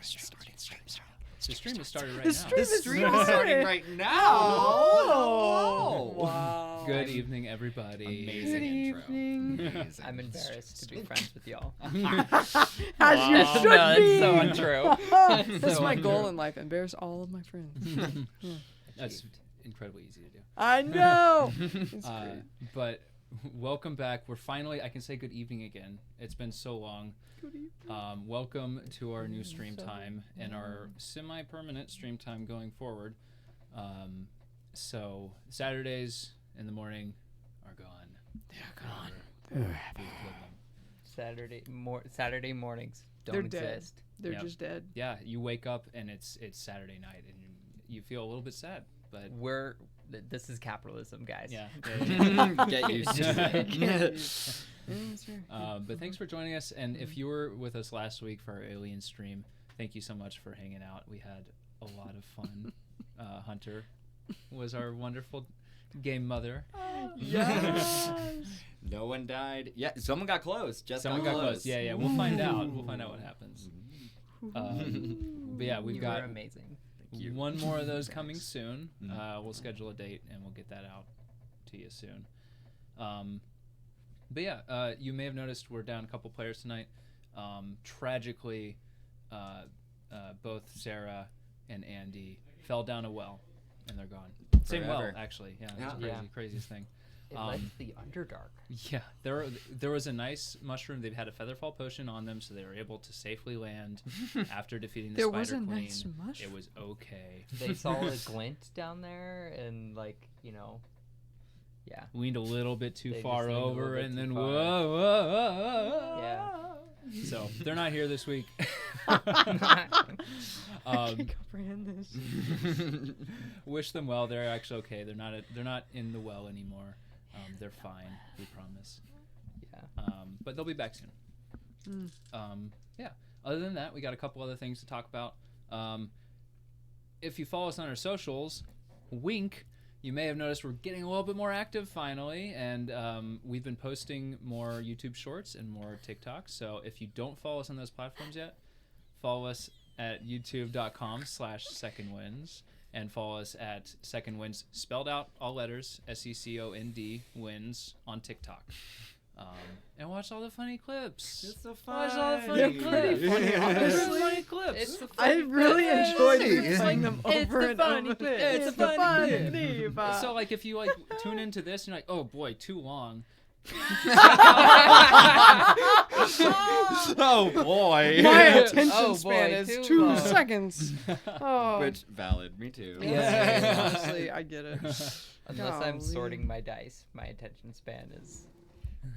The stream has started right The now. stream is starting right now. Oh, Wow. Good evening, everybody. Amazing Good intro. evening. Amazing. I'm embarrassed to be friends with y'all. As you No, should that's be. so untrue. That's So my untrue. goal in life. Embarrass all of my friends. That's incredibly easy to do. I know. It's great. But welcome back. We're finally, I can say good evening again. It's been so long. Good evening. Welcome to our new stream time and our semi-permanent stream time going forward. So Saturdays in the morning are gone. They're gone. We've killed them. Saturday mornings don't They're dead. exist. They're Yep. just dead. Yeah, you wake up and it's Saturday night and you feel a little bit sad, but This is capitalism, guys. yeah. Get used to it. But thanks for joining us, and if you were with us last week for our Alien stream, thank you so much for hanging out. We had a lot of fun. Hunter was our wonderful game mother. Yes. No one died. Yeah, someone got close. Someone got close. Yeah, we'll find out. We'll find out what happens. But yeah, we've You got were amazing. you. one more of those coming Thanks. soon. We'll schedule a date and we'll get that out to you soon. But yeah, you may have noticed we're down a couple players tonight. Tragically, both Sarah and Andy fell down a well, and they're gone. Same well, Forever. actually. Yeah, Yeah. it's crazy, craziest thing. It left the Underdark. Yeah, there was a nice mushroom. They've had a featherfall potion on them, so they were able to safely land after defeating the There Spider was a Queen. nice mushroom. It was okay. They saw a glint down there, and yeah. Leaned a little bit too They far just leaned a over, little bit and too then far. whoa. Yeah. So they're not here this week. I can't comprehend this. Wish them well. They're actually okay. They're not in the well anymore. They're fine. We promise. Yeah. But they'll be back soon. Yeah. Other than that, we got a couple other things to talk about. If you follow us on our socials, wink. You may have noticed we're getting a little bit more active finally, and we've been posting more YouTube Shorts and more TikToks. So if you don't follow us on those platforms yet, follow us at youtube.com/secondwins and follow us at Second Wins, spelled out all letters, SECOND wins on TikTok. And watch all the funny clips. It's so Watch all the fun. funny They're pretty clips. funny, honestly. Funny clips. It's the I really enjoyed It's playing them it's over the and funny over. clip. It's It's the the funny funny clip. So like if you tune into this, you're like, oh boy, too long. Oh boy. My attention Oh, boy, span is too 2 long. seconds. Oh. Which valid. Me too. Yeah, honestly, I get it. Unless I'm Golly. sorting my dice, my attention span is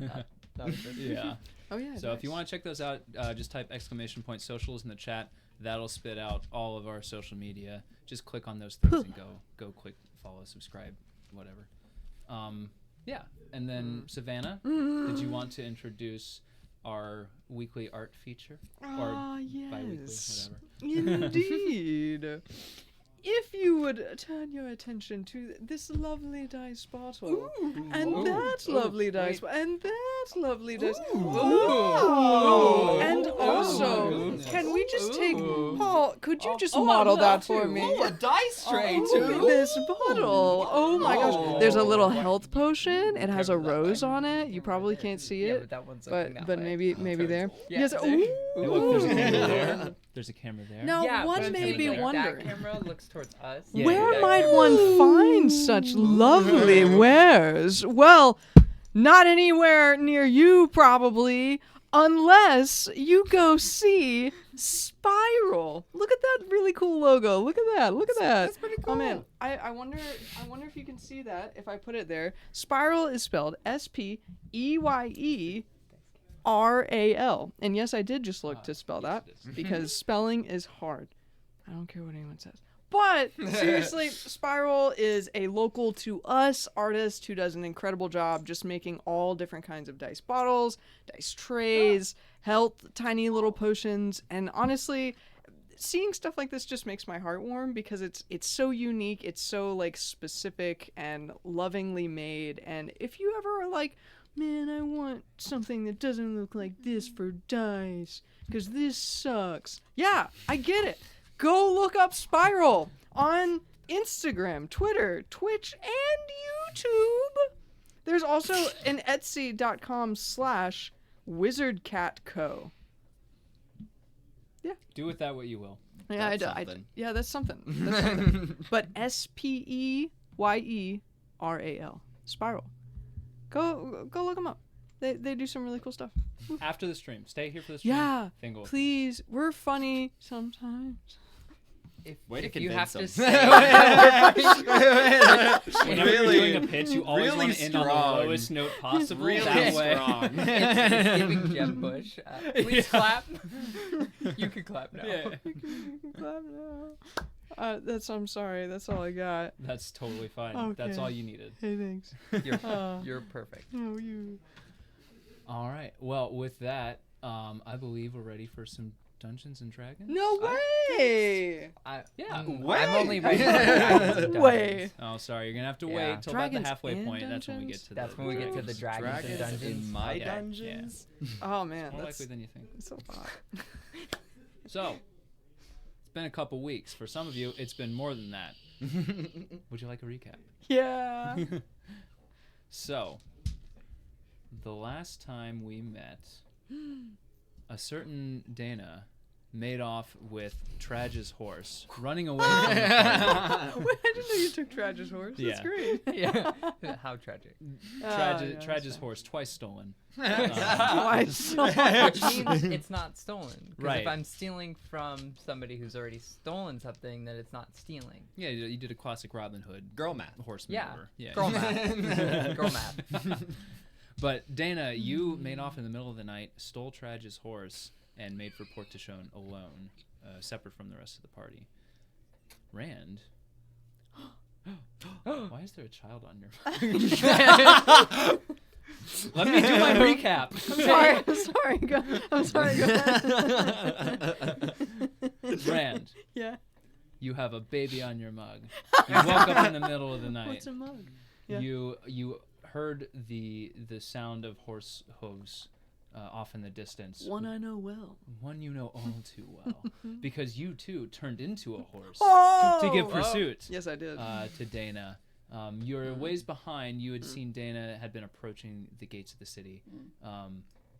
not good. Yeah. Oh yeah. So if you want to check those out, just type !socials in the chat. That'll spit out all of our social media. Just click on those things and go click follow, subscribe, whatever. Yeah. And then Savannah, did you want to introduce our weekly art feature or bi-weekly, yes. whatever? Indeed. If you would turn your attention to this lovely dice bottle, and that lovely dice, and that lovely dice, and also, can we just take Paul? Could you just model that for me? Oh, a dice tray Look at too. this bottle. Oh my gosh. There's a little health potion. It has a Careful that rose way. on it. You probably can't see Yeah, it. but that one's looking that But way. maybe there. Yeah, Yes. there. Ooh. Hey, look, there's a camera there. There's a camera there. Now, Yeah, one but may be like wondering, that camera looks towards us. Yeah, where yeah, might yeah. one find such lovely wares? Well, not anywhere near you, probably, unless you go see Spiral. Look at that really cool logo. Look at that. Look at that. That's pretty Oh man, cool. I wonder if you can see that if I put it there. Spiral is spelled SPEYERAL. And yes, I did just look to spell that because spelling is hard. I don't care what anyone says. But seriously, Spiral is a local to us artist who does an incredible job just making all different kinds of dice bottles, dice trays, health, tiny little potions, and honestly, seeing stuff like this just makes my heart warm because it's so unique, it's so like specific and lovingly made. And if you ever are like man, I want something that doesn't look like this for dice, because this sucks. Yeah, I get it. Go look up Spiral on Instagram, Twitter, Twitch, and YouTube. There's also an Etsy.com/WizardCatCo. Do with that what you will. Yeah, That's I something. yeah, that's something. That's something. But SPEYERAL. Spiral. Go look them up. They do some really cool stuff. After the stream. Stay here for the stream. Yeah, Fingal. please. We're funny sometimes. Way to if you have convince to him. say Whenever Really- you're doing a pitch, you always really want to end on the strong. lowest note possible. Really that way. strong. it's giving Jeb Bush. Please Yeah. clap. You can clap now. Yeah. I'm sorry. That's all I got. That's totally fine. That's Okay. all you needed. Hey, thanks. You're perfect. Oh, you. All right. Well, with that, I believe we're ready for some Dungeons and Dragons. No way. Yeah. I'm Way. only ready for Dragons and Way. Dungeons. Oh, point. You're gonna have to Yeah. wait till about Dragons the halfway and point. That's when we get dungeons? to That's the when we get to the Dragons and Dragons Dungeons. in my Okay, dungeons. Oh man, More that's likely than you think. so hot. So, it's been a couple weeks. For some of you, it's been more than that. Would you like a recap? Yeah. So, the last time we met, a certain Deyna made off with Tradj's horse, running away from the party. Wait, I didn't know you took Tradj's horse. That's Yeah. great. Yeah. How tragic. Tradj's horse, twice stolen. Twice. Which means it's not stolen. 'Cause Right. if I'm stealing from somebody who's already stolen something, then it's not stealing. Yeah, you did a classic Robin Hood Girl math. horse Yeah. maneuver. Yeah. Girl math. Girl math. But Deyna, you made off in the middle of the night, stole Tradj's horse, and made for Port Tishon alone, separate from the rest of the party. Rand. Why is there a child on your Let me do my recap. I'm sorry. Go ahead. Rand, Yeah. you have a baby on your mug. You woke up in the middle of the night. What's a mug? Yeah. You heard the sound of horse hooves off in the distance. One I know well. One you know all too well, because you too turned into a horse Oh! to give pursuit Yes, I did. to Deyna. You're ways behind. You had seen Deyna had been approaching the gates of the city,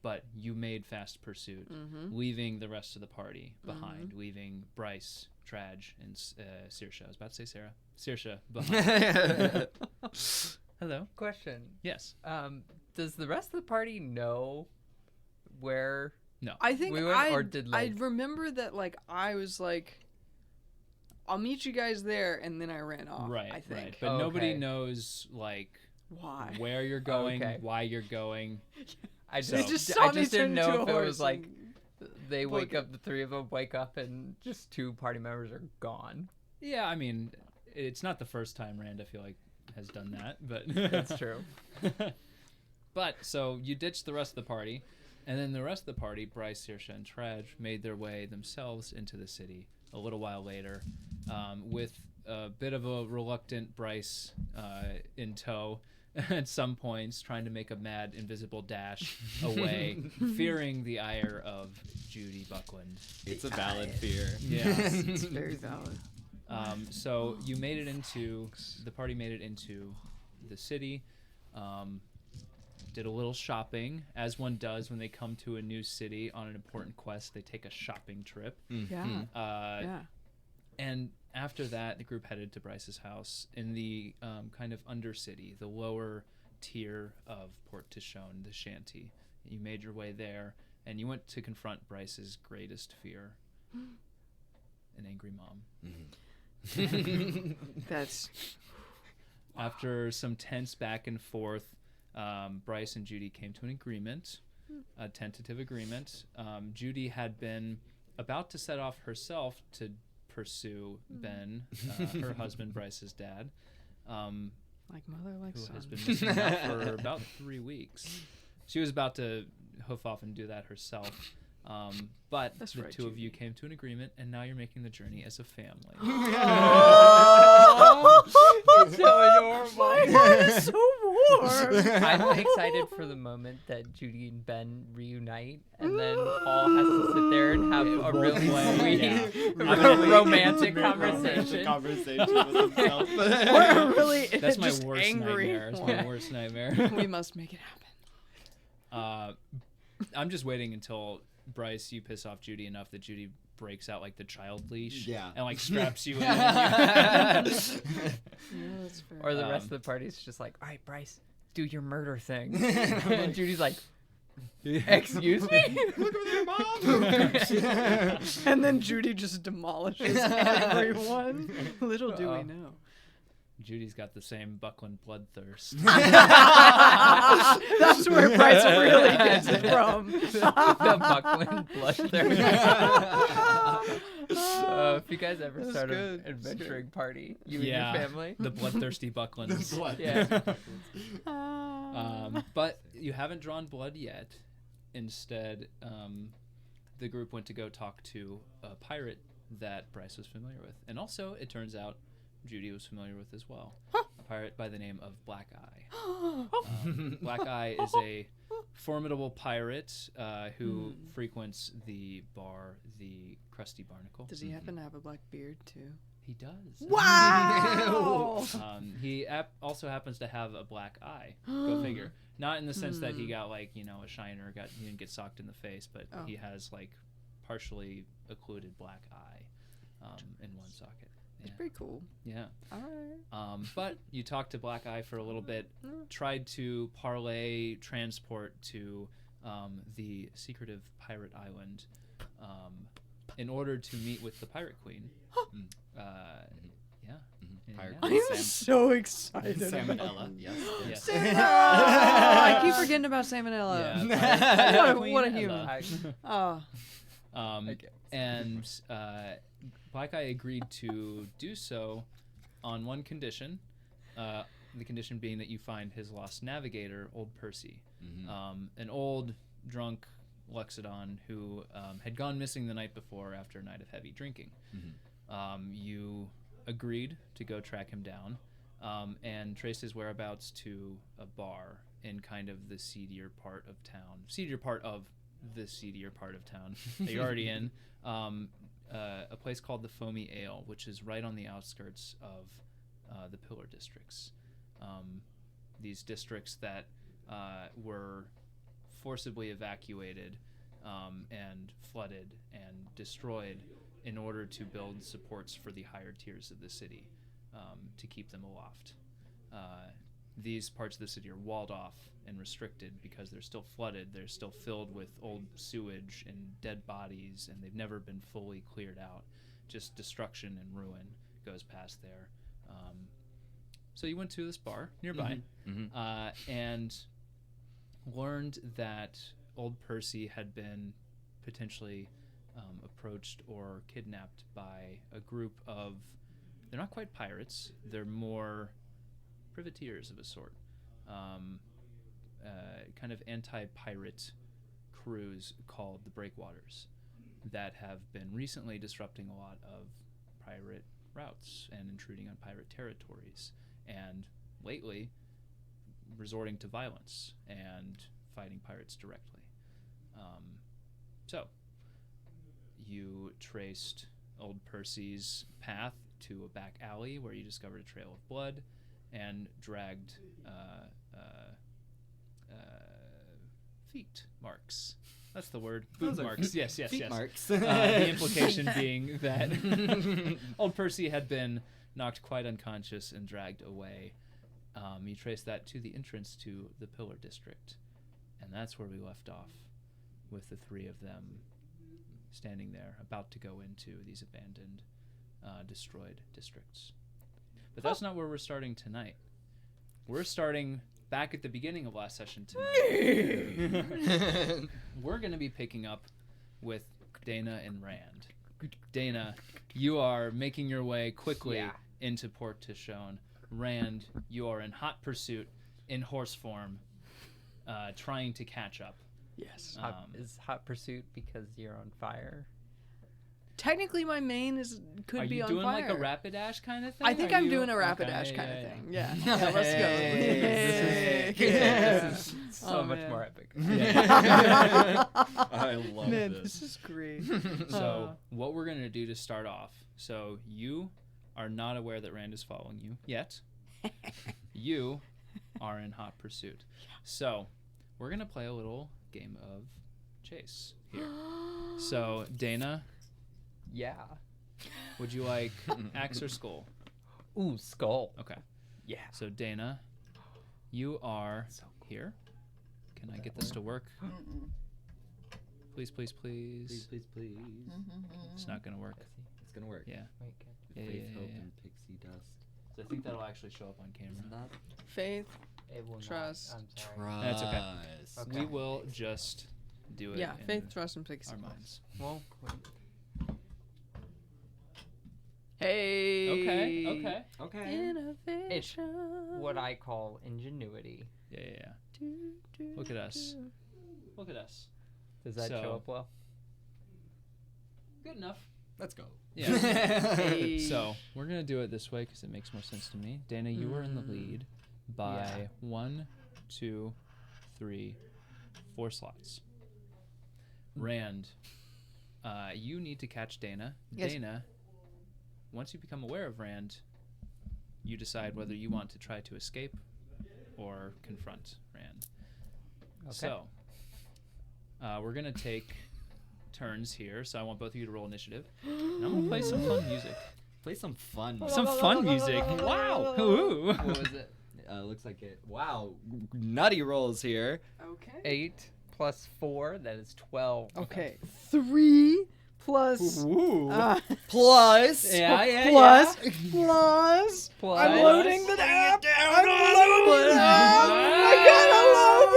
but you made fast pursuit, leaving the rest of the party behind, leaving Bryce, Tradj, and Saoirse. I was about to say Sarah. Saoirse behind. Hello. Question. Yes. Does the rest of the party know where? No. I think we went, or did, I like- remember that I was like, I'll meet you guys there, and then I ran off. Right. I think. Right. But nobody Okay. knows Why? where you're going, Okay. why you're going. I So- They just saw I me just didn't turn into know a if it horse was like and they book wake it. up, the three of them wake up, and just two party members are gone. Yeah, I mean, it's not the first time Rand, I feel like, has done that, but That's true. But so you ditched the rest of the party, and then the rest of the party, Bryce, Saoirse, and Tradj, made their way themselves into the city a little while later, with a bit of a reluctant Bryce in tow at some points, trying to make a mad invisible dash away, fearing the ire of Judy Buckland. It's a valid fear. Yeah. It's very valid. So you made it into the party. Made it into the city. Did a little shopping, as one does when they come to a new city on an important quest. They take a shopping trip. Yeah. Yeah. And after that, the group headed to Bryce's house in the kind of undercity, the lower tier of Port Tishon, the shanty. You made your way there, and you went to confront Bryce's greatest fear, an angry mom. That's After some tense back and forth, Bryce and Judy came to an agreement, a tentative agreement. Judy had been about to set off herself to pursue Ben, her husband, Bryce's dad, like mother, like who son. has been missing out for about 3 weeks. She was about to hoof off and do that herself. But That's the right, two of Judy. you came to an agreement, and now you're making the journey as a family. Oh, so adorable. my heart is so warm. I'm excited for the moment that Judy and Ben reunite, and then Paul has to sit there and have a really sweet, romantic conversation. Conversation with himself. Or really, That's my just worst angry. nightmare. It's my worst nightmare. We must make it happen. I'm just waiting until Bryce, you piss off Judy enough that Judy breaks out like the child leash and like straps you in. Yeah, that's fair. Or the rest of the party's just like, all right, Bryce, do your murder thing. And Judy's like, excuse me? Look over there, Mom. And then Judy just demolishes everyone. Little do we know. Judy's got the same Buckland bloodthirst. That's where Bryce really gets it from. The Buckland bloodthirst. If you guys ever start an adventuring party, you and your family. The bloodthirsty Bucklands. Yeah. But you haven't drawn blood yet. Instead, the group went to go talk to a pirate that Bryce was familiar with. And also, it turns out, Judy was familiar with as well. A pirate by the name of Black Eye. Black Eye is a formidable pirate who frequents the bar, the Krusty Barnacle. Does he happen to have a black beard too? He does. Wow! He also happens to have a black eye. Go figure. Not in the sense that he got like, you know, a shiner, he didn't get socked in the face, but he has like partially occluded black eye in one socket. It's pretty cool. Yeah. All right. But you talked to Black Eye for a little bit, tried to parlay transport to the secretive pirate island in order to meet with the Pirate Queen. Pirate I Queen am so excited. Salmonella. Yes. I keep forgetting about Salmonella. Yeah, What a human. And Black Eye agreed to do so on one condition, the condition being that you find his lost navigator, Old Percy, an old, drunk Luxodon who had gone missing the night before after a night of heavy drinking. You agreed to go track him down and trace his whereabouts to a bar in kind of the seedier part of town that you're already in. A place called the Foamy Ale, which is right on the outskirts of the Pillar Districts. These districts that were forcibly evacuated and flooded and destroyed in order to build supports for the higher tiers of the city to keep them aloft. These parts of the city are walled off and restricted because they're still flooded. They're still filled with old sewage and dead bodies, and they've never been fully cleared out. Just destruction and ruin goes past there. So you went to this bar nearby and learned that Old Percy had been potentially approached or kidnapped by a group of, they're not quite pirates, they're more privateers of a sort. Kind of anti-pirate crews called the Breakwaters that have been recently disrupting a lot of pirate routes and intruding on pirate territories, and lately resorting to violence and fighting pirates directly. So you traced Old Percy's path to a back alley where you discovered a trail of blood and dragged feet marks. That's the word. Boot marks. Yes. Feet marks. The implication being that Old Percy had been knocked quite unconscious and dragged away. You trace that to the entrance to the Pillar District, and that's where we left off, with the three of them standing there, about to go into these abandoned, destroyed districts. But that's not where we're starting tonight. We're starting back at the beginning of last session tonight. We're going to be picking up with Deyna and Rand. Deyna, you are making your way quickly into Port Tishon. Rand, you are in hot pursuit, in horse form, trying to catch up. Yes. Is hot pursuit because you're on fire? Technically, my main could Are be you on doing fire. like a Rapidash kind of thing? I think Are I'm you- doing a Rapidash okay, kind yeah, of yeah. thing. Yeah. Yeah, let's go. Hey, This is so Oh, much man. more epic. I love Man, this. this is great. So what we're gonna do to start off? So you are not aware that Rand is following you yet. You are in hot pursuit. So we're gonna play a little game of chase here. So Deyna, Yeah. would you like axe or skull? Ooh, skull. Okay. Yeah. So Deyna, you are here. Can I get this to work? Please, please, please. Please. It's not gonna work. It's gonna work. Yeah. Wait, Yeah, Faith, yeah, hope, yeah. and pixie dust. So I think that'll actually show up on camera. Isn't that Faith. it will Trust. not. I'm sorry. trust? That's okay. Okay. We will just do it. Yeah, in faith, trust, and pixie. our minds. Well, Hey. Okay. Okay. Innovation. what I call ingenuity. Yeah. Look at us. Look at us. Does that So- show up well? Good enough. Let's go. Yeah. Hey. So we're gonna do it this way because it makes more sense to me. Deyna, you are in the lead by Yeah. 1, 2, 3, 4 slots. Rand, you need to catch Deyna. Yes. Deyna, once you become aware of Rand, you decide whether you want to try to escape or confront Rand. Okay. So, we're going to take turns here. So I want both of you to roll initiative. And I'm going to play some fun music. Play some fun. Some fun music. Wow. Ooh. What was it? Looks like it. Wow. Nutty rolls here. Okay. 8 plus 4, that is 12. Okay. 3 plus. Ooh. Uh, Plus. plus. Plus. Plus. I'm loading the app. I'm on. loading the app. I gotta load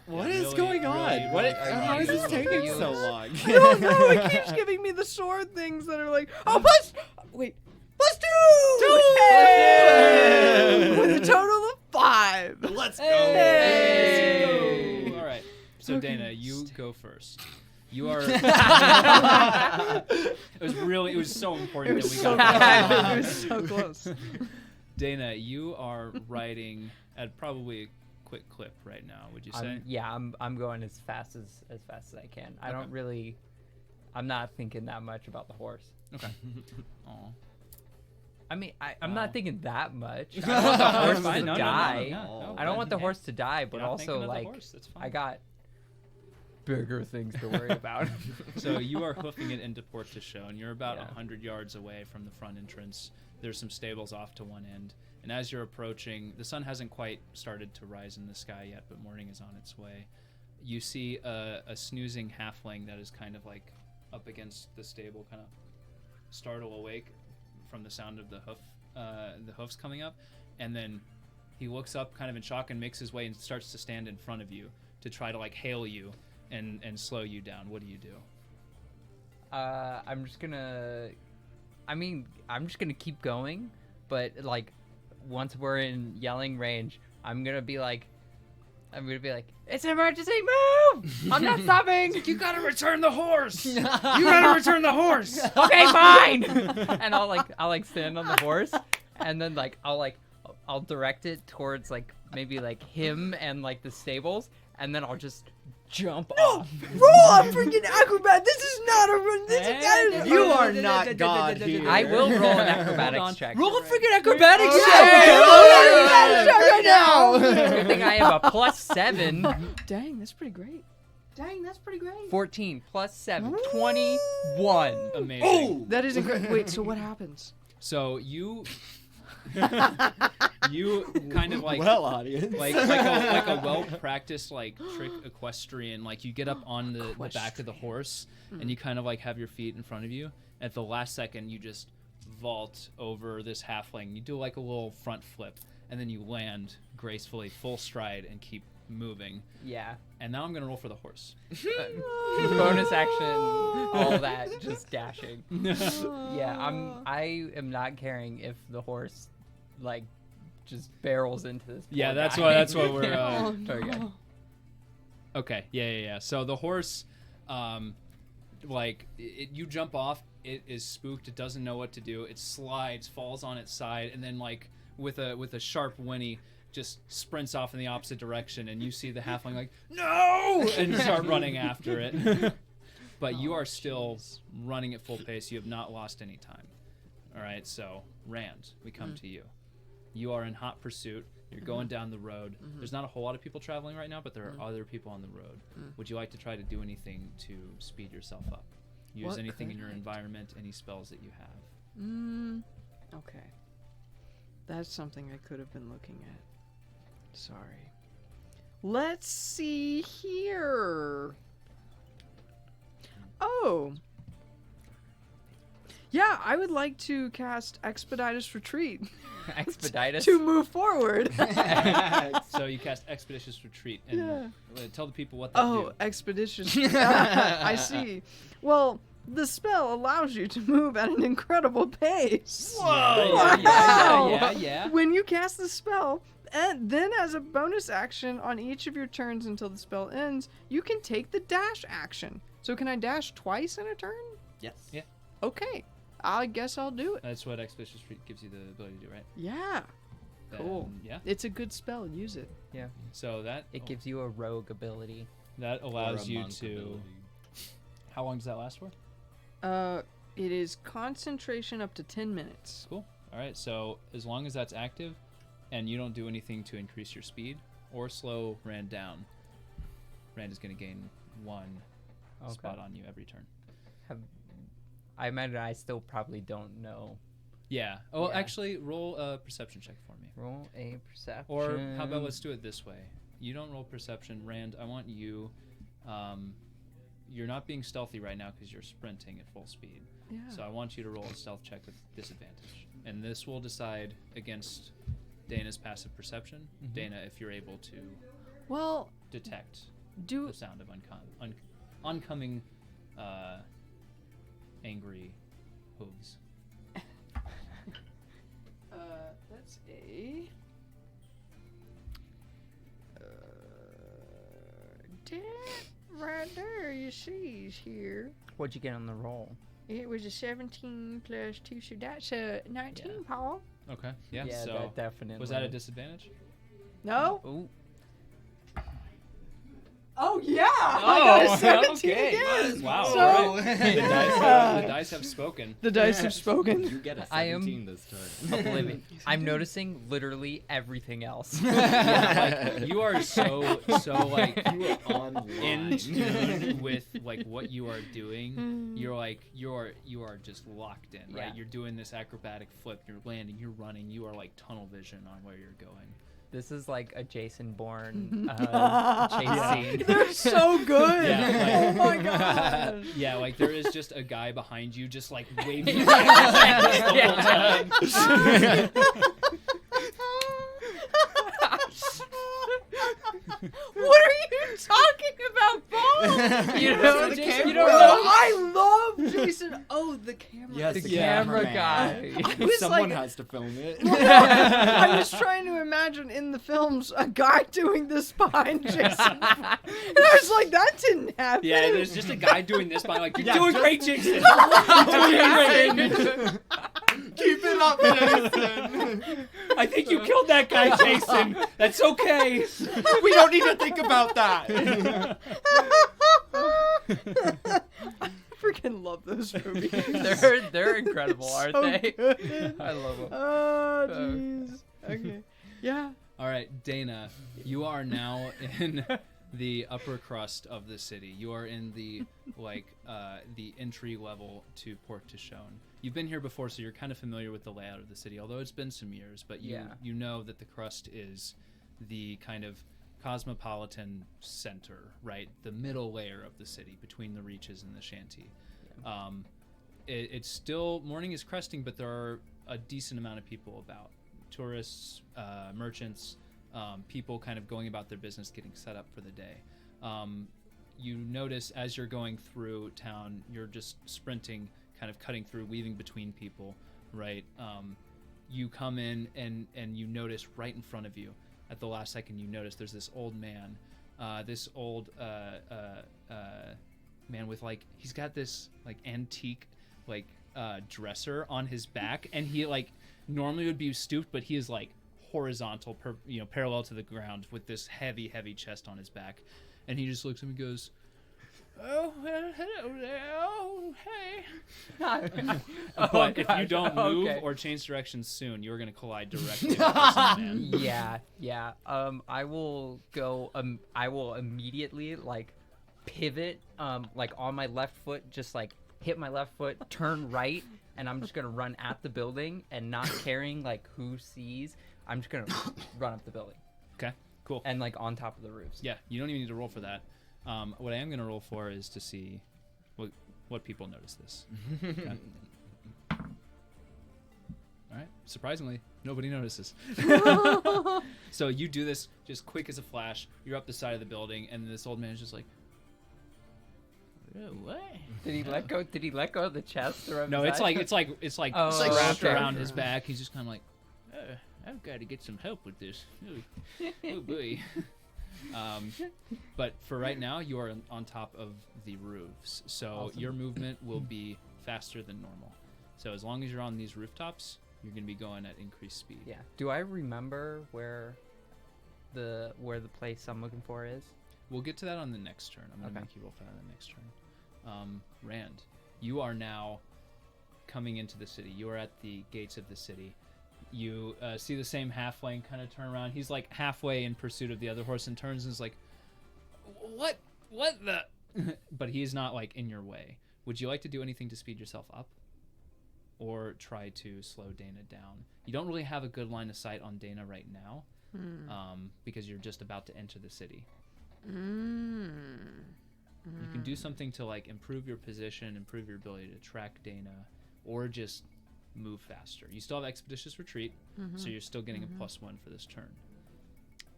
What Yeah, is really, going on? really, What? really How is this ironic. taking so long? the app. I don't know. It keeps giving me the sword things that are like, oh, plus. Wait. Plus 2. Hey! With a total of 5. Let's go. Hey! All right. So Deyna, you go first. You are. It was so important It was that we so got close. that. It was so close. Deyna, you are riding at probably a quick clip right now. Would you say? I'm going as fast as I can. I don't really. I'm not thinking that much about the horse. Okay. Aw. I mean, I'm Wow. not thinking that much. I don't want the horse Fine. to No, no, no, die. no, I don't want the Hey, horse to die, but you're not thinking also of the like horse, that's fine. I got bigger things to worry about. So you are hoofing it into Port to Show, and you're about Yeah. 100 yards away from the front entrance. There's some stables off to one end, and as you're approaching, the sun hasn't quite started to rise in the sky yet, but morning is on its way. You see a snoozing halfling that is kind of like up against the stable, kind of startle awake from the sound of the hoofs coming up, and then he looks up kind of in shock and makes his way and starts to stand in front of you to try to like hail you and slow you down. What do you do? I'm just gonna keep going, but like once we're in yelling range, I'm gonna be like, it's an emergency, move! I'm not stopping. You gotta return the horse. You gotta return the horse. Okay, fine. And I'll stand on the horse, and then I'll direct it towards like maybe like him and like the stables, and then I'll just jump off. Roll a freaking acrobat. This is not a run. This is You are not God here. I will roll an Hold on. acrobatics check. Roll a freaking acrobatics Okay, check. roll an acrobatics check right now. Good thing I have a +7. Dang, that's pretty great. 14 plus 7, 21. Amazing. That is incredible. Wait, so what happens? So you kind of like well, audience. like a well practiced like trick equestrian. Like you get up on the back of the horse and you kind of like have your feet in front of you. At the last second, you just vault over this halfling. You do like a little front flip, and then you land gracefully, full stride, and keep moving. Yeah. And now I'm gonna roll for the horse. Bonus action, all that, just dashing. Yeah, I am not caring if the horse like just barrels into this. Yeah, poor that's guy. what we're. Oh, Sorry, guy. no. Okay. Yeah. So the horse, you jump off. It is spooked. It doesn't know what to do. It slides, falls on its side, and then like with a sharp whinny, just sprints off in the opposite direction. And you see the halfling like no, and start running after it. But you are still running at full pace. You have not lost any time. All right. So Rand, we come to you. You are in hot pursuit. You're going down the road. There's not a whole lot of people traveling right now, but there are other people on the road. Would you like to try to do anything to speed yourself up? Use What anything could in your I do? environment, any spells that you have. Okay. That's something I could have been looking at. Sorry. Let's see here. Oh. Yeah, I would like to cast Expeditious Retreat Expeditious. to move forward. So you cast Expeditious Retreat and tell the people what that do. Expeditious. I see. Well, the spell allows you to move at an incredible pace. Whoa! Wow. Yeah. When you cast the spell, and then as a bonus action on each of your turns until the spell ends, you can take the dash action. So can I dash twice in a turn? Yes. Yeah. Okay. I guess I'll do it. That's what Expeditious Retreat gives you the ability to do, right? Yeah. Cool. Yeah. It's a good spell. Use it. Yeah. So that It gives you a rogue ability. that Or allows a you monk to. ability. How long does that last for? It is concentration up to 10 minutes. Cool. All right. So as long as that's active, and you don't do anything to increase your speed or slow Rand down, Rand is going to gain one spot on you every turn. I imagine I still probably don't know. Yeah. Oh, Yeah. actually, roll a perception check for me. Roll a perception. Or how about let's do it this way? You don't roll perception, Rand. I want you. You're not being stealthy right now because you're sprinting at full speed. Yeah. So I want you to roll a stealth check with disadvantage, and this will decide against Deyna's passive perception. Deyna, if you're able to Well, detect do the sound of oncoming angry hooves. that's a that right there you see is here. What'd you get on the roll? It was a 17 plus 2, so that's a 19, Yeah. Paul. Okay. Yeah. Yeah, so that definitely. was that a disadvantage? No? Ooh. Oh yeah! Oh, I got a 17 okay. again. Wow. So- All right. The dice have spoken. The dice have spoken. You get a I am 17 this turn. Oblivion. I'm noticing literally everything else. Yeah, like, you are so like You are online. in tune with like what you are doing. You're like you are just locked in, right? Yeah. You're doing this acrobatic flip. You're landing. You're running. You are like tunnel vision on where you're going. This is like a Jason Bourne chase scene. They're so good. Yeah, oh my god. Yeah, like there is just a guy behind you, just like waving his hands the whole time. What are you talking about, Paul? You know know, the Jason, camera. you don't know. I love Jason. Oh, the camera. Yes, The the camera cameraman. guy. I was Someone like, has to film it. I was trying to imagine in the films a guy doing this behind Jason. And I was like, that didn't happen. Yeah, there's just a guy doing this by like, you're Yeah, doing just- great, Jason. You're doing great. Keep it up, Jason. I think you killed that guy, Jason. That's okay. We don't need to think about that. I freaking love those movies. They're incredible, aren't So they? good. I love them. Oh, jeez. Okay. Yeah. All right, Deyna, you are now in the upper crust of the city. You are in the the entry level to Port Tishon. You've been here before, so you're kind of familiar with the layout of the city, although it's been some years. But you know that the crust is the kind of cosmopolitan center, right? The middle layer of the city between the reaches and the shanty. It's still morning is cresting, but there are a decent amount of people about. Tourists, merchants, people kind of going about their business, getting set up for the day. You notice as you're going through town, you're just sprinting, kind of cutting through, weaving between people, right? you come in and you notice right in front of you, at the last second, you notice there's this old man, man with like, he's got this like antique like dresser on his back, and he like normally would be stooped, but he is like horizontal, parallel to the ground with this heavy chest on his back, and he just looks at me and goes, "Oh, well, hello there. Oh, hey." But if you don't move or change directions soon, you're going to collide directly with this man. Yeah. I will go. I will immediately like pivot. Like on my left foot, just like hit my left foot, turn right, and I'm just gonna run at the building and not caring like who sees. I'm just gonna run up the building. Okay, cool. And like on top of the roofs. Yeah, you don't even need to roll for that. What I am going to roll for is to see what people notice this. Okay. All right. Surprisingly, nobody notices. So you do this just quick as a flash. You're up the side of the building, and this old man is just like, "What?" Did he let go? Did he let go of the chest? Or No, it's like Oh, wrapped okay. around his back. He's just kind of like, "I've got to get some help with this." Oh boy. But for right now, you are on top of the roofs, so Awesome. your movement will be faster than normal. So as long as you're on these rooftops, you're going to be going at increased speed. Yeah. Do I remember where the place I'm looking for is? We'll get to that on the next turn. I'm going to Okay. make you roll for that on the next turn. Rand, you are now coming into the city. You are at the gates of the city. You see the same halfling kind of turn around. He's like halfway in pursuit of the other horse and turns and is like, what the? But he's not like in your way. Would you like to do anything to speed yourself up? Or try to slow Deyna down? You don't really have a good line of sight on Deyna right now, because you're just about to enter the city. You can do something to like improve your position, improve your ability to track Deyna, or just move faster. You still have Expeditious Retreat, so you're still getting a +1 for this turn.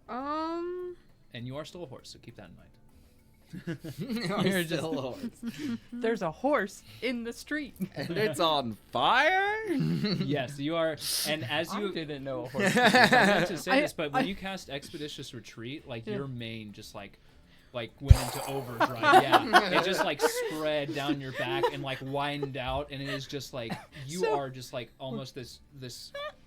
And you are still a horse, so keep that in mind. You're just a horse. There's a horse in the street. And it's on fire? Yes, you are. And as you I didn't know a horse. I was about to say this, but when you cast Expeditious Retreat, like your mane just like went into overdrive. Yeah, it just like spread down your back and like widened out, and it is just like you are just like almost this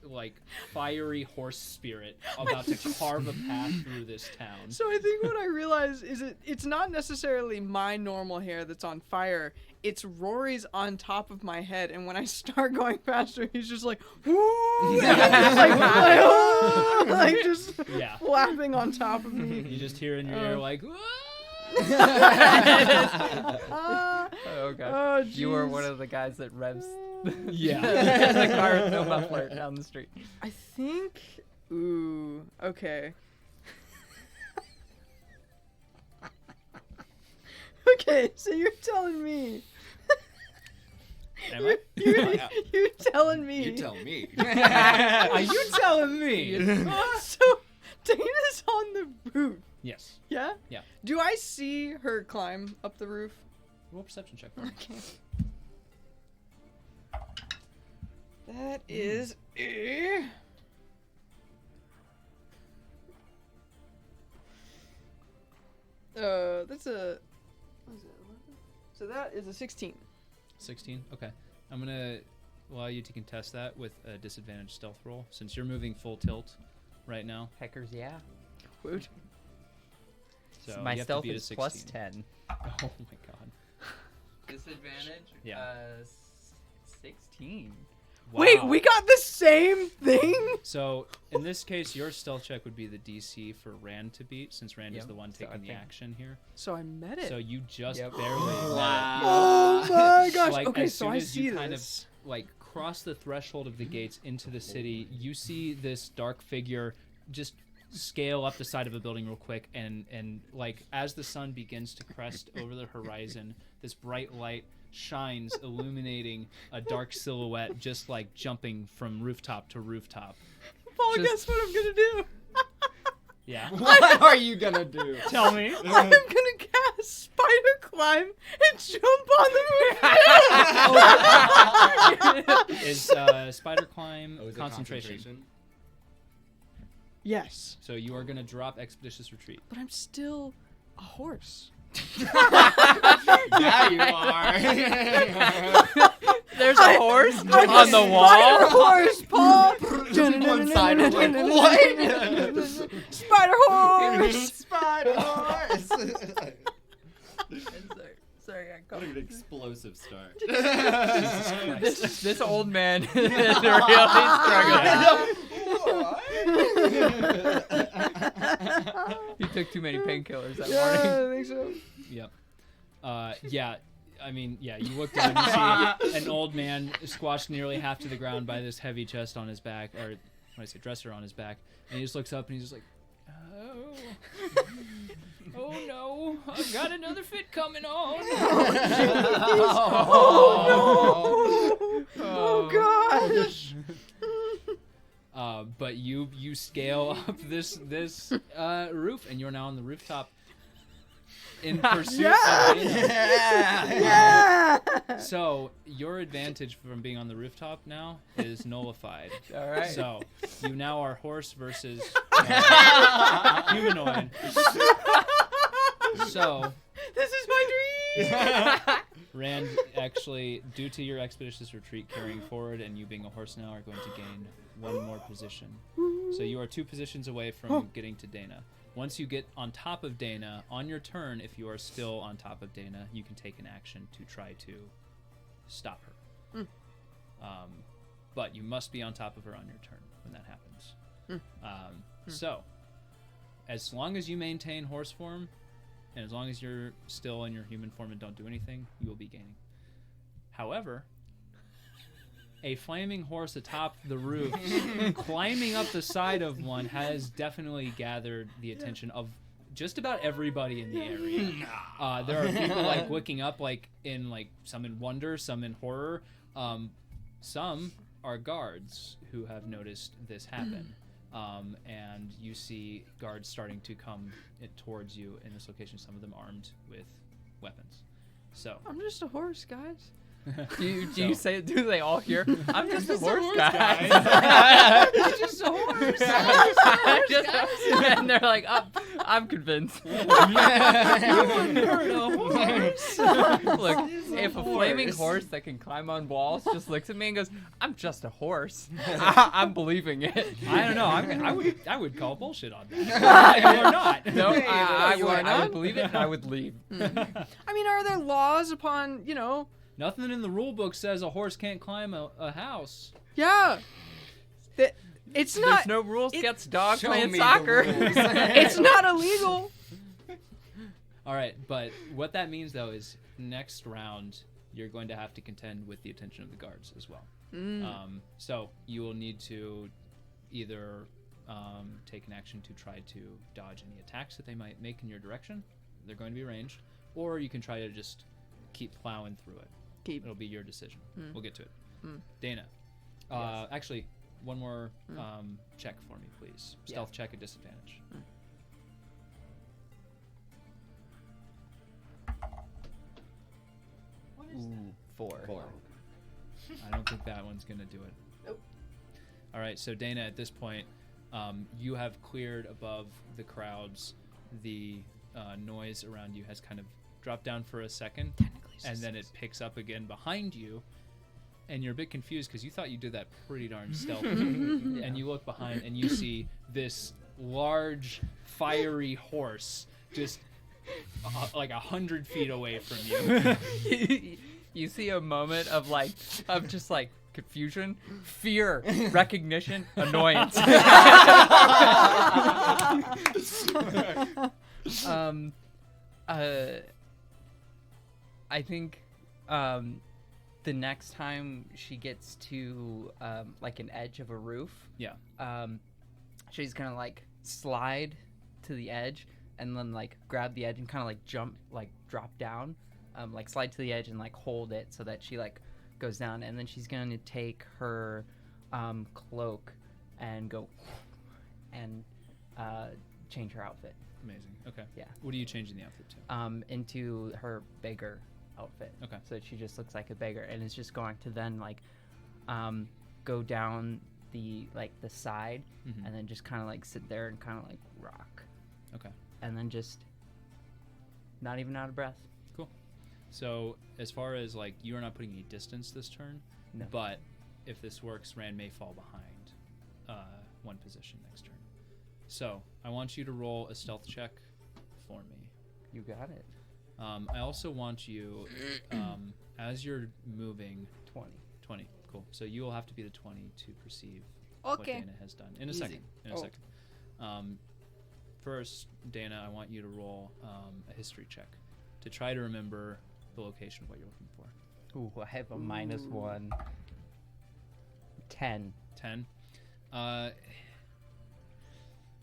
like fiery horse spirit about to carve a path through this town. So I think what I realize is it's not necessarily my normal hair that's on fire. It's Rory's on top of my head, and when I start going faster, he's just like, woo! And I'm just like just Yeah. flapping on top of me. You just hear in your ear like, "Whoa!" Oh god. Oh, You were jeez. one of the guys that revs Yeah. the car with no muffler down the street. I think. Ooh. Okay. Okay, so you're telling me. Am I? You're telling me. You tell me. Are you telling me? So Dana's on the roof. Yes. Yeah? Yeah. Do I see her climb up the roof? Roll a perception check. For me. Okay. That is that's a what is it, 11? So that is a 16. 16. Okay. I'm gonna allow you to contest that with a disadvantage stealth roll since you're moving full tilt right now. Heckers, yeah. Woot. So My you have to stealth beat a is 16. +10. Oh my god. Disadvantage? Yeah. 16. Wait, Wow. we got the same thing? So in this case, your stealth check would be the DC for Rand to beat, since Rand is Yep. the one So I taking the think- action here. So I met it. So you just Yep. barely. met Wow. Oh my gosh. Like, okay, as so soon I as see you kind this. of like cross the threshold of the gates into the city, you see this dark figure just scale up the side of a building real quick, and like as the sun begins to crest over the horizon, this bright light shines, illuminating a dark silhouette, just like jumping from rooftop to rooftop. Paul, just- guess what I'm gonna do? Yeah. What are you gonna do? Tell me. I'm gonna cast Spider climb and jump on the roof. Is spider climb Oh, is it concentration? Yes, So you are gonna drop expeditious retreat. but I'm still a horse. Yeah, you are. There's a horse I'm on a the spider wall. horse, Paul. One side of like, what? Spider horse. Spider horse. Sorry, I What an explosive start. This old man is really struggling. He took too many painkillers that Yeah, morning. I think so. Yep. Yeah. I mean, yeah. You look down and you see an old man squashed nearly half to the ground by this heavy chest on his back, or when I say dresser on his back, and he just looks up and he's just like, oh no, I've got another fit coming on. Oh gosh. But you scale up this roof, and you're now on the rooftop in pursuit of Deyna. Yeah. So your advantage from being on the rooftop now is nullified. All right. So you now are horse versus humanoid. So This is my dream. Rand, actually, due to your expeditious retreat carrying forward and you being a horse now, are going to gain one more position. So you are 2 positions away from getting to Deyna. Once you get on top of Deyna, on your turn, if you are still on top of Deyna, you can take an action to try to stop her. But you must be on top of her on your turn when that happens. So, as long as you maintain horse form, and as long as you're still in your human form and don't do anything, you will be gaining. However, a flaming horse atop the roof, climbing up the side of one, has definitely gathered the attention of just about everybody in the area. There are people like looking up, like some in wonder, some in horror. Some are guards who have noticed this happen. And you see guards starting to come towards you in this location, some of them armed with weapons. So I'm just a horse, guys. Do you say? Do they all hear? I'm just a horse horse guy. I'm just a horse. And they're like, oh, I'm convinced. heard a horse. Look, if a flaming horse that can climb on walls just looks at me and goes, "I'm just a horse," I'm believing it. I don't know. I would call bullshit on that. You're not. No, Wait, I you are would not? believe it and I would leave. I mean, are there laws upon, Nothing in the rule book says a horse can't climb a house. Yeah. It's not. There's no rules against dogs Show playing me the soccer. rules. It's not illegal. All right, but what that means though is next round you're going to have to contend with the attention of the guards as well. So you will need to either take an action to try to dodge any attacks that they might make in your direction. They're going to be ranged, or you can try to just keep plowing through it. It'll be your decision. We'll get to it. Deyna, actually, one more check for me, please. Stealth check at disadvantage. Ooh, 4. I don't think that one's gonna do it. Nope. All right, so Deyna, at this point, you have cleared above the crowds. The noise around you has kind of dropped down for a second, and then it picks up again behind you, and you're a bit confused because you thought you did that pretty darn stealthily. And you look behind and you see this large, fiery horse just like 100 feet away from you. You see a moment of just confusion, fear, recognition, annoyance. I think the next time she gets to an edge of a roof, she's gonna slide to the edge and then grab the edge and kind of jump, drop down, slide to the edge and hold it so that she goes down, and then she's gonna take her cloak and go and change her outfit. Amazing. Okay. Yeah. What are you changing the outfit to? Into her beggar outfit. Okay. So she just looks like a beggar, and it's just going to then like, go down the side, Mhm. and then just kind of like sit there and kind of like rock. Okay. And then just not even out of breath. So as far as like, you are not putting any distance this turn, No. but if this works, Rand may fall behind one position next turn. So I want you to roll a stealth check for me. You got it. I also want you, as you're moving, 20. Cool. So you will have to be the 20 to perceive what Okay. Deyna has done. In a Easy. second. Oh. First, Deyna, I want you to roll a history check to try to remember the location of what you're looking for. Ooh, I have a -1. 10. 10.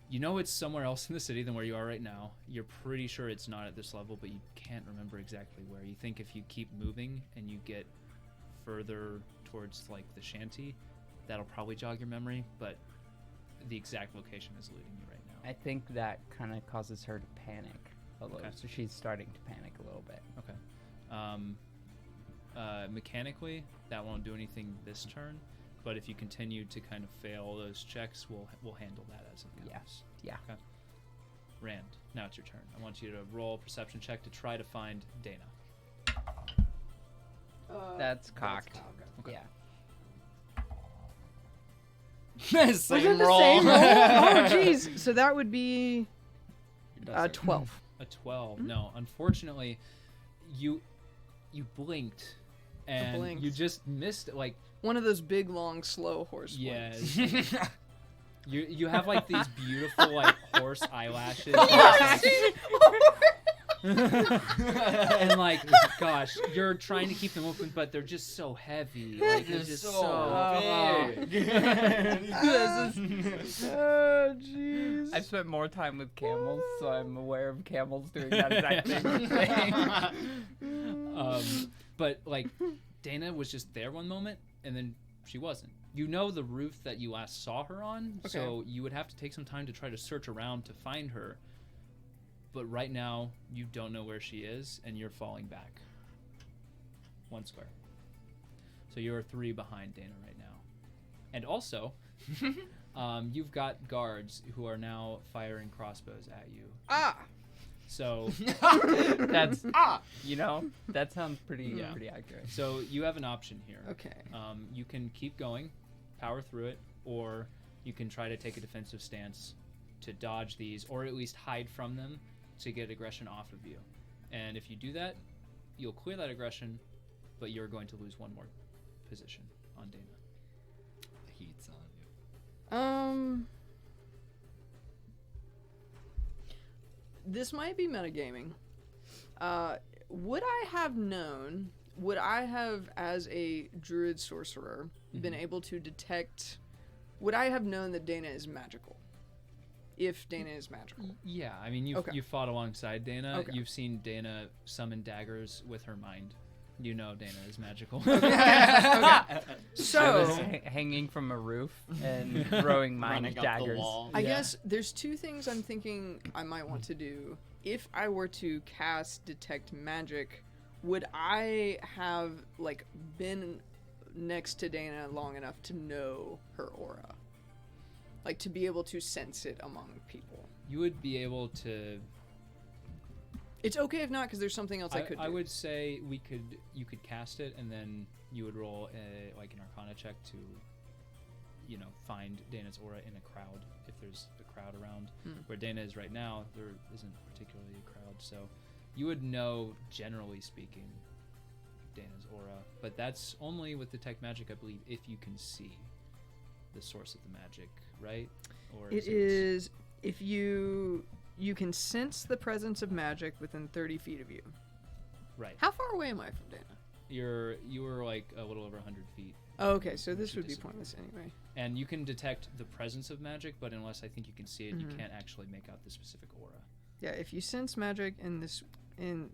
You know it's somewhere else in the city than where you are right now. You're pretty sure it's not at this level, but you can't remember exactly where. You think if you keep moving and you get further towards like the shanty, that'll probably jog your memory, but the exact location is eluding you right now. I think that kind of causes her to panic a little. Okay. So she's starting to panic a little bit. Okay. Mechanically, that won't do anything this turn, but if you continue to kind of fail those checks, we'll handle that as it goes. Yeah. Okay. Rand, now it's your turn. I want you to roll a perception check to try to find Deyna. That's cocked. Okay. Yeah. Was it the same roll? Oh, jeez. So that would be 12. A 12. No, unfortunately, you blinked, and blinked. you just missed like. One of those big, long, slow horse Yeah. blinks. You have like these beautiful like horse eyelashes. And like, gosh, you're trying to keep them open, but they're just so heavy. Like, they're just so big. Oh, jeez. I've spent more time with camels, so I'm aware of camels doing that exact same thing. But like, Deyna was just there one moment, and then she wasn't. You know the roof that you last saw her on, so you would have to take some time to try to search around to find her. But right now, you don't know where she is, and you're falling back. 1 square. So you're 3 behind Deyna right now. And also, you've got guards who are now firing crossbows at you. Ah! So That's that sounds pretty accurate. so you have an option here. Okay. You can keep going, power through it, or you can try to take a defensive stance to dodge these, or at least hide from them to get aggression off of you. And if you do that, you'll clear that aggression, but you're going to lose 1 more position on Deyna. The heat's on you. This might be metagaming. Would I have, as a druid sorcerer, been able to detect... Would I have known that Deyna is magical? If Deyna is magical. Yeah, I mean, you've fought alongside Deyna. Okay. You've seen Deyna summon daggers with her mind. You know Deyna is magical. I So, was hanging from a roof and throwing mind Running up the daggers. wall. I guess there's 2 things I'm thinking I might want to do. If I were to cast Detect Magic, would I have, like, been next to Deyna long enough to know her aura? Like, to be able to sense it among people. You would be able to... It's okay if not, because there's something else I could do. I would say you could cast it, and then you would roll an Arcana check to, find Deyna's aura in a crowd, if there's a crowd around. Where Deyna is right now, there isn't particularly a crowd, so you would know, generally speaking, Deyna's aura. But that's only with Detect Magic, I believe, if you can see the source of the magic, right? Or It is if you can sense the presence of magic within 30 feet of you. Right. How far away am I from Deyna? You were like a little over 100 feet. Oh, okay, so this Should would be disagree. pointless anyway. And you can detect the presence of magic, but unless I think you can see it, you can't actually make out the specific aura. Yeah, if you sense magic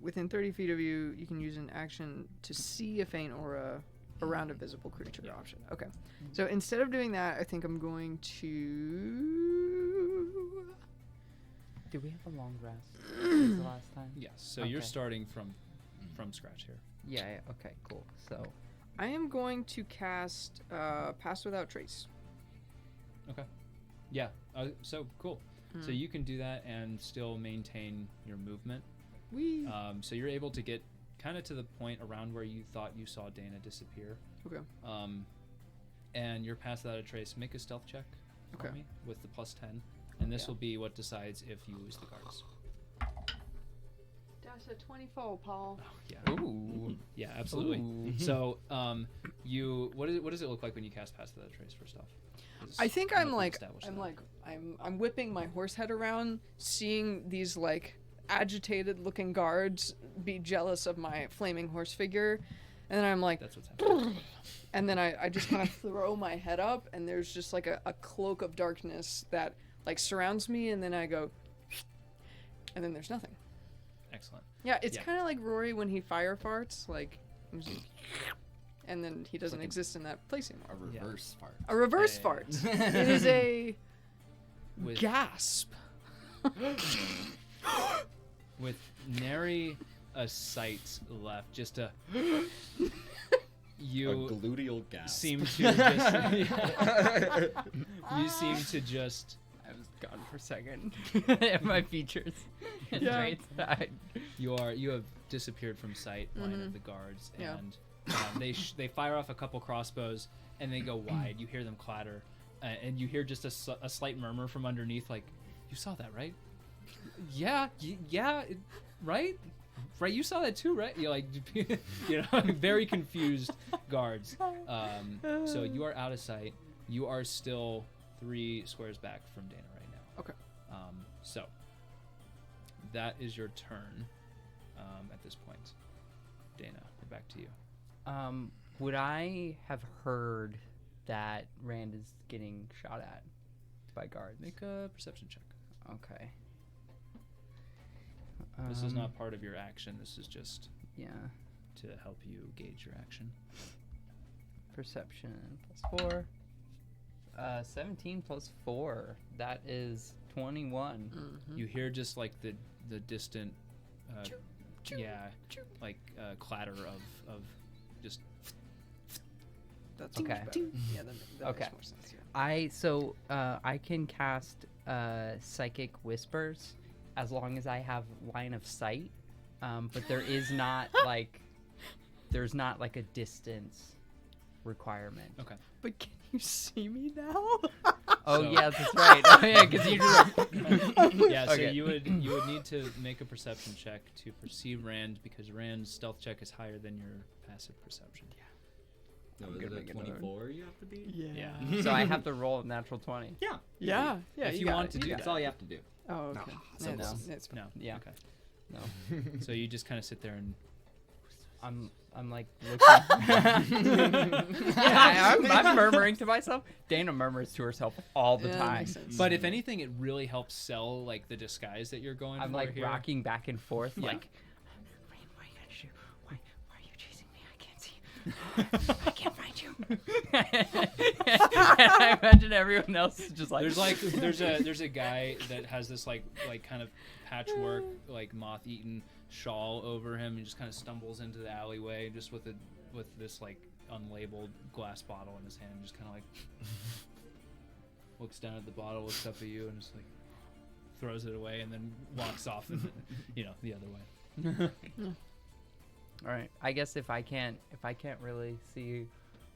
within 30 feet of you, you can use an action to see a faint aura around a visible creature option. Okay. So instead of doing that, I think I'm going to Do we have a long rest? Since the last time? Yes. So you're Okay. starting from scratch here. Yeah. Okay. Cool. So. I am going to cast Pass Without Trace. Yeah. So cool. So Hmm. you can do that and still maintain your movement. Wee. So you're able to get kind of to the point around where you thought you saw Deyna disappear. Okay. And you're past without a trace. Make a stealth check for Okay. me with the +10, and this Yeah. will be what decides if you lose the guards. That's a 24, Paul. Oh yeah. Ooh. Yeah, absolutely. Ooh. So you what does it look like when you cast past without a trace first off? I think don't I'm know if we've like established I'm that. like I'm whipping my horse head around, seeing these like agitated looking guards be jealous of my flaming horse figure, and then I'm like, That's what's happening. and then I just kind of throw my head up, and there's just like a cloak of darkness that like surrounds me, and then I go, and then there's nothing. Excellent. Yeah, it's Yeah. kind of like Rory when he fire farts, like, and then he doesn't like a- exist in that place anymore. A reverse fart. A reverse Yeah. fart. It is a With gasp. with nary a sight left, just a A you gluteal gas. seem to just you seem to just I was gone for a second. My features. and Yeah. traits. you have disappeared from sight line of the guards, Yeah. and they fire off a couple crossbows and they go wide. You hear them clatter, and you hear just a slight murmur from underneath, like, "You saw that, right? Yeah, right." Right, you saw that too, right? You're like, very confused guards. So you are out of sight. You are still 3 squares back from Deyna right now. Okay. So that is your turn. At this point, Deyna, we're back to you. Would I have heard that Rand is getting shot at by guards? Make a perception check. Okay. This is not part of your action. This is just Yeah. to help you gauge your action. Perception +4. 17 +4. That is 21. Mm-hmm. You hear just like the distant, clatter of just. That's Okay. much better. Yeah, that Okay. makes more sense. Yeah. I can cast psychic whispers as long as I have line of sight, but there is not there's not like a distance requirement. Okay. But can you see me now? Oh So- yeah, that's right. Oh yeah, because you just Yeah, so Okay. you would need to make a perception check to perceive Rand, because Rand's stealth check is higher than your passive perception. No, I'm is gonna it make another 24 you have to beat? Yeah. so I have to roll a natural 20. Yeah. Yeah. Yeah. If you got want it, to do got That's it. all you have to do. Oh, okay. so It's- no. it's fine. No. Yeah. Okay. No, So you just kind of sit there and. I'm like looking. Yeah, I'm murmuring to myself. Deyna murmurs to herself all the Yeah, that time. makes sense. But if anything, it really helps sell like the disguise that you're going I'm for like here. rocking back and forth, Yeah. like, Rain, what are you gonna do? Why are you chasing me? I can't see. I can't find you. And I imagine everyone else is just like. there's a guy that has this like kind of patchwork like moth-eaten shawl over him, and just kind of stumbles into the alleyway just with this like unlabeled glass bottle in his hand, and just kind of like looks down at the bottle, looks up at you, and just like throws it away, and then walks off and the other way. All right. I guess if I can't really see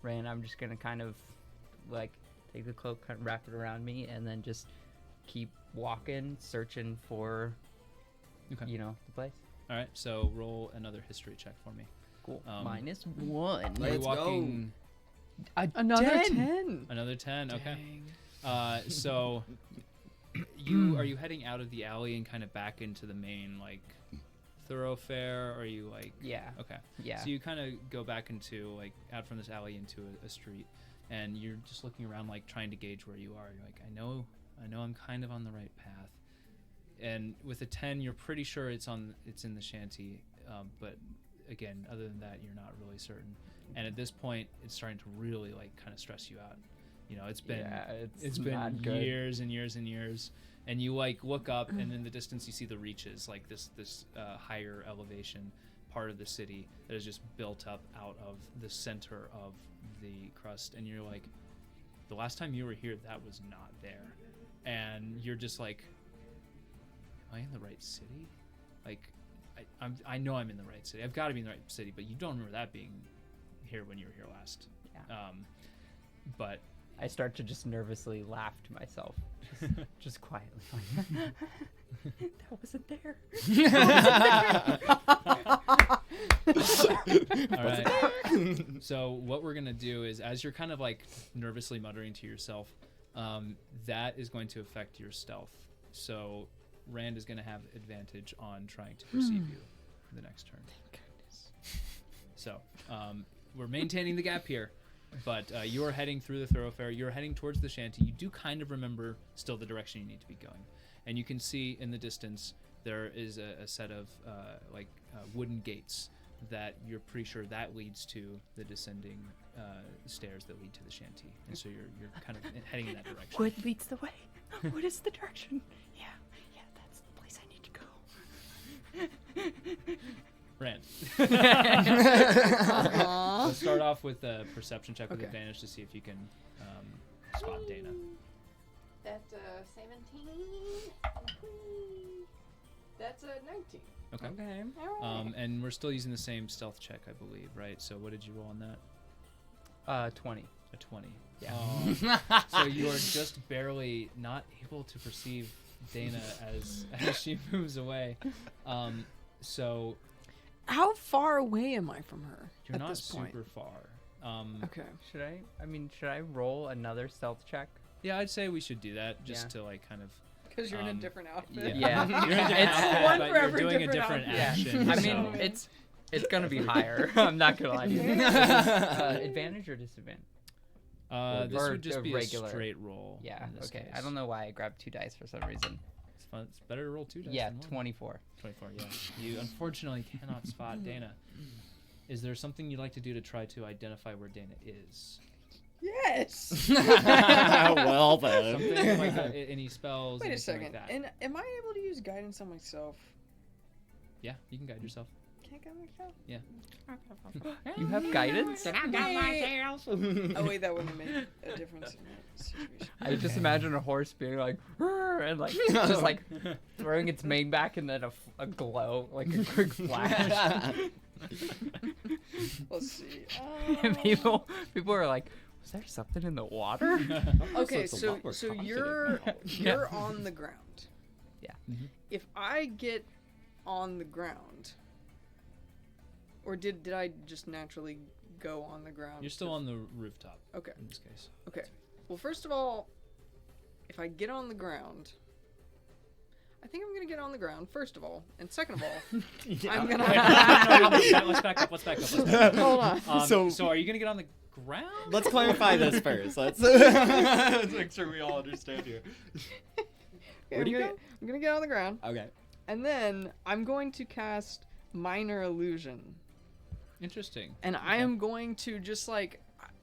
Rain, I'm just gonna kind of like take the cloak, kind of wrap it around me, and then just keep walking, searching for Okay. the place. All right, so roll another history check for me. Cool. Um, -1. Are you Let's go. walking Another 10. 10. another 10? Okay. Dang. So are you heading out of the alley and kind of back into the main like thoroughfare, or are you like Yeah. okay. Yeah. So you kind of go back into like out from this alley into a street, and you're just looking around like trying to gauge where you are. You're like, I know I'm kind of on the right path. And with a 10, you're pretty sure it's in the shanty, but again, other than that, you're not really certain. And at this point, it's starting to really like kind of stress you out. it's been it's been not good. years and years and years, and you like look up, and in the distance you see the reaches, like this higher elevation part of the city that is just built up out of the center of the crust, and you're like, the last time you were here, that was not there, and you're just like, am I in the right city? Like, I know I'm in the right city. I've got to be in the right city, but you don't remember that being here when you were here last. Yeah. But I start to just nervously laugh to myself, just quietly. That wasn't there. all right. So what we're gonna do is, as you're kind of like nervously muttering to yourself, that is going to affect your stealth. So Rand is gonna have advantage on trying to perceive you the next turn. Thank goodness. So we're maintaining the gap here. But you are heading through the thoroughfare. You're heading towards the shanty. You do kind of remember still the direction you need to be going. And you can see in the distance there is a set of wooden gates that you're pretty sure that leads to the descending stairs that lead to the shanty. And so you're kind of heading in that direction. Wood leads the way. What is the direction? Yeah, that's the place I need to go. Rand. Let's start off with a perception check with advantage to see if you can spot Deyna. That's 17. That's 19. Okay. All right. And we're still using the same stealth check, I believe, right? So what did you roll on that? 20. A 20. Yeah. So you are just barely not able to perceive Deyna as she moves away. So How far away am I from her? you're at not this point? super far. Okay. Should I roll another stealth check? Yeah, I'd say we should do that just Yeah. to like kind of. Because you're in a different outfit. Yeah. You're in a different It's outfit, one but for you're every doing a different different outfit. action. I mean, so- it's gonna be higher. I'm not gonna lie to you. Advantage or disadvantage? This or would just a be regular. a straight roll. Yeah. in this Okay. case. I don't know why I grabbed 2 dice for some reason. It's fun. It's better to roll 2 dice. Yeah, than one. 24. 24. Yeah. You unfortunately cannot spot Deyna. Is there something you'd like to do to try to identify where Deyna is? Yes. Well then. Something like any spells? Wait a anything second. Like that? And am I able to use guidance on myself? Yeah, you can guide yourself. Can I guide myself? Yeah. You have guidance? Oh wait, that wouldn't make a difference in that situation. I just imagine a horse being like, "Rrr," and like just like throwing its mane back, and then a glow, like a quick flash. Let's see. And people are like, "Was there something in the water?" Okay, it's a so lot more so confident you're now. you're on the ground. Yeah. Mhm. If I get on the ground, or did I just naturally go on the ground? You're still on the rooftop. Okay. In this case. Okay. Well, first of all, if I get on the ground, I think I'm gonna get on the ground. First of all, and second of all, I'm gonna. Let's back up. Let's back up. Hold on. So are you gonna get on the ground? Let's clarify this first. Let's make sure we all understand here. Where do you go? I'm gonna get on the ground, Okay. and then I'm going to cast Minor Illusion, Interesting. and I am going to just like,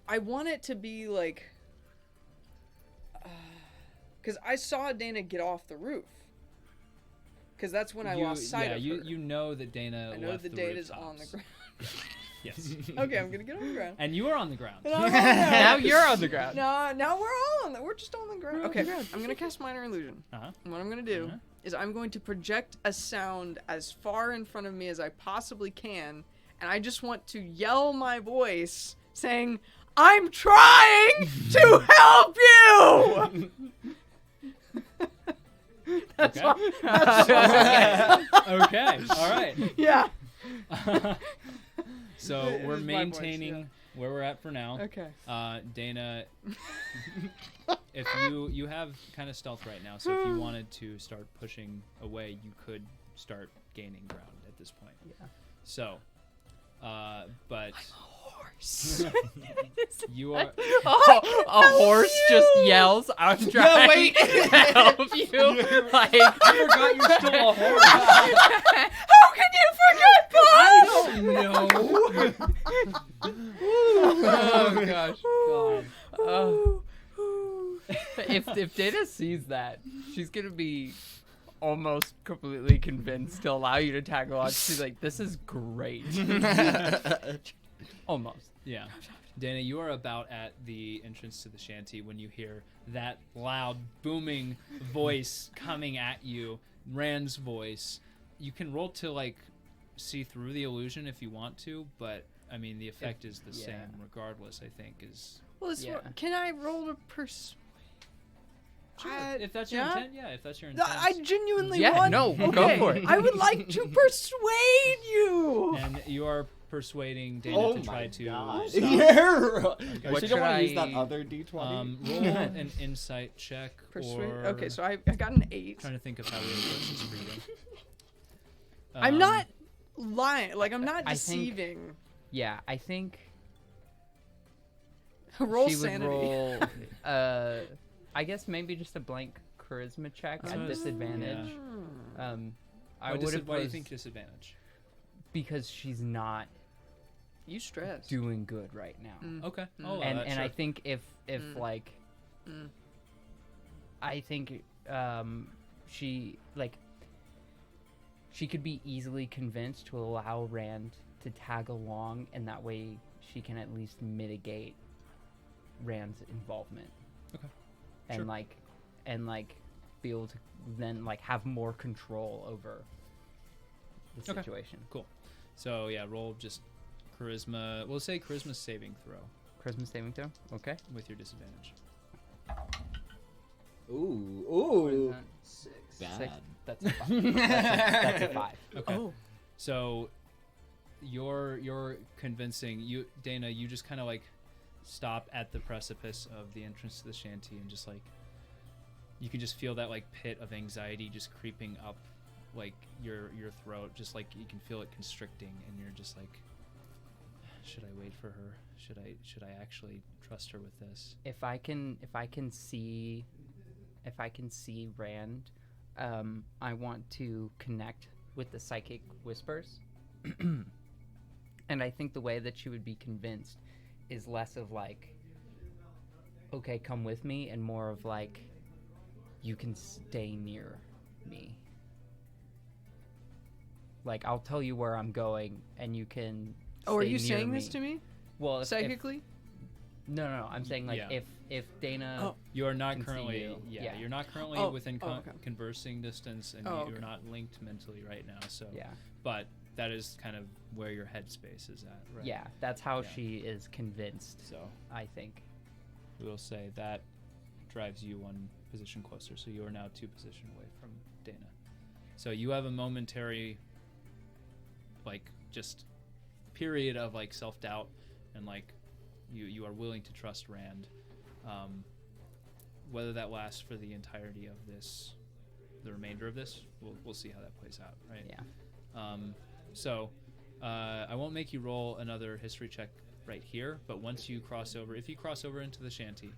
I want it to be like, because I saw Deyna get off the roof. Because that's when I lost sight of her. You know that Deyna I know left the the Deyna's rooftops. on the ground. Yes. Okay, I'm gonna get on the ground. And you are on the ground. And I'm on the ground. Now you're on the ground. No, now we're all on the. We're just on the ground. We're on Okay, the ground. I'm gonna cast Minor Illusion. Uh-huh. And what I'm gonna do Uh-huh. is I'm going to project a sound as far in front of me as I possibly can, and I just want to yell my voice saying, "I'm trying to help you." That's Okay. all. That's all. Okay. All right. Yeah. So It we're is my voice, maintaining yeah. where we're at for now. Okay. Deyna, if you have kind of stealth right now, so if you wanted to start pushing away, you could start gaining ground at this point. Yeah. So, but Horse. you are. A horse just yells, "I'm trying to help you." Like, I forgot you're still a horse. How can you forget that? I don't know. oh gosh. God. if Deyna sees that, she's gonna be almost completely convinced to allow you to tag along. She's like, "This is great." Almost. Yeah. Deyna, you are about at the entrance to the shanty when you hear that loud, booming voice coming at you, Rand's voice. You can roll to, like, see through the illusion if you want to, but, I mean, the effect is the same regardless, I think, is... Well, can I roll a persuade? Sure. If that's your intent, if that's your intent. I genuinely want... go for it. I would like to persuade you! And you are persuading Deyna to try to... God. stop. Yeah. What She should don't want I- to use that other D20. Roll an insight check or... Okay, so I got an 8. Trying to think of how we approach this for you. I'm not lying. Like, I'm not I think- deceiving. Yeah, I think Roll she would sanity. roll. I guess maybe just a blank charisma check That's at what I was- disadvantage. I Why would have. do you think disadvantage? Because she's not You stressed. doing good right now. Okay. Mm. I'll allow and that, and sure. I think if like Mm. I think she could be easily convinced to allow Rand to tag along, and that way she can at least mitigate Rand's involvement. Okay. And Sure. like be able to then like have more control over the Okay. situation. So yeah, roll just charisma. We'll say charisma saving throw Charisma saving throw. Okay. with your disadvantage. Ooh. What is Ooh. that? Bad. 6. That's a 5. That's a 5. Okay. Oh. So you're convincing you, Deyna. You just kind of like stop at the precipice of the entrance to the shanty, and just like you can just feel that like pit of anxiety just creeping up like your throat. Just like you can feel it constricting, and you're just like, should I wait for her? Should I actually trust her with this? If I can see Rand, I want to connect with the psychic whispers. And I think the way that she would be convinced is less of like, okay, come with me, and more of like, you can stay near me. Like, I'll tell you where I'm going, and you can Oh, are stay you near saying me. this to me? Well, if, Psychically? no, I'm saying like Yeah. if Deyna Oh. You are not can see currently, you. yeah, Yeah. you're not currently Oh, within okay. conversing distance, and Oh, you're okay. not linked mentally right now. So, yeah. but that is kind of where your headspace is at, right? Yeah, that's how Yeah. she is convinced, So I think. we will say that drives you one position closer. So you are now 2 positions away from Deyna. So you have a momentary, like, just period of like self-doubt, and like you are willing to trust Rand. Whether that lasts for the entirety of this, the remainder of this, we'll see how that plays out, right? Yeah. So I won't make you roll another history check right here, but once you cross over, if you cross over into the shanty,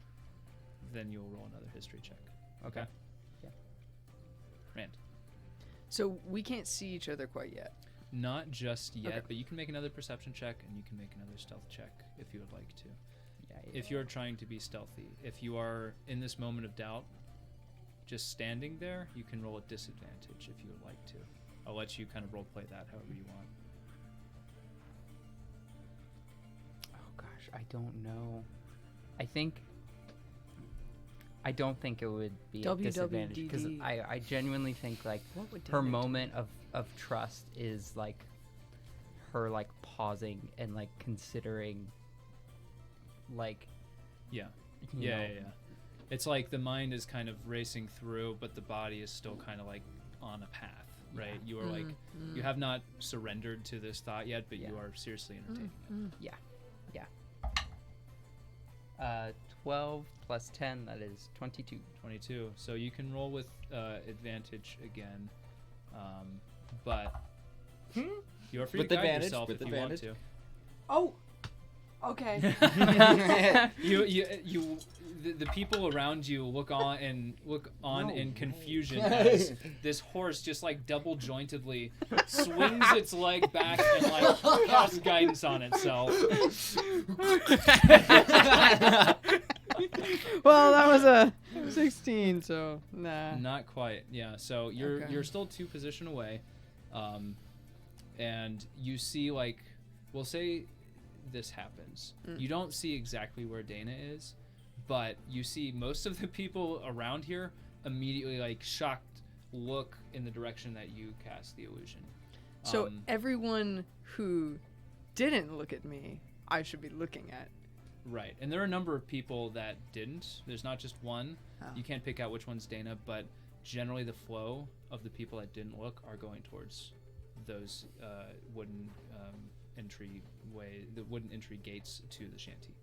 then you'll roll another history check. Okay? Yeah. Rand. So we can't see each other quite yet. Not just yet, Okay. but you can make another perception check, and you can make another stealth check if you would like to. Yeah. If you're trying to be stealthy. If you are in this moment of doubt, just standing there, you can roll a disadvantage if you would like to. I'll let you kind of role play that however you want. Oh gosh, I don't know. I don't think it would be a disadvantage, because WWDD. I genuinely think like What would her Deyna do? moment of trust is like her like pausing and like considering like Yeah. you know, Yeah. It's like the mind is kind of racing through, but the body is still kind of like on a path, right? Yeah. You are like, you have not surrendered to this thought yet, but you Yeah. are seriously entertaining it. 12 plus 10, that is 22. 22. So you can roll with advantage again, but you are free With to guide advantage, yourself with if advantage. you want Oh. Okay. to. The people around you look on in way. confusion as this horse just like double jointedly swings its leg back and like casts guidance on itself. Well, that 16, so nah. Not quite. Yeah. So you're Okay. you're still 2 position away, and you see like, we'll say this happens. You don't see exactly where Deyna is, but you see most of the people around here immediately like shocked look in the direction that you cast the illusion. So everyone who didn't look at me, I should be looking at. Right, and there are a number of people that didn't. There's not just one. Oh. You can't pick out which one's Deyna, but generally the flow of the people that didn't look are going towards those wooden the wooden entry gates to the shanty.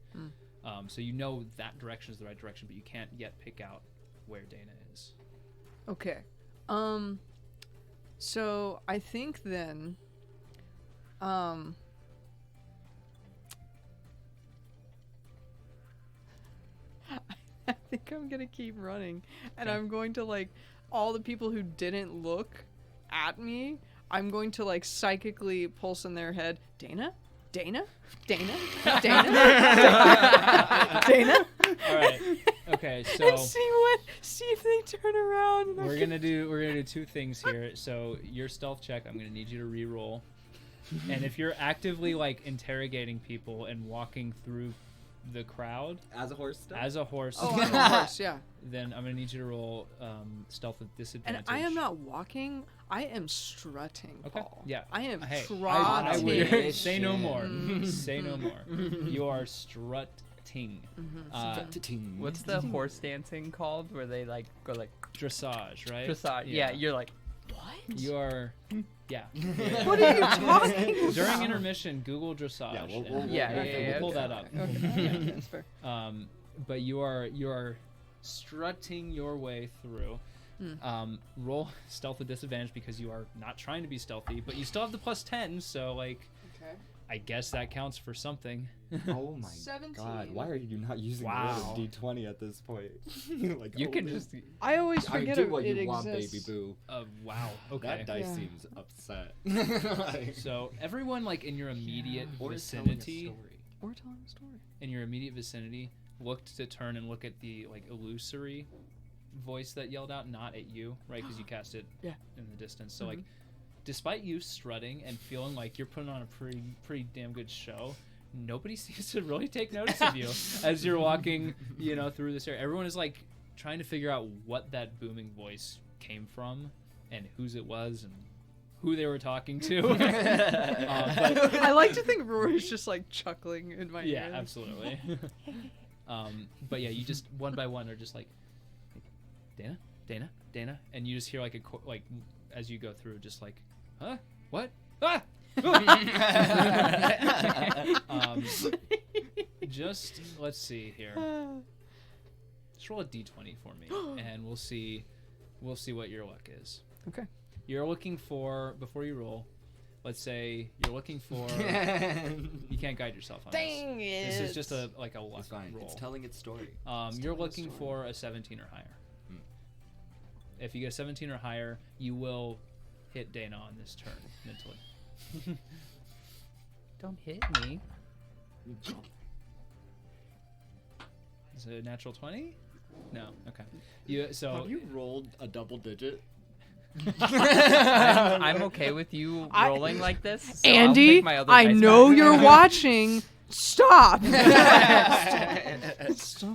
So you know that direction is the right direction, but you can't yet pick out where Deyna is. Okay. So I think then, I think I'm gonna keep running, and Okay. I'm going to like all the people who didn't look at me. I'm going to like psychically pulse in their head, Deyna, Deyna, Deyna, Deyna, Deyna. All right. Okay, And so see if they turn around. And we're gonna do 2 things here. So your stealth check, I'm gonna need you to re-roll, and if you're actively like interrogating people and walking through the crowd As a horse stuff? as a horse, Oh, of course, yeah. then I'm gonna need you to roll stealth with And disadvantage. I am not walking. I am strutting, Okay. Paul. Yeah. I am Hey, trotting. I would Trotting. say no more. Mm. Say no more. You are strutting. What's the horse dancing called? Where they like go like Dressage, right? dressage? Yeah, you're like, what? You are. Yeah. What are you talking about? During intermission, Google dressage. Yeah, and yeah, we'll pull okay. that up. Okay, that's fair. But you are strutting your way through. Roll stealth with disadvantage because you are not trying to be stealthy, but you still have the +10, so like Okay. I guess that counts for something. Oh my 17. god, why are you not using Wow. the D20 at this point? Like, You oh, can man. just I always I forget do what it you want, exists. baby boo. Wow. Okay. That dice Yeah. seems upset. Like, So everyone like in your immediate or telling a vicinity, story. Or telling a story. in your immediate vicinity, looked to turn and look at the like illusory voice that yelled out, not at you, right? Because you cast it Yeah. in the distance. So like, despite you strutting and feeling like you're putting on a pretty damn good show, nobody seems to really take notice of you as you're walking, through this area. Everyone is like trying to figure out what that booming voice came from and whose it was and who they were talking to. But I like to think Rory's just like chuckling in my yeah, ear. absolutely. But yeah, you just one by one are just like, Deyna, Deyna, Deyna, and you just hear like as you go through, just like, huh, what, ah. Just let's see here. Just roll a d20 for me, and we'll see what your luck is. Okay. You're looking for, before you roll, let's say you're looking for. You can't guide yourself on Dang this. it. This is just a luck It's fine. roll. It's telling its story. You're looking for a 17 or higher. If you get a 17 or higher, you will hit Deyna on this turn mentally. don't hit me. Is it a natural 20? No. Okay. Have you rolled a double digit? I'm okay with you rolling like this. So I'll Andy, take my other I dice know back. you're watching. Stop. Stop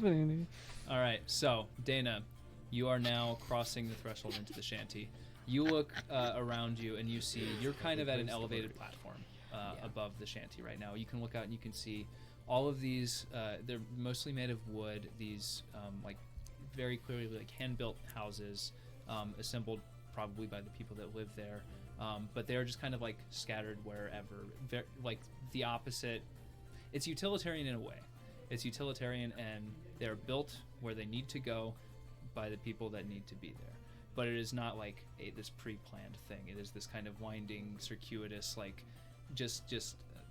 it, Andy. All right. So Deyna, you are now crossing the threshold into the shanty. You look around you and you see you're kind of at an elevated platform above the shanty right now. You can look out and you can see all of these. They're mostly made of wood. These like very clearly like hand-built houses, assembled probably by the people that live there. But they're just kind of like scattered wherever. Like the opposite. It's utilitarian in a way. It's utilitarian and they're built where they need to go by the people that need to be there. But it is not like this pre-planned thing. It is this kind of winding, circuitous, like just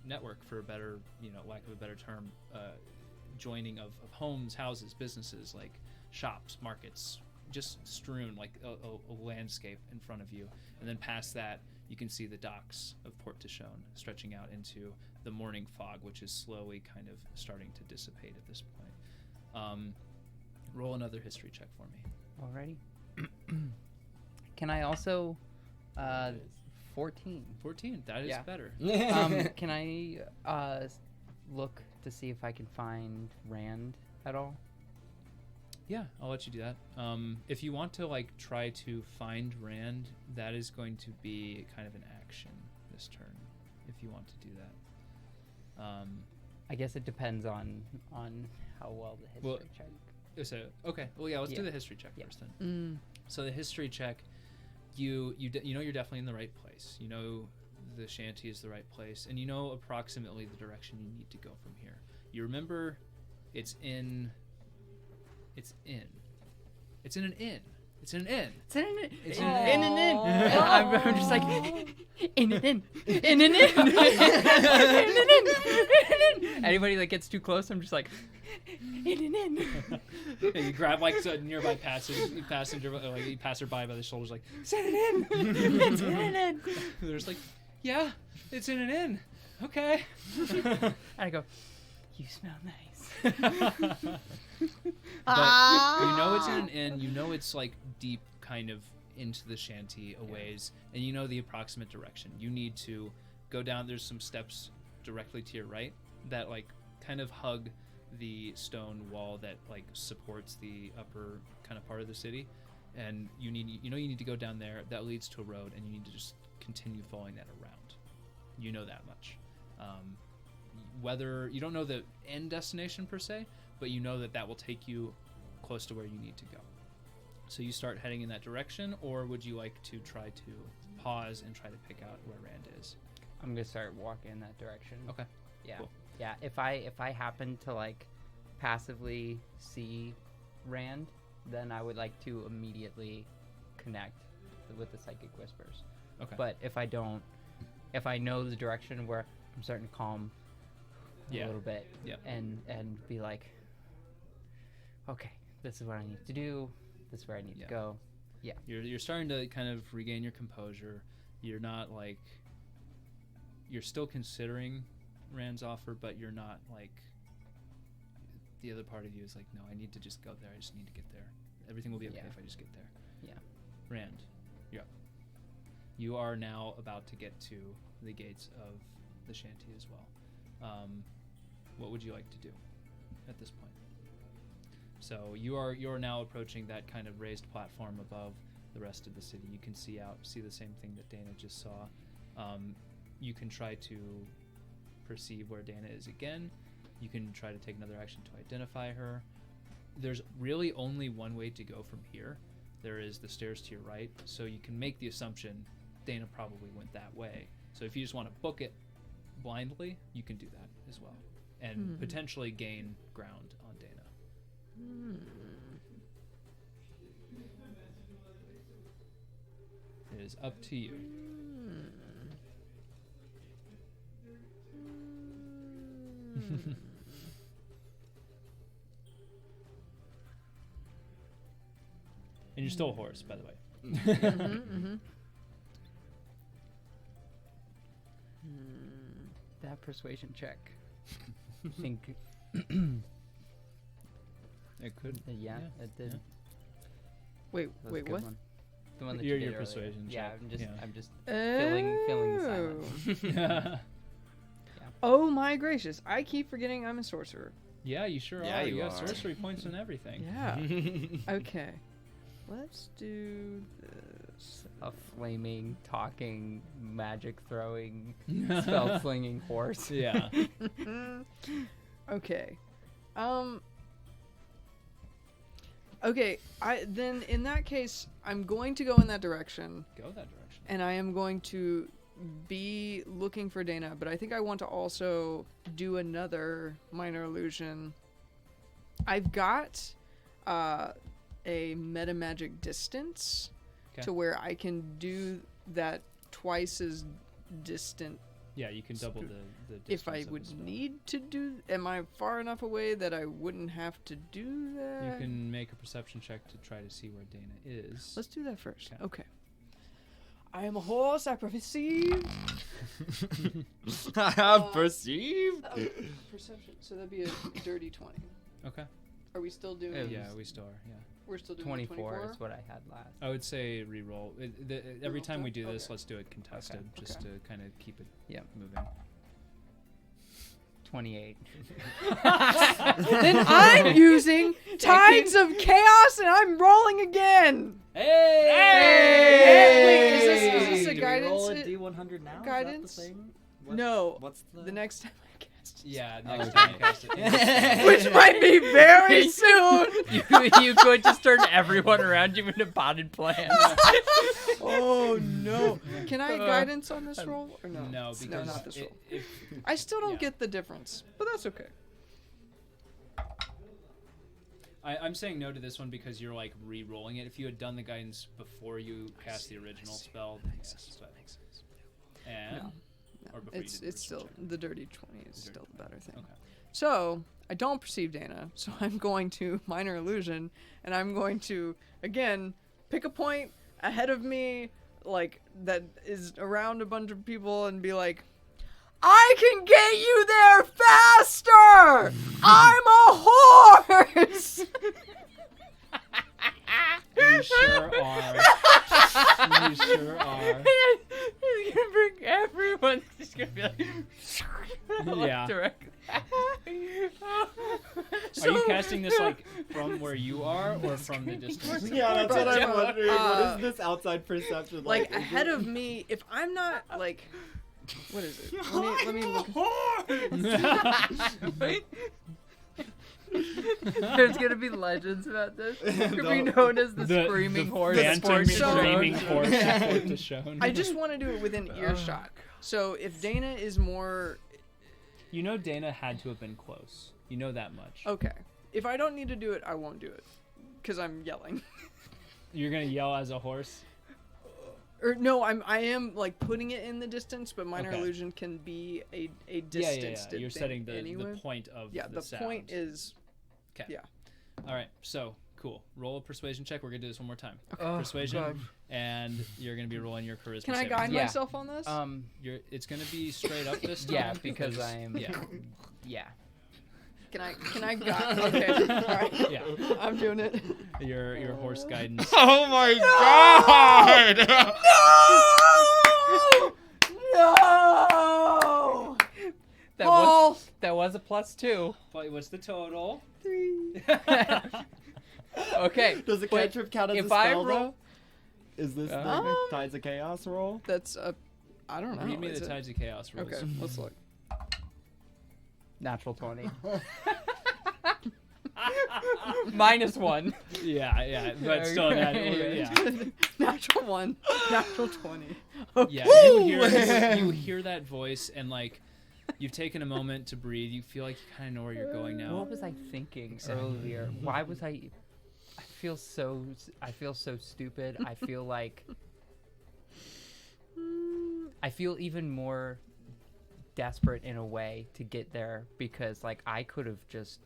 network, for a better, lack of a better term, joining of homes, houses, businesses, like shops, markets, just strewn like a landscape in front of you. And then past that, you can see the docks of Port Tishon stretching out into the morning fog, which is slowly kind of starting to dissipate at this point. Roll another history check for me. Alrighty. Can I also 14. 14. That is Yeah. better. Can I look to see if I can find Rand at all? Yeah, I'll let you do that. If you want to like try to find Rand, that is going to be kind of an action this turn. If you want to do that. I guess it depends on how well the history check. So okay, well yeah, let's do the history check first then. So the history check, you know you're definitely in the right place. You know the shanty is the right place, and you know approximately the direction you need to go from here. You remember, it's in an inn. It's in an inn. It's in an It's in in an an inn. I'm just like in an inn. In an inn. Anybody that gets too close, I'm just like in an inn. Yeah, you grab like a nearby passenger, like you pass her by the shoulders, like It's in an inn. It's in an inn. they're just like, yeah, it's in an inn. Okay. And I go, you smell nice. But you know it's in an inn. You know it's like deep, kind of into the shanty a ways, and you know the approximate direction. You need to go down. There's some steps directly to your right that like kind of hug the stone wall that like supports the upper kind of part of the city, and you need to go down there. That leads to a road, and you need to just continue following that around. You know that much. Whether you don't know the end destination per se, but you know that will take you close to where you need to go. So you start heading in that direction, or would you like to try to pause and try to pick out where Rand is? I'm gonna start walking in that direction. Okay. Yeah. Cool. Yeah. If I happen to like passively see Rand, then I would like to immediately connect with the psychic whispers. Okay. But if I don't, if I know the direction where I'm starting to calm a little bit, and be like, okay, this is what I need to do. This is where I need to go. Yeah. You're starting to kind of regain your composure. You're not like, you're still considering Rand's offer, but you're not like, the other part of you is like, no, I need to just go there. I just need to get there. Everything will be okay if I just get there. Yeah. Rand, you're up. You are now about to get to the gates of the shanty as well. What would you like to do at this point? So you're now approaching that kind of raised platform above the rest of the city. You can see the same thing that Deyna just saw. You can try to perceive where Deyna is again. You can try to take another action to identify her. There's really only one way to go from here. There is the stairs to your right, so you can make the assumption Deyna probably went that way. So if you just want to book it blindly, you can do that as well, and potentially gain ground on Deyna. It is up to you. And you're still a horse, by the way. That persuasion check. I think. It could. Yeah, it did. Yeah. Wait, That was a wait, good what? one. The one that Your you did earlier. persuasion Yeah, check. I'm just filling the silence. Oh my gracious! I keep forgetting I'm a sorcerer. Yeah, you sure Yeah, are. you have are. sorcery points and everything. Yeah. Okay. Let's do this. A flaming, talking, magic throwing, spell slinging horse. Yeah. Okay. Okay. Then in that case, I'm going to go in that direction, Go that direction. and I am going to be looking for Deyna. But I think I want to also do another minor illusion. I've got a meta magic distance to where I can do that twice as distant. Yeah, you can double the distance If I of the would spell. need to do, am I far enough away that I wouldn't have to do that? You can make a perception check to try to see where Deyna is. Let's do that first. Okay. Okay. I am a horse. I perceive. I have perceived. Perception. So that'd be a dirty 20. Okay. Are we still doing? It Yeah, we still are. Yeah. We're still doing 24 is what I had last. I would say re-roll. Every Reroll time we that? do this, Okay. let's do it contested, just Okay. to kind of keep it moving. 28. Then I'm using Tides of Chaos, and I'm rolling again. Hey! Wait, is this a Do we guidance? roll a D100 now? Guidance? Is that the same? No. What's the... The next time I cast it. Yeah, Oh, next okay. time you cast it. Which might be very soon. you could just turn everyone around you into potted plants. Oh no! Can I guidance on this roll or no? No, because not this roll. if I still don't yeah. get the difference, but that's okay. I'm saying no to this one because you're like re-rolling it. If you had done the guidance before you cast the original spell, yes, but- and No. or before you It's did the still original the dirty 20 is still the better thing. Okay. So I don't perceive Deyna, so I'm going to minor illusion, and I'm going to again pick a point ahead of me, like that is around a bunch of people, and be like, I can get you there faster! I'm a horse! You sure are. You sure are. He's gonna bring everyone. He's gonna be like, Yeah. direct. Are you casting this like from where you are or from the distance? Yeah, that's what I'm wondering. What Uh, is this outside perception Like like? ahead of me, if I'm not like, what is it? Let me look. There's gonna be legends about this. It could be known as the screaming horse. Phantom sport to screaming shown. horse sport to shown. I just want to do it within earshot. So if Deyna is more You know Deyna had to have been close. You know that much. okay, if I don't need to do it, I won't do it, because I'm yelling. You're gonna yell as a horse? Or no, I am like putting it in the distance, but minor Okay. illusion can be a Yeah. distance. You're setting the anyway. point of Yeah, the the sound. point is. Okay. Yeah. All right. So cool. Roll a persuasion check. We're gonna do this one more time. Oh, Persuasion, God. and you're gonna be rolling your charisma. Can I saving guide throw. Yeah. myself on this? It's gonna be straight up this time. Yeah, because I am. Yeah. Yeah. Can I guide? Okay. All right. Yeah. I'm doing it. Your horse guidance. Oh my god! No! That Paul! was a +2. What's the total? 3. Okay. Does the but cantrip count as a if I spell roll- though? Is this the Um, Tides of Chaos roll? That's a. I don't know. Read me is the it- Tides of Chaos rules. Okay, let's look. Natural 20. -1. Yeah, but still, Okay. yeah. Natural 1. Natural 20. Yeah, Okay. you hear that voice, and like, you've taken a moment to breathe. You feel like you kind of know where you're going now. What was I thinking Exactly. earlier? Why was I feel so stupid. I feel like I feel even more desperate in a way to get there because like I could have just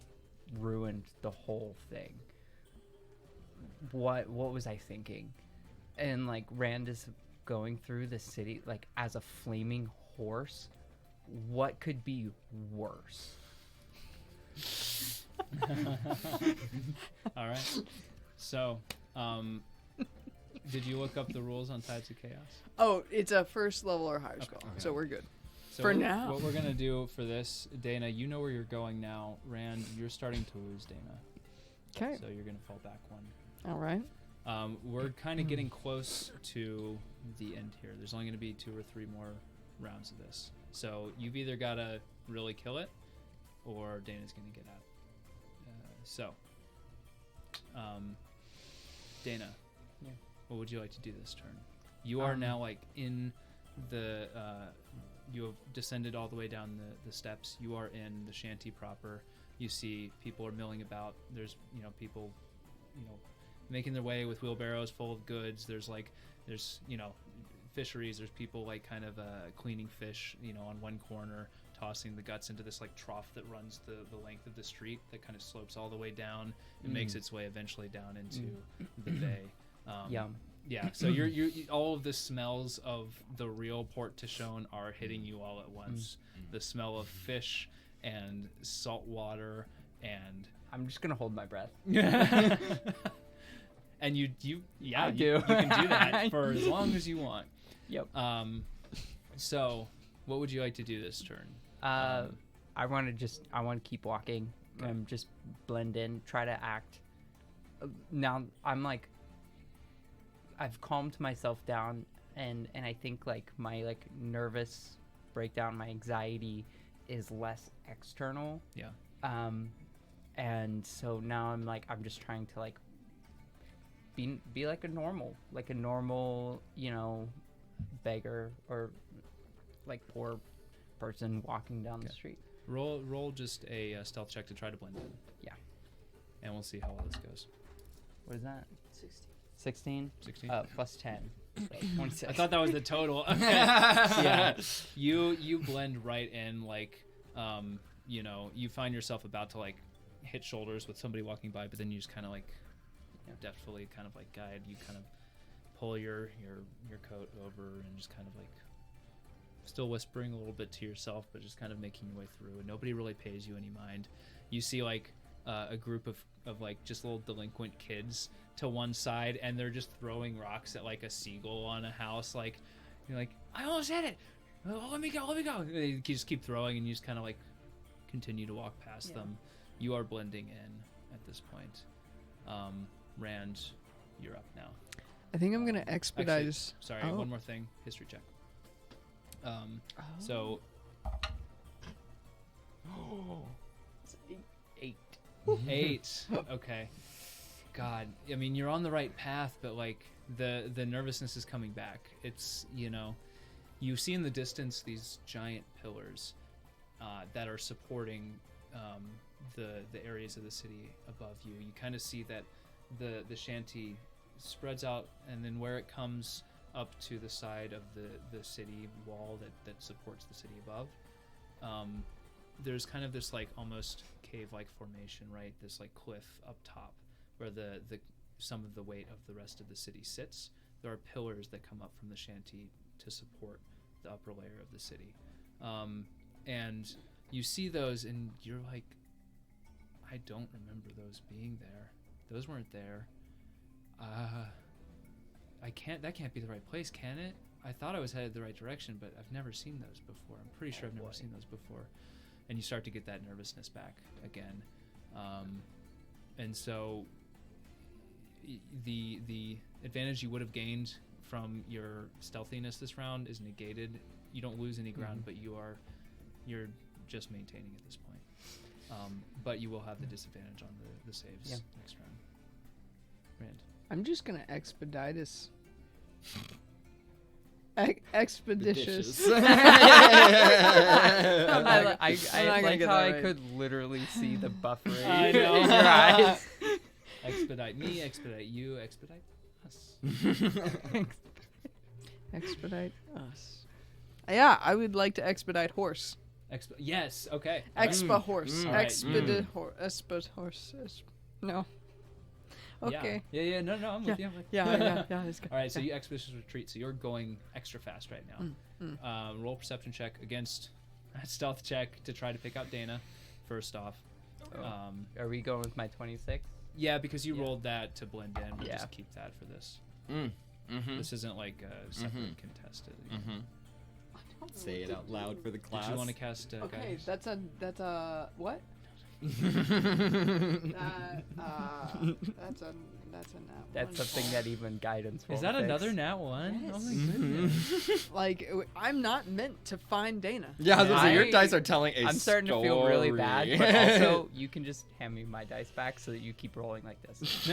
ruined the whole thing. What was I thinking? And like Rand is going through the city like as a flaming horse. What could be worse? All right. So, did you look up the rules on Tides of Chaos? Oh, it's a first level or higher spell, so we're good. So For what, now. what we're gonna do for this, Deyna, you know where you're going now. Rand, you're starting to lose Deyna, Okay. so you're gonna fall back one. All right. We're kind of getting close to the end here. There's only gonna be 2 or 3 more rounds of this. So you've either gotta really kill it, or Dana's gonna get out. Deyna, Yeah. what would you like to do this turn? You are now like in the. You have descended all the way down the steps. You are in the shanty proper. You see people are milling about. There's people, making their way with wheelbarrows full of goods. There's fisheries. There's people like kind of cleaning fish, on one corner, tossing the guts into this like trough that runs the length of the street that kind of slopes all the way down and makes its way eventually down into the bay. Yum. Yeah, so you're all of the smells of the real Port Tishon are hitting you all at once. The smell of fish and salt water and I'm just gonna hold my breath. And you I you do. can do that for as long as you want. Yep. So what would you like to do this turn? I want to keep walking. Okay. Just blend in, try to act. Now I'm like, I've calmed myself down, and I think like my like nervous breakdown, my anxiety is less external. Yeah. And so now I'm just trying to like be like a normal, beggar or like poor person walking down the street. Roll just a stealth check to try to blend in. Yeah. And we'll see how well this goes. What is that? 16. 16. Plus 10. So 26. I thought that was the total. Okay. Yeah. You blend right in, like, you find yourself about to like hit shoulders with somebody walking by, but then you just kind of like deftly kind of like guide. You kind of pull your coat over and just kind of like still whispering a little bit to yourself, but just kind of making your way through, and nobody really pays you any mind. You see like a group of like just little delinquent kids to one side, and they're just throwing rocks at like a seagull on a house. Like, you're like, I almost hit it. Oh, let me go. They just keep throwing, and you just kind of like continue to walk past them. You are blending in at this point. Rand, you're up now. I think I'm gonna expedite. Actually, sorry, one more thing. History check. So. It's 8. 8. Okay. God, I mean, you're on the right path, but like the nervousness is coming back. It's, you see in the distance these giant pillars that are supporting the areas of the city above you. You kind of see that the shanty spreads out, and then where it comes up to the side of the city wall that supports the city above, there's kind of this like almost cave-like formation, right? This like cliff up top where the some of the weight of the rest of the city sits. There are pillars that come up from the shanty to support the upper layer of the city, and you see those, and you're like, I don't remember those being there. Those weren't there. That can't be the right place, can it? I thought I was headed the right direction, but I've never seen those before. I'm pretty sure I've never seen those before. And you start to get that nervousness back again. And so the advantage you would have gained from your stealthiness this round is negated. You don't lose any ground, but you're just maintaining at this point. But you will have the disadvantage on the saves next round. Rand. I'm just gonna expeditious. Expeditious. I like how I could literally see the buffering I know. in your eyes. Expedite me, expedite you, expedite us. Expedite us. Yeah, I would like to expedite horse. Yes, okay. Expa horse. All right. Expedite horse. No. Okay. Yeah. No, I'm with you. Yeah. It's good. All right, so you expeditious retreat. So you're going extra fast right now. Roll a perception check against a stealth check to try to pick out Deyna. First off. Are we going with my 26? Yeah, because you rolled that to blend in. We'll just keep that for this. This isn't like a separate contested. Say it out loud for the class. Did you want to cast? Okay, guidance? that's a what? That's something that even guidance will Is that fix. another nat 1? Yes. Oh my goodness. Like, I'm not meant to find Deyna. Yeah, I was gonna say, your I- dice are telling a I'm starting to feel really bad, but also you can just hand me my dice back so that you keep rolling like this.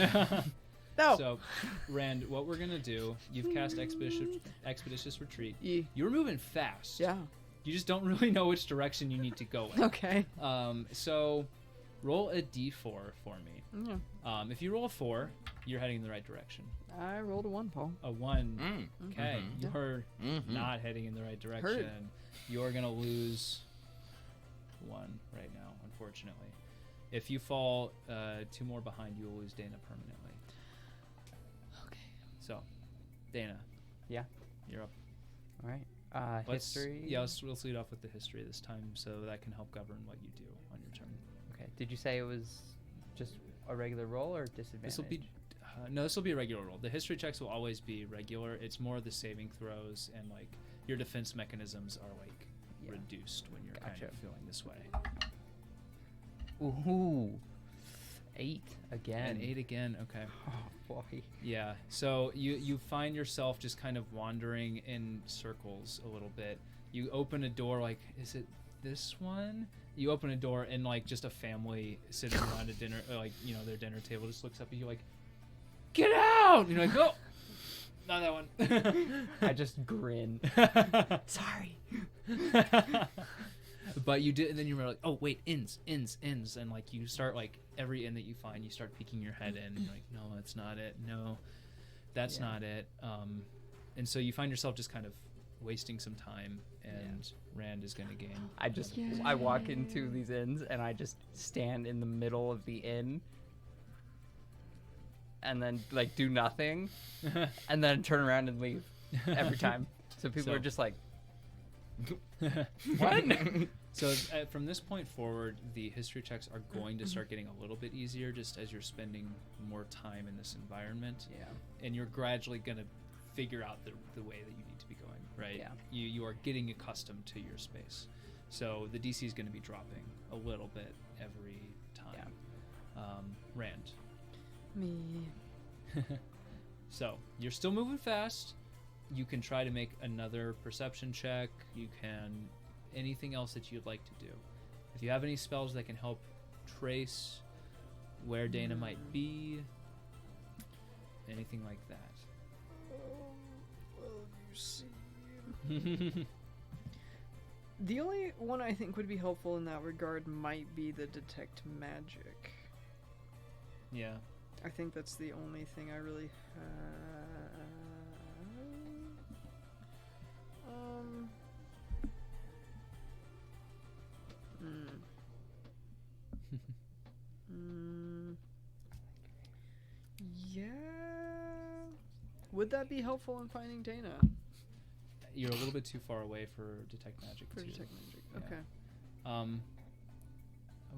No. So, Rand, what we're gonna do? You've cast expeditious retreat. Yeah. You're moving fast. Yeah. You just don't really know which direction you need to go in. Okay. So roll a d4 for me. Yeah. If you roll a 4, you're heading in the right direction. I rolled a 1, Paul. A 1. Okay. You're Mm-hmm. not heading in the right direction. You're going to lose 1 right now, unfortunately. If you fall 2 more behind, you will lose Deyna permanently. Okay. So, Deyna. Yeah. You're up. All right. History. Yeah, we'll lead off with the history this time, so that can help govern what you do on your turn. Okay. Did you say it was just a regular roll or disadvantage? This will be no. This will be a regular roll. The history checks will always be regular. It's more the saving throws and like your defense mechanisms are like reduced when you're kind Gotcha. of feeling this way. Ooh, 8 again. And 8 again. Okay. Oh boy. Yeah. So you find yourself just kind of wandering in circles a little bit. You open a door. Like, is it this one? You open a door and like just a family sitting around a dinner, like their dinner table just looks up at you like, "Get out!" And you're like, "Oh, not that one." I just grin. Sorry. But you did, and then you were like, "Oh wait, inns," and like you start like every inn that you find, you start peeking your head in, and you're like, "No, that's not it. No, that's not it." And so you find yourself just kind of wasting some time, and Rand is going to gain. I walk into these inns and I just stand in the middle of the inn, and then like do nothing, and then turn around and leave every time. So people are just like, what? So from this point forward, the history checks are going to start getting a little bit easier just as you're spending more time in this environment. Yeah. And you're gradually going to figure out the way that you need to be going, right? Yeah. You are getting accustomed to your space. So the DC is going to be dropping a little bit every time. Yeah. Rand. Me. So you're still moving fast. You can try to make another perception check. You can anything else that you'd like to do. If you have any spells that can help trace where Deyna might be, anything like that. Well, you see. The only one I think would be helpful in that regard might be the detect magic. Yeah. I think that's the only thing I really have. Yeah. Would that be helpful in finding Deyna? You're a little bit too far away for detect magic. For too. detect magic. Yeah. Okay. I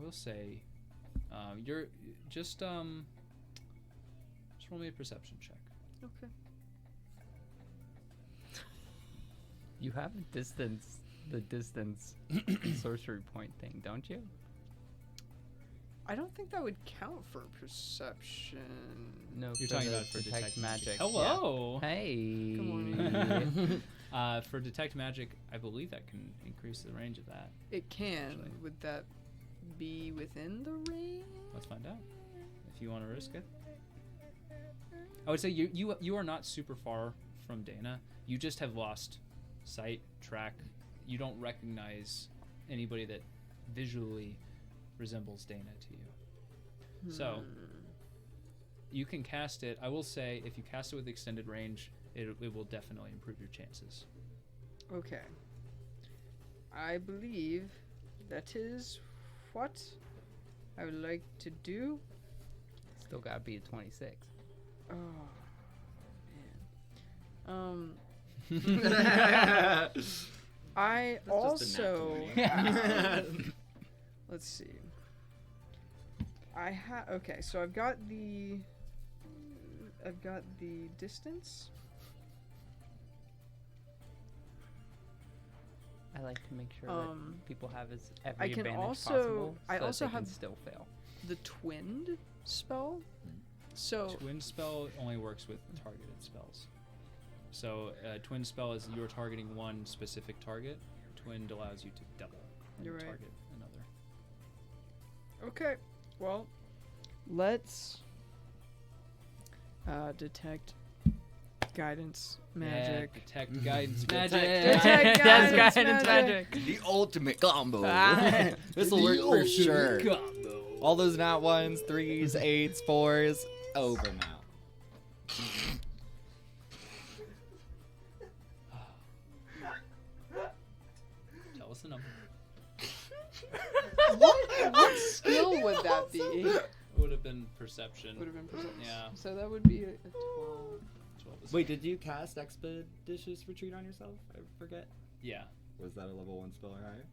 will say, you're just roll me a perception check. Okay. you have the distance sorcery point thing, don't you? I don't think that would count for perception. No, You're for talking the about for detect magic. Yeah. Hello. Hey. Good morning. For detect magic, I believe that can increase the range of that. It can. Actually. Would that be within the range? Let's find out. If you want to risk it. I would say you are not super far from Deyna. You just have lost sight, track. You don't recognize anybody that visually resembles Deyna to you. So you can cast it. I will say if you cast it with extended range, it will definitely improve your chances. Okay. I believe that is what I would like to do. Still gotta be a 26. Oh, man. I also let's see. Okay, so I've got the distance. I like to make sure that people have as every I can advantage also- possible. So I that also they can have- still fail. The twinned spell. So Twin spell only works with targeted spells. So twin spell is you're targeting one specific target. Twinned allows you to double and You're right. target another. okay, well, let's detect guidance magic. Yeah, detect guidance Detect magic. Detect guidance magic. The ultimate combo. Ah. This will work for sure. All those nat 1s, 3s, 8s, 4s, over now. Tell us the number. What skill would that be? It would have been perception. Would have been perception. Yeah. So that would be a 12. 12 is Wait, did you cast Expeditious Retreat on yourself? I forget. Yeah. Was that a level 1 spell or higher?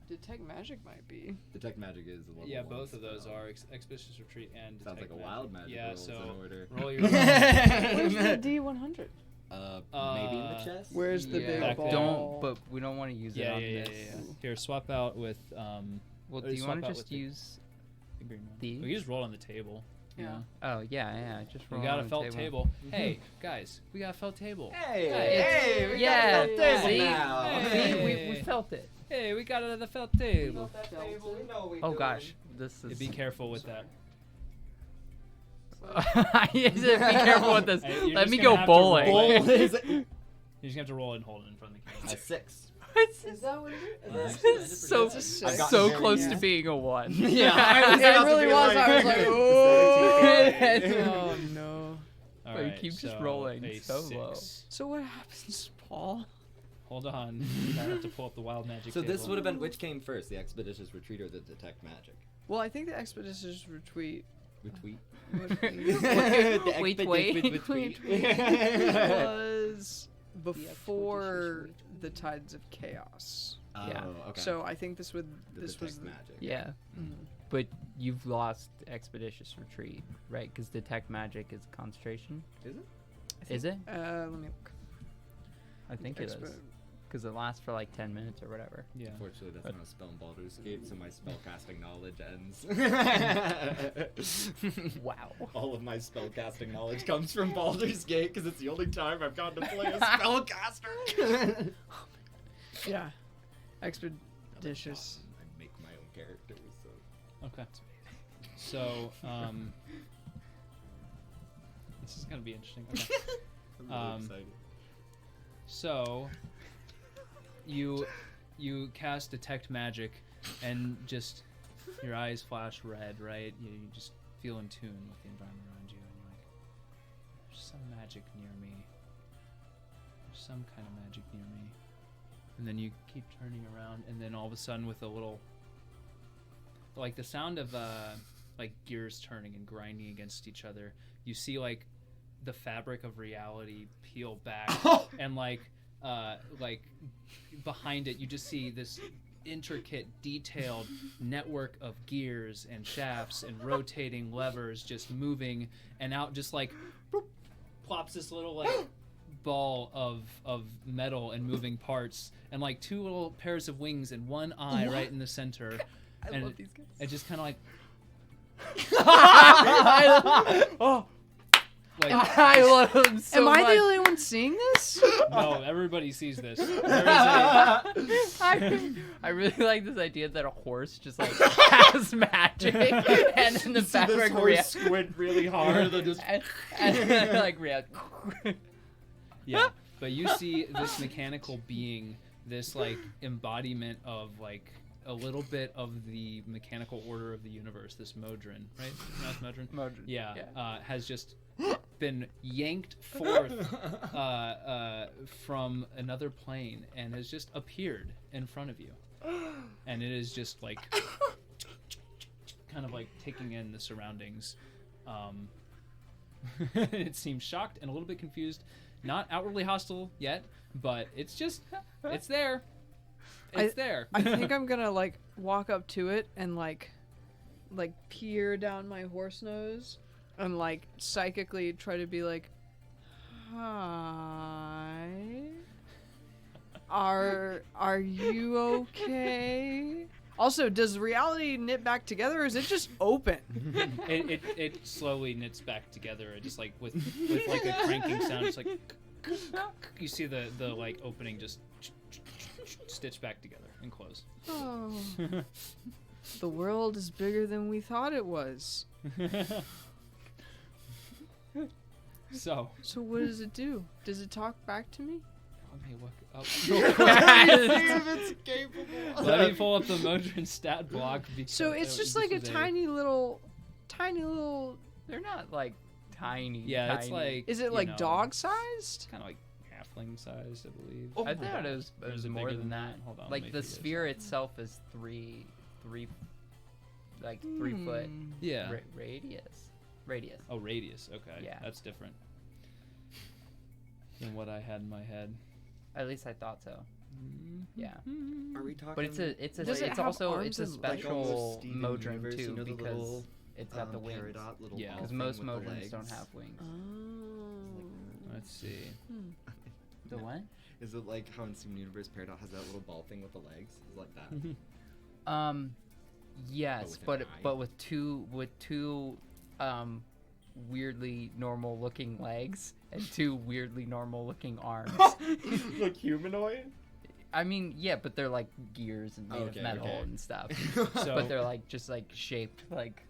Detect magic might be. Detect magic is a level Yeah, 1 both of those spell. are expeditious retreat and Sounds detect like a wild magic Yeah, rolls so in order. roll your. Where's the D100? Maybe in the chest. Where's the Yeah. big Back ball? there. Don't, but we don't want to use it Yeah, on yeah, this. yeah. Here, swap out with. Well, do or you swap want to out just with use? the green one? these? We can just roll on the table. you Yeah. know? Oh yeah, just roll We got on a the felt table. Hey, guys, we got a felt table. Hey, Hey, we yeah, got a felt table see? now. Hey. See, we felt it. Hey, we got another felt table. Oh gosh, this Yeah, is. be careful with that. Be careful with this. Hey, you're Let just me gonna go have to bowling. roll it. Bowl is You just have to roll it and hold it in front of the camera. a 6. Is that what it is? This is so I've gotten so very close used. to being a 1. Yeah, I was It about to really be was. I was like, oh. oh no. All But you right, keep just so rolling a so low. 6. So what happens, Paul? Hold on. I have to pull up the wild magic So this table. would have been which came first, the expeditious retreat or the detect magic? Well, I think the expeditious retreat Retweet. retreat Wait. was before the tides of chaos. Yeah. Oh, okay. So I think this was detect the magic. Yeah, but you've lost expeditious retreat, right? Because detect magic is concentration. Is it? Is it? Let me look. I think it is. Because it lasts for like 10 minutes or whatever. Yeah. Unfortunately, that's not a spell in Baldur's Gate, so my spellcasting knowledge ends. Wow. All of my spellcasting knowledge comes from Baldur's Gate because it's the only time I've gotten to play a spellcaster. Yeah. Expeditious. I make my own characters, so. Okay. So, this is gonna be interesting. Okay. I'm really excited. So, you cast detect magic, and just your eyes flash red, right? You just feel in tune with the environment around you, and you're like, "There's some magic near me. There's some kind of magic near me." And then you keep turning around, and then all of a sudden, with a little, like the sound of like gears turning and grinding against each other, you see like the fabric of reality peel back, and like behind it you just see this intricate, detailed network of gears and shafts and rotating levers just moving, and out just like boop, plops this little like ball of metal and moving parts, and like 2 little pairs of wings and 1 eye right in the center. I love these guys. It just kind of like like I love him so Am I much. the only one seeing this? no, everybody sees this. There is a, I really like this idea that a horse just like has magic, and then the fabric squint really hard. and like react. yeah, but you see this mechanical being, this like embodiment of like a little bit of the mechanical order of the universe. This Modron, right? That's Modron. Yeah, has just been yanked forth from another plane and has just appeared in front of you, and it is just like kind of like taking in the surroundings. It seems shocked and a little bit confused, not outwardly hostile yet, but it's there. It's there. I think I'm gonna like walk up to it and like peer down my horse nose and like psychically try to be like, "Hi, are you okay?" Also, does reality knit back together, or is it just open? it slowly knits back together. It just like with like a cranking sound. It's like you see the like opening just stitch back together and close. Oh, the world is bigger than we thought it was. So So what does it do? Does it talk back to me? let me look up. It's capable. Let me pull up the Modron stat block. So it's just like a tiny little. They're not like tiny. Yeah, tiny. it's like. Is it like dog sized? Kind of like halfling sized, I believe. I thought it was Or is it more bigger than that. Hold on. let Like me the figure this sphere out. itself is 3 foot Yeah. radius. Oh, radius. Okay. Yeah. That's different than what I had in my head. At least I thought so. Yeah. Are we talking? But it's Does it have also arms a and legs? special Steven modron Universe, too, you know, the because little, it's got the wings. peridot little Yeah. ball Because thing most with the modrons legs. don't have wings. Let's see. The what? Is it like how in Steven Universe Peridot has that little ball thing with the legs? Is it like that? Yes, But with an but eye? with two weirdly normal looking legs and two weirdly normal looking arms. Like humanoid? I mean, yeah, but they're like gears and made Okay, of metal okay. and stuff. So But they're like just like shaped like.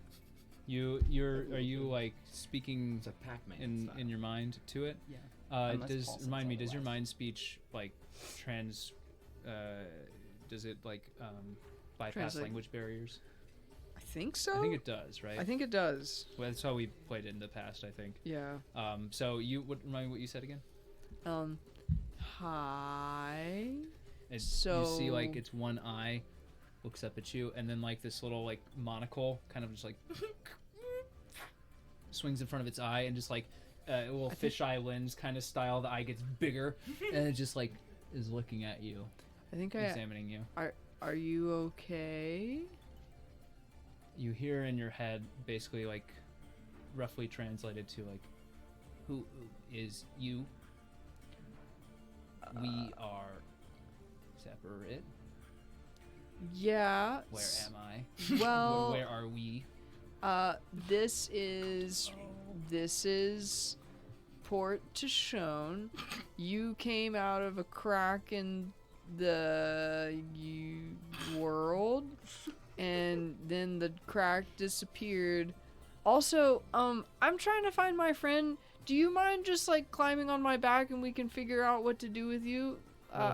are you like speaking It's a Pac-Man in style. your mind to it? Yeah. Unless Paul says Remind me, does your otherwise. mind speech like does it like bypass Translate. language barriers? I think so. I think it does, right? I think it does. Well, that's how we played it in the past, I think. Yeah. So you would remind me what you said again? Hi. You So- see like its one eye looks up at you, and then like this little like monocle kind of just like swings in front of its eye, and just like a little fisheye lens kind of style. The eye gets bigger, and it just like is looking at you, I think examining you. Are you okay? You hear in your head basically like roughly translated to like, who is you? We are separate. Yeah. Where am I? Well, where are we? this is Port Tishone. You came out of a crack in the world, and then the crack disappeared. Also, I'm trying to find my friend. Do you mind just like climbing on my back and we can figure out what to do with you?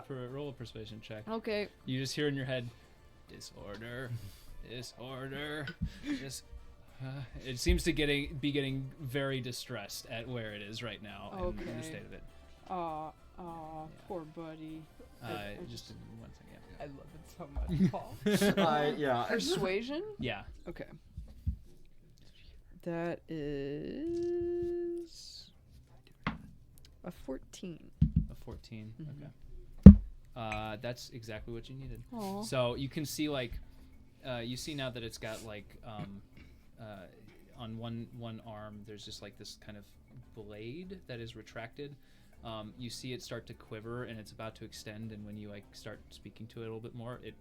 Roll a persuasion check. Okay. You just hear in your head, disorder, disorder. It seems to be getting very distressed at where it is right now and the Okay. state of it. Poor buddy. Just one second. I love it so much, Paul. Yeah. Persuasion? Yeah. Okay. That is a 14. A 14. Mhm. Okay. That's exactly what you needed. Aw. So you can see like, you see now that it's got like, on one arm there's just like this kind of blade that is retracted. You see it start to quiver and it's about to extend, and when you like start speaking to it a little bit more, it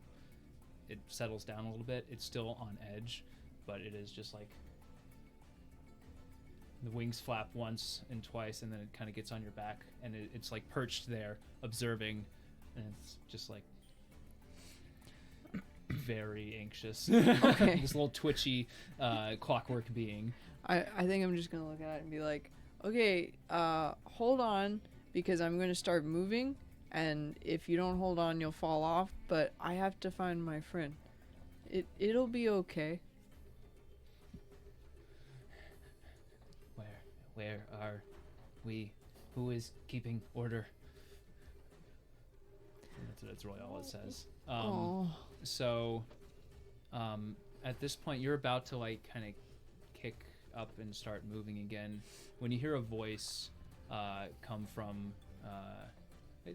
settles down a little bit. It's still on edge, but it is just like the wings flap once and twice, and then it kind of gets on your back, and it's like perched there observing, and it's just like very anxious. Okay. This little twitchy clockwork being. I think I'm just gonna look at it and be like, okay, hold on, because I'm gonna start moving, and if you don't hold on, you'll fall off. But I have to find my friend. It'll be okay. Where are we? Who is keeping order? That's really all it says. Oh. So, at this point, you're about to like kind of kick up and start moving again, when you hear a voice come from,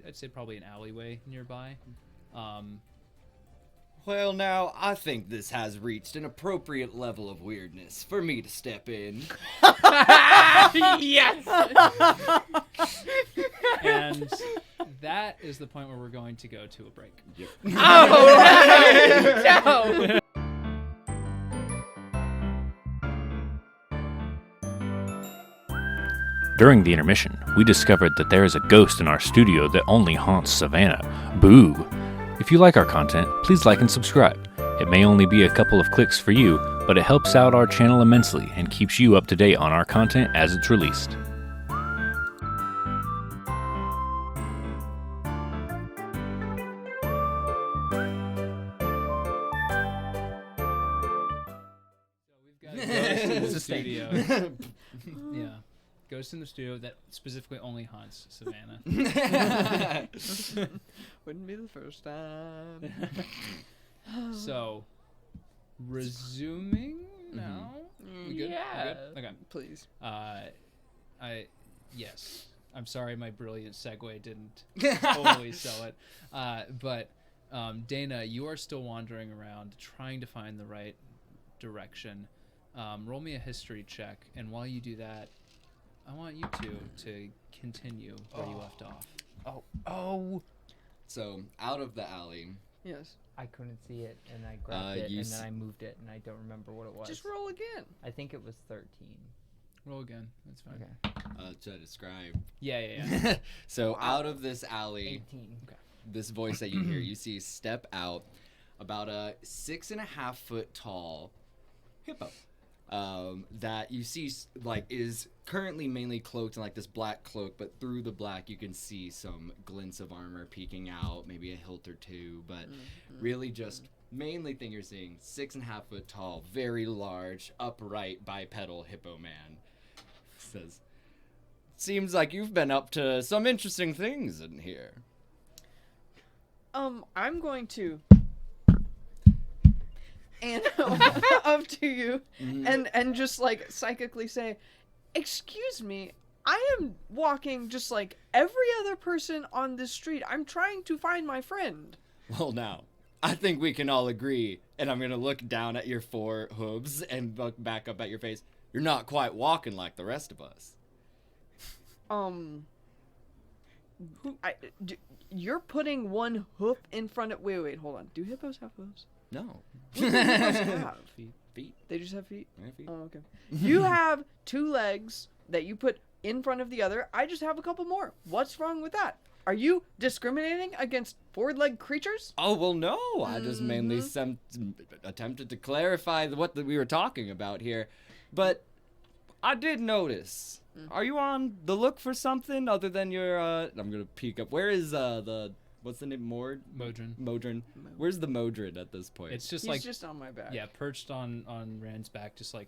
I'd say probably an alleyway nearby. Well, now, I think this has reached an appropriate level of weirdness for me to step in. Yes. And that is the point where we're going to go to a break. Oh no! During the intermission, we discovered that there is a ghost in our studio that only haunts Savannah. Boo! If you like our content, please like and subscribe. It may only be a couple of clicks for you, but it helps out our channel immensely and keeps you up to date on our content as it's released. We've got Ghost in the Sustain. studio. Yeah. Ghost in the studio that specifically only haunts Savannah. Wouldn't be the first time. So, resuming now? We good? We Yeah. good? Okay. Please. Yes. I'm sorry my brilliant segue didn't totally sell it. But Deyna, you are still wandering around trying to find the right direction. Roll me a history check, and while you do that, I want you two to continue where you left off. Oh. So out of the alley. Yes. I couldn't see it, and I grabbed it, and then I moved it, and I don't remember what it was. Just roll again. I think it was 13. Roll again. That's fine. Okay. To describe. Yeah. So out of this alley, 18. Okay. this voice that you hear, you see step out about a 6.5 foot tall hippo. That you see is currently mainly cloaked in like this black cloak, but through the black you can see some glints of armor peeking out, maybe a hilt or two, but really just mainly thing you're seeing 6.5 foot tall, very large, upright, bipedal hippo man. Says, seems like you've been up to some interesting things in here. I'm going to and up to you and just like psychically say, excuse me, I am walking just like every other person on this street. I'm trying to find my friend. Well, now, I think we can all agree, and I'm going to look down at your 4 hooves and look back up at your face. You're not quite walking like the rest of us. You're putting one hoof in front of... Wait, hold on. Do hippos have hooves? No. What do hippos have? Feet. They just have feet? Yeah, feet. Oh, okay. You have 2 legs that you put in front of the other. I just have a couple more. What's wrong with that? Are you discriminating against 4-legged creatures? Oh, well, no. I just mainly attempted to clarify what we were talking about here. But I did notice. Are you on the look for something other than your... I'm going to peek up. Where is what's the name? Modron. Where's the Modron at this point? It's just He's like... just on my back. Yeah, perched on Rand's back, just like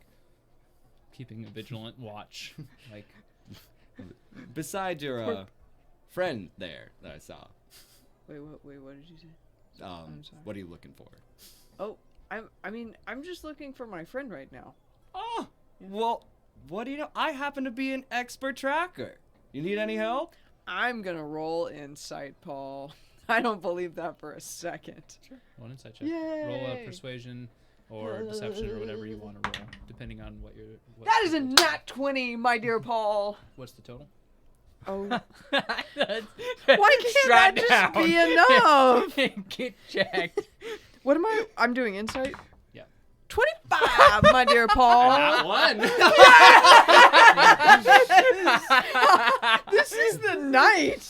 keeping a vigilant watch. Like, beside your friend there that I saw. Wait, what did you say? I'm sorry. What are you looking for? Oh, I'm just looking for my friend right now. Oh, well, what do you know? I happen to be an expert tracker. You need any help? I'm gonna roll insight, Paul. I don't believe that for a second. sure. One insight check. Yay! Roll a persuasion or deception or whatever you want to roll, depending on what you're... That is a nat 20, my dear Paul. What's the total? Oh. Why can't that just be enough? Get checked. What am I? I'm doing insight? Yeah. 25, my dear Paul. That one. This is the night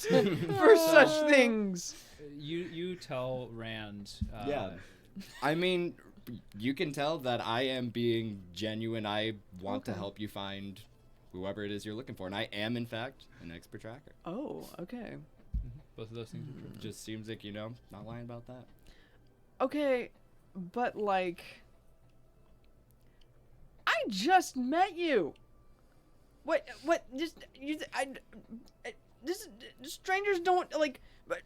for such things. You tell Rand... Yeah. I mean, you can tell that I am being genuine. I want to help you find whoever it is you're looking for. And I am, in fact, an expert tracker. Oh, okay. Both of those things are true. Just seems like, not lying about that. Okay, but like... I just met you. What, strangers don't, like... But,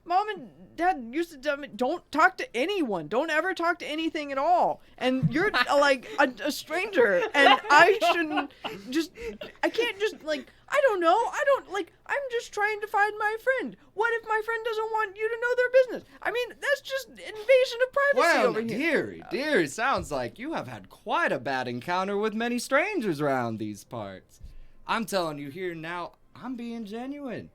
Mom and Dad used to tell me, don't talk to anyone. Don't ever talk to anything at all. And you're, like, a stranger. And I can't just, like, I don't know. I'm just trying to find my friend. What if my friend doesn't want you to know their business? I mean, that's just invasion of privacy over here. Dearie, sounds like you have had quite a bad encounter with many strangers around these parts. I'm telling you here now, I'm being genuine.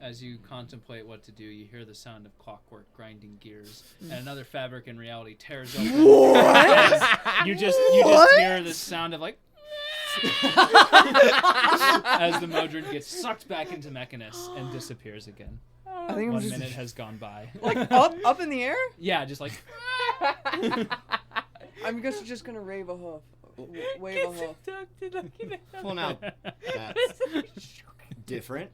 As you contemplate what to do, you hear the sound of clockwork grinding gears, and another fabric in reality tears open. What? You just hear the sound of like as the Modron gets sucked back into Mechanus and disappears again. I think 1 minute has gone by. Like up in the air? Yeah, just like. I'm just gonna wave a hoof. Wave a hoof. Well, now, that's different.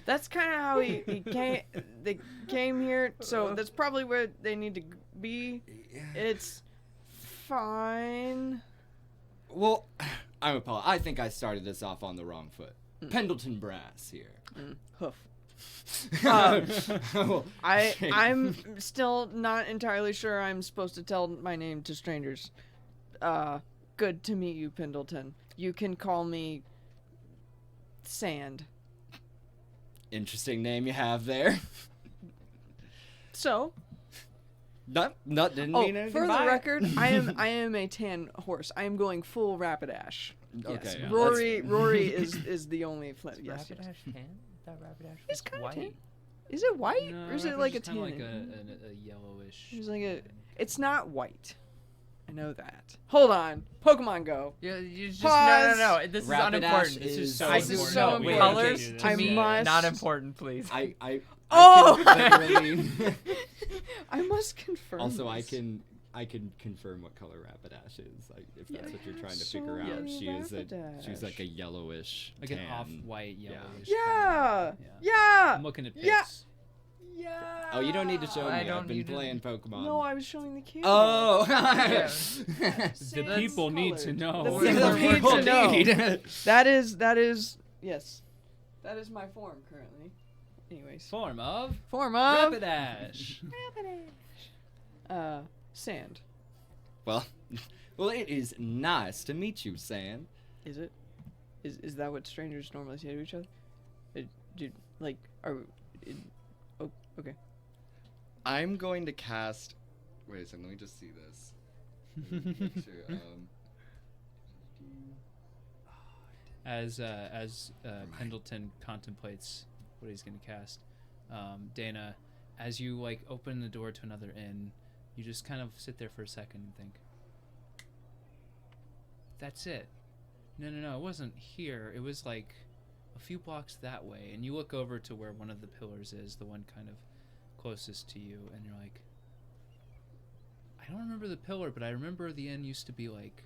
That's kind of how they came here, so that's probably where they need to be. It's fine. Well, I'm apologizing. I think I started this off on the wrong foot. Pendleton Brass here. Hoof. Well, I'm still not entirely sure I'm supposed to tell my name to strangers. Good to meet you, Pendleton. you can call me Sand. Interesting name you have there. So, Not didn't mean anything for the by it. record, I am a tan horse. I am going full Rapidash. Okay, Yes. yeah, Rory is the only flip. Yes, yes. Rapidash tan? I thought Rapidash was It's kinda white. tan. Is it white No, or is it Rapidash like a is kinda tan? like a yellowish. It's like a. It's not white. I know that. Hold on. Pokemon Go. Yeah, you just Pause. no. This is Rapidash unimportant. is- This is so I This is important. so that we important. Colors do to I this. me must- not important, please. I Oh! can literally- I must confirm. also, this. I can confirm what color Rapidash is. If Yeah, that's what you're trying to so figure out. many She's like a Rapidash. yellowish Like tan. an off-white, yellowish. Yeah. kinda- Yeah. I'm looking at pics. Yeah. Yeah. Oh, you don't need to show me. I don't I've been need to- playing Pokemon. No, I was showing the camera. Oh. The Sand people need to colored. know. The We're- people we're- need People to know. need. That is yes. That is my form currently. Anyways. Form of Form of Rapidash. Sand. Well, it is nice to meet you, San. Is it? Is that what strangers normally say to each other? Oh, okay. I'm going to cast. Wait a second. Let me just see this. Make sure, As Pendleton contemplates what he's going to cast, Deyna, as you like open the door to another inn, you just kind of sit there for a second and think, that's it. No, it wasn't here. It was like a few blocks that way. And you look over to where one of the pillars is, the one kind of closest to you, and you're like, I don't remember the pillar, but I remember the inn used to be like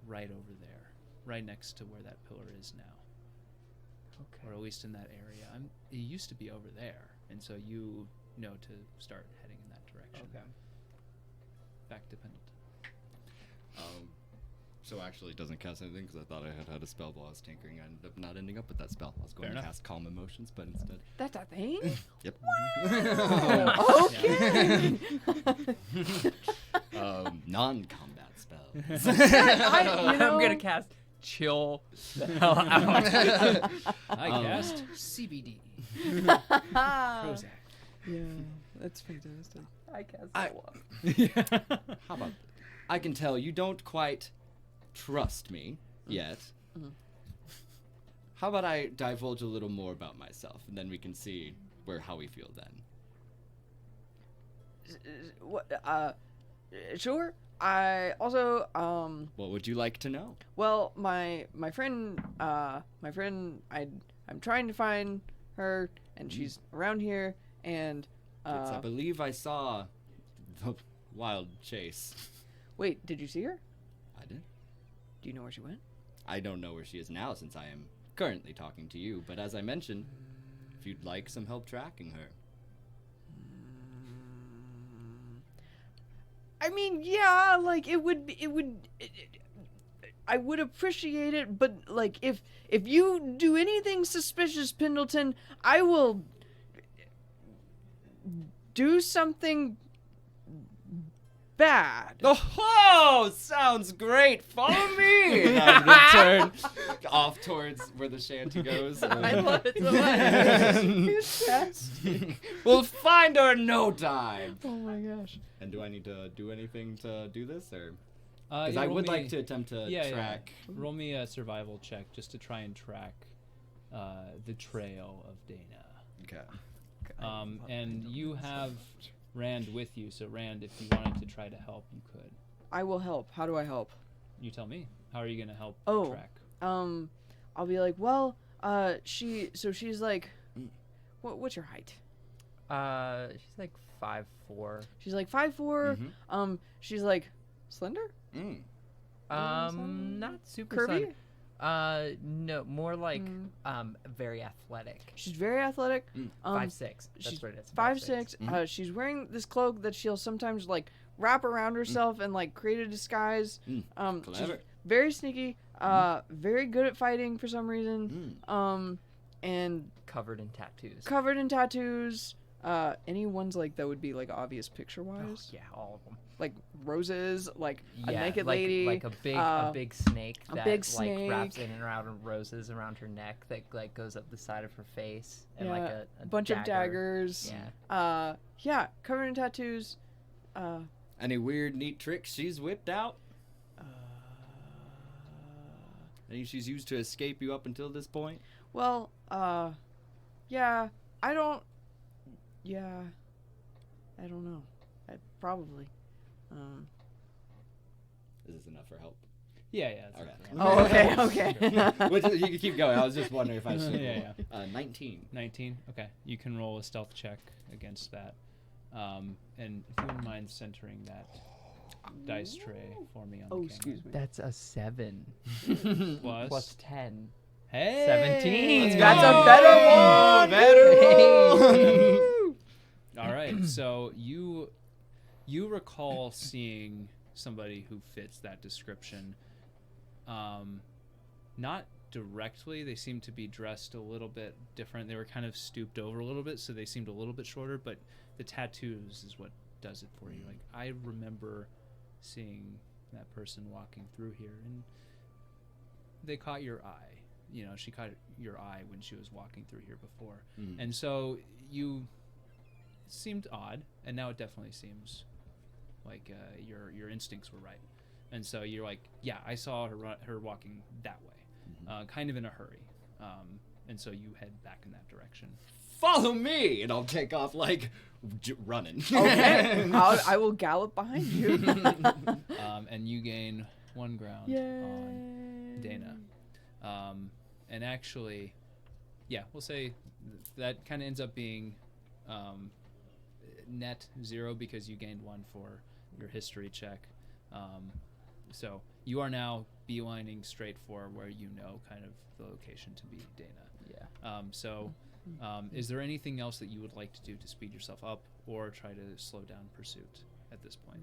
right over there, right next to where that pillar is now. Okay. Or at least in that area. It used to be over there, and so you know to start heading in that direction. Okay. Back to Pendleton. So actually, it doesn't cast anything because I thought I had a spell while I was tinkering. I ended up not ending up with that spell. I was going Fair to enough. cast Calm Emotions, but instead. That's a thing? Yep. Okay. Non-combat spells. I'm I'm gonna cast chill the hell out. I cast CBD. Prozac. Yeah, that's fantastic. I cast I- Zola. How about? I can tell you don't quite trust me yet. Mhm. How about I divulge a little more about myself, and then we can see how we feel then. Sure. I also What would you like to know? well my friend I'm trying to find her and she's around here and Yes, I believe I saw the wild chase. wait, did you see her? I did. Do you know where she went? I don't know where she is now since I am currently talking to you, but as I mentioned, if you'd like some help tracking her. I mean, yeah, like I would appreciate it, but like if you do anything suspicious, Pendleton, I will do something bad. Oh, sounds great. Follow me. And I would turn off towards where the shanty goes. I love it so much. Fantastic. We'll find her in no time. Oh my gosh. And do I need to do anything to do this, or? Because Because I would like to attempt to track. Roll me a survival check just to try and track the trail of Deyna. Okay. And you have Rand with you, so Rand, if you wanted to try to help, you could. I will help. How do I help? You tell me. How are you gonna help Oh. track? I'll be like, well, she's like, what's your height? She's like 5'4". She's like 5'4". Mhm. She's like slender, Mm. Not super curvy. slender. No, more like Mm. very athletic. She's very athletic. 5'6". That's she's what it is. 5'6". 5'6". She's wearing this cloak that she'll sometimes like wrap around herself and like create a disguise. She's Clever. very sneaky. Very good at fighting for some reason. And Covered in tattoos. covered in tattoos. Any ones like that would be like obvious picture wise? Yeah, all of them. Like roses, like a Yeah, naked like, lady, like a big snake a that big like wraps snake. in and around roses around her neck that like goes up the side of her face and yeah, like a bunch of daggers. Yeah. Yeah, covered in tattoos. Any weird, neat tricks she's whipped out? Any she's used to escape you up until this point? Well, yeah, I don't know. Probably. Is this enough for help? Yeah. Okay. Oh, okay. Which, you can keep going. I was just wondering if I should. Yeah. 19. 19. Okay, you can roll a stealth check against that, and if you wouldn't mind centering that dice tray for me on the camera. Excuse me. That's a 7 Plus. plus 10. Hey, 17. That's Oh, a better one. Better roll. All right, so you recall seeing somebody who fits that description. Not directly. They seemed to be dressed a little bit different. They were kind of stooped over a little bit, so they seemed a little bit shorter. But the tattoos is what does it for you. Like, I remember seeing that person walking through here, and they caught your eye. You know, she caught your eye when she was walking through here before, and so you seemed odd, and now it definitely seems like your instincts were right, and so you're like, yeah, I saw her walking that way, kind of in a hurry, and so you head back in that direction. Follow me, and I'll take off like running. Okay, I will gallop behind you. And you gain 1 ground on Deyna, and actually, yeah, we'll say that kind of ends up being net 0 because you gained 1 for your history check. So you are now beelining straight for where you know kind of the location to be Deyna. Yeah. Is there anything else that you would like to do to speed yourself up or try to slow down pursuit at this point?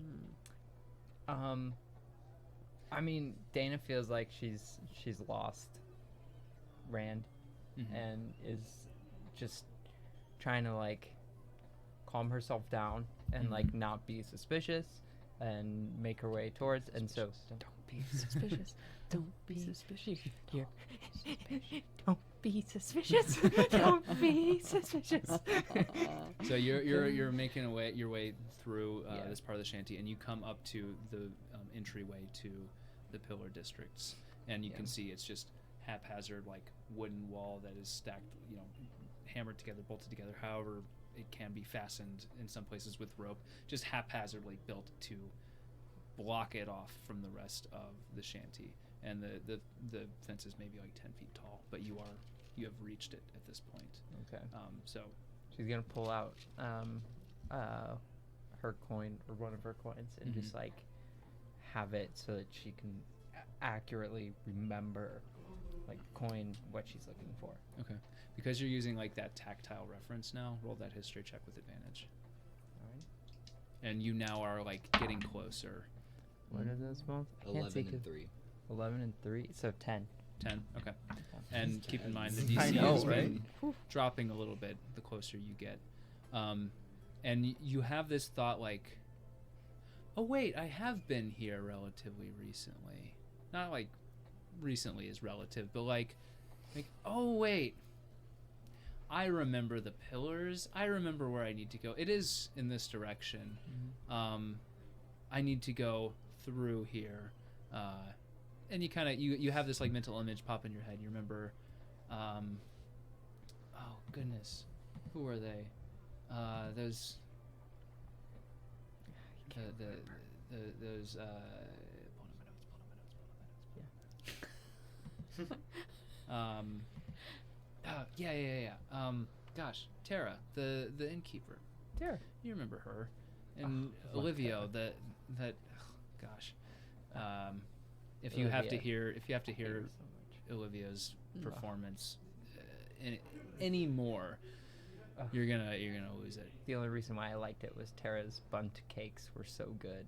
I mean, Deyna feels like she's lost Rand and is just trying to like calm herself down and like not be suspicious and make her way towards, and so don't be suspicious. Don't be suspicious. Here. Don't be suspicious. Don't be suspicious. So you're making your way through Yeah. this part of the shanty, and you come up to the entryway to the pillar districts, and you can see it's just haphazard, like wooden wall that is stacked, you know, hammered together, bolted together, however it can be fastened in some places with rope, just haphazardly built to block it off from the rest of the shanty. And the fence is maybe like 10 feet tall, but you have reached it at this point. Okay. So She's gonna pull out her coin or one of her coins and just like have it so that she can accurately remember like coin what she's looking for. okay, because you're using like that tactile reference now, roll that history check with advantage. All right. And you now are like getting closer. What are those both? I can't see 11 and 'cause- 3. 11 and 3, so 10. 10. Okay. And keep in mind the DC I know, has right? been dropping a little bit the closer you get. And you have this thought like, oh wait, I have been here relatively recently. Not like recently is relative, but like oh wait, I remember the pillars. I remember where I need to go. It is in this direction. I need to go through here. And you kind of you have this like mental image pop in your head. You remember, oh goodness, who were they? Those. Those. Pull up my notes. Yeah. Gosh, Tara, the innkeeper. Tara. You remember her, and Olivia. That. Oh, gosh. If you have to hear Thank you so much. Olivia's performance anymore, you're gonna lose it. The only reason why I liked it was Tara's bundt cakes were so good.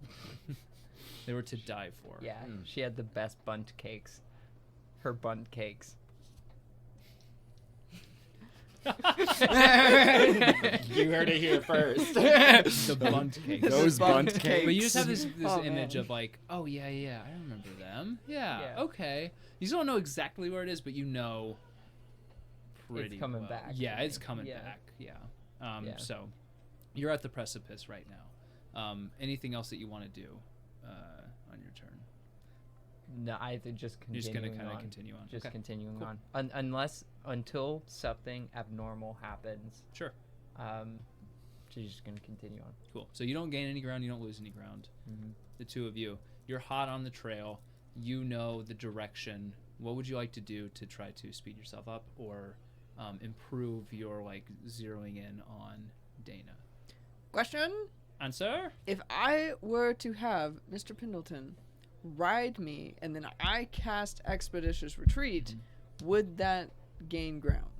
They were to die for. Yeah, she had the best bundt cakes. Her bundt cakes. You You heard it here first. The bunt cakes. Those bunt cakes. But you just have this Oh, image man. of like, oh yeah, I remember them. Yeah, Yeah. okay. You still don't know exactly where it is, but you know pretty coming well. back, Yeah, I it's think. coming Yeah. back. Yeah. Yeah. So you're at the precipice right now. Anything else that you want to do on your turn? No, I think just You're continuing just gonna kind on. of continue on. Just Okay. continuing Cool. on. Until something abnormal happens. Sure. So you're just gonna continue on. Cool. So you don't gain any ground, you don't lose any ground. Mm-hmm. The two of you, you're hot on the trail. You know the direction. What would you like to do to try to speed yourself up or improve your like zeroing in on Deyna? Question: Answer? if I were to have Mr. Pendleton ride me and then I cast Expeditious Retreat, would that gain ground?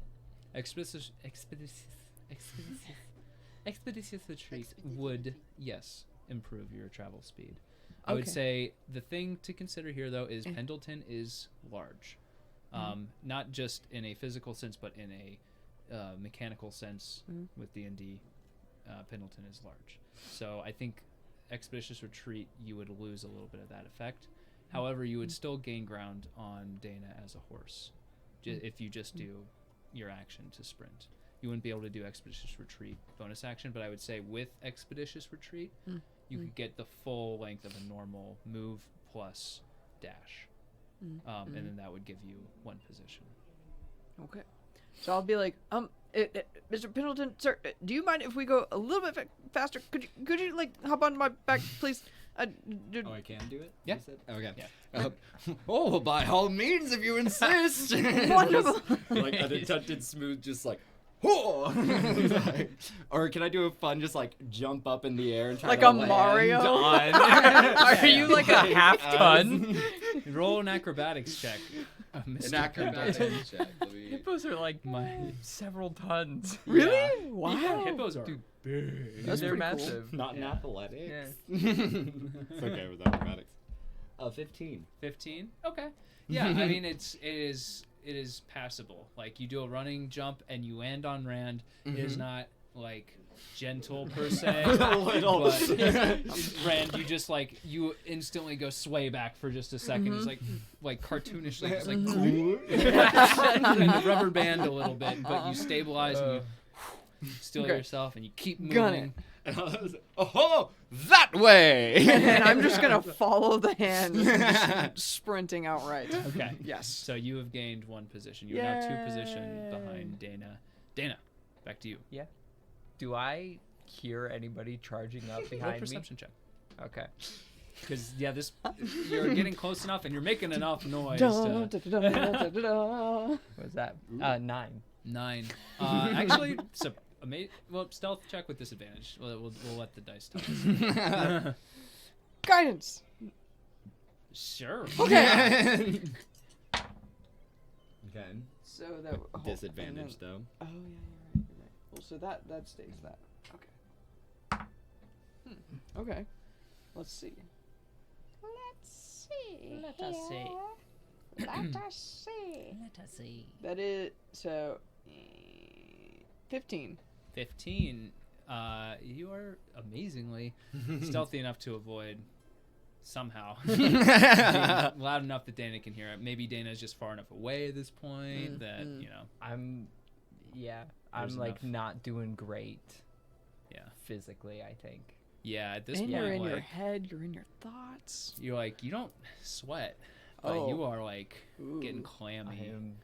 Expeditious retreat would, yes, improve your travel speed. I would Okay. say the thing to consider here, though, is Pendleton is large. Not just in a physical sense, but in a mechanical sense with D&D. Pendleton is large. So I think Expeditious Retreat, you would lose a little bit of that effect. However, you would still gain ground on Deyna as a horse if you just do your action to sprint. You wouldn't be able to do Expeditious Retreat bonus action, but I would say with Expeditious Retreat, you could get the full length of a normal move plus dash. And then that would give you one position. Okay. So I'll be like, Mr. Pendleton, sir, do you mind if we go a little bit faster? Could you like hop on my back, please? Oh, I can do it? Yeah. You said? Okay. Yeah. Oh, by all means, if you insist. Wonderful. Just, like unintented smooth, just like, oh. Or can I do a fun, just like jump up in the air and try Like to a land Mario? on? Are you like a half ton? Roll an acrobatics check. Mr. An acrobatics Pendleton. check. Let me- Hippos are like several tons. Really? Yeah. Wow. Yeah, hippos are big. That's They're pretty cool. massive. Not in Yeah. athletics. Yeah. It's okay with acrobatics. 15. 15. Okay. Yeah, I mean it is passable. Like you do a running jump and you land on Rand. It is not like gentle per se. A little. But Rand, you just like you instantly go sway back for just a second. It's like cartoonishly, just like and you rubber band a little bit, but you stabilize and you still Okay. yourself and you keep moving. Gun it. And I was like, oh, that way. And I'm just gonna follow the hand, just sprinting outright. Okay. Yes. So you have gained one position. You're now 2 positions behind Deyna. Deyna, back to you. Do I hear anybody charging up Roll a behind me? perception check. Okay. Because you're getting close enough and you're making enough noise. Da, To, da, da, da, da, da. What was that? 9. 9. Actually, well, stealth check with disadvantage. We'll let the dice tell us. Guidance. Sure. Okay. Okay. So that Disadvantage, though. Oh yeah, you're right. Well, so that stays that. Okay. Okay. Let's see. Let us see. Let us see. That is so. 15. 15. You are amazingly stealthy enough to avoid somehow being loud enough that Deyna can hear it. Maybe Deyna is just far enough away at this point that you know. I'm There's like enough. not doing great. Yeah. Physically, I think. Yeah. At this And point, you're in like your head. You're in your thoughts. you're like you don't sweat, but Oh. you are like getting Ooh. clammy. I am.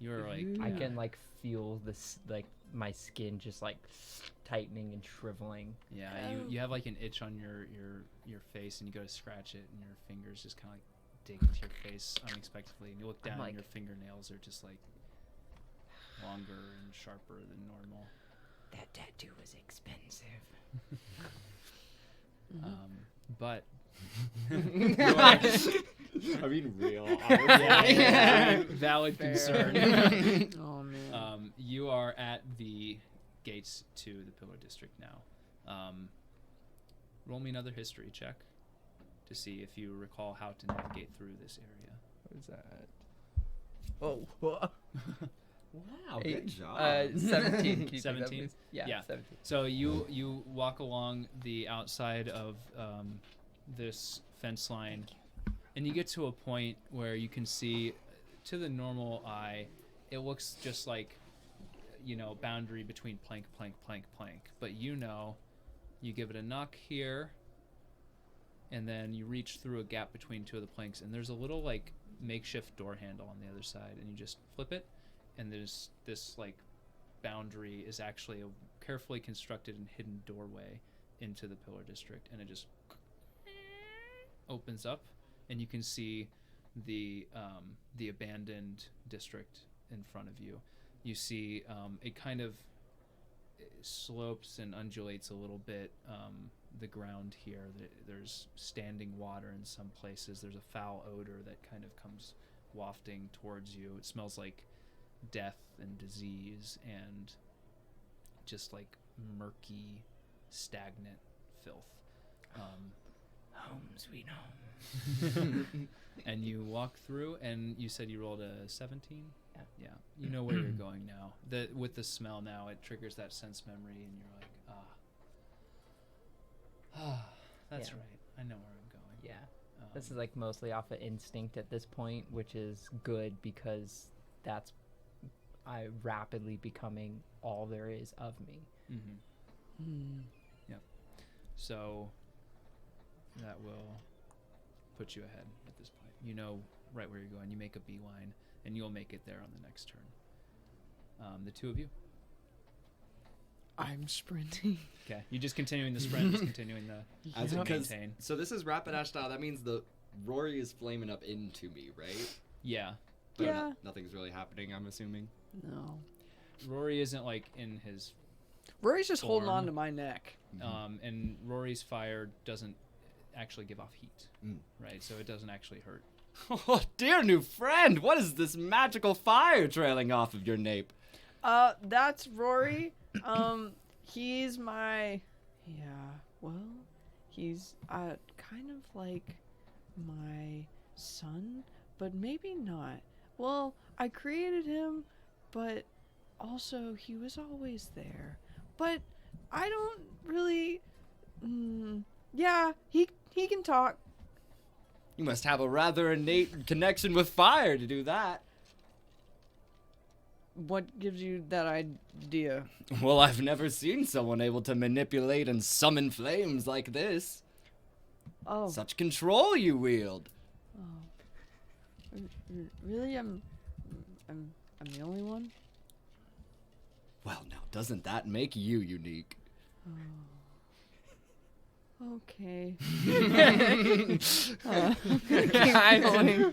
You're like Ooh. I yeah. can like feel this like my skin just like tightening and shriveling. Yeah, you have like an itch on your face, and you go to scratch it, and your fingers just kind of like dig into your face unexpectedly, and you look I'm down, like- and your fingernails are just like longer and sharper than normal. That tattoo was expensive. But I mean, real. yeah, valid Fair. concern. Oh man. You are at the gates to the Pillar District now. Roll me another history check to see if you recall how to navigate through this area. What is that? Oh. Wow, good job. 17. Can you do that, 17? please? Yeah, Yeah. 17. So you walk along the outside of this fence line, and you get to a point where you can see, to the normal eye, it looks just like, boundary between plank, plank, plank, plank. But you give it a knock here, and then you reach through a gap between two of the planks, and there's a little like makeshift door handle on the other side, and you just flip it, and there's this like boundary is actually a carefully constructed and hidden doorway into the Pillar District, and it just opens up, and you can see the abandoned district in front of you. You see it kind of slopes and undulates a little bit. The ground here, there's standing water in some places. There's a foul odor that kind of comes wafting towards you. It smells like death and disease and just like murky, stagnant filth. Home, sweet home. And you walk through, and you said you rolled a 17? Yeah. Yeah. You know where you're going now. With the smell now, it triggers that sense memory, and you're like, that's Yeah. right. I know where I'm going. Yeah. This is like mostly off of instinct at this point, which is good because that's I rapidly becoming all there is of me. Mm-hmm. Yep. So that will put you ahead at this point. You know right where you're going. You make a beeline, and you'll make it there on the next turn. The two of you. I'm sprinting. Okay. You just continuing the sprint, just continuing the As to it- 'cause- maintain. So this is Rapidash style. That means the Rory is flaming up into me, right? Yeah. But Yeah. nothing's really happening, I'm assuming. No. Rory isn't like in his Rory's just holding Form. on to my neck. and Rory's fire doesn't actually give off heat, Mm. right? So it doesn't actually hurt. Oh, dear new friend, what is this magical fire trailing off of your nape? That's Rory. He's my, he's kind of like my son, but maybe not. Well, I created him, but also he was always there. But I don't really, he can talk. You must have a rather innate connection with fire to do that. What gives you that idea? Well, I've never seen someone able to manipulate and summon flames like this. Oh, Such control you wield. really? I'm the only one? Well, now, doesn't that make you unique? Okay.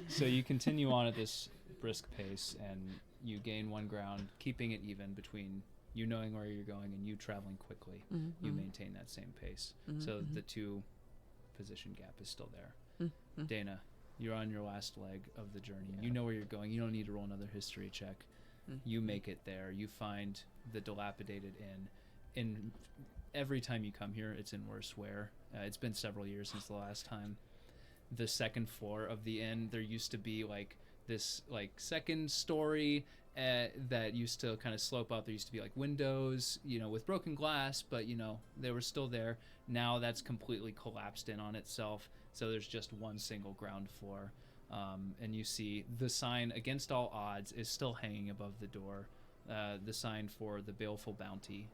So you continue on at this brisk pace, and you gain one ground, keeping it even between you knowing where you're going and you traveling quickly. You maintain that same pace. So the 2 position gap is still there. Deyna, you're on your last leg of the journey. You know where you're going. You don't need to roll another history check. You make it there. You find the dilapidated inn. In every time you come here, it's in worse wear. It's been several years since the last time. The second floor of the inn, there used to be like this like second story that used to kind of slope up. There used to be like windows, with broken glass, but they were still there. Now that's completely collapsed in on itself. So there's just one single ground floor. And you see the sign against all odds is still hanging above the door. The sign for the Baleful Bounty,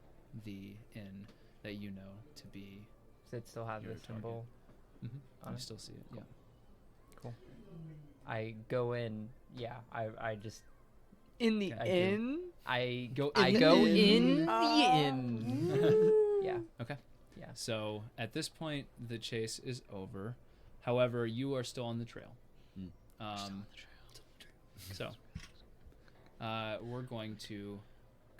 the inn that you know to be. Does it still have Your the target. symbol? on You it? still see it. Cool. Yeah. Cool. I go in. Yeah. I just In the Okay. inn? I Go I in go the in inn. the inn. Yeah. Okay. Yeah. So at this point, the chase is over. However, you are still on the trail. So we're going to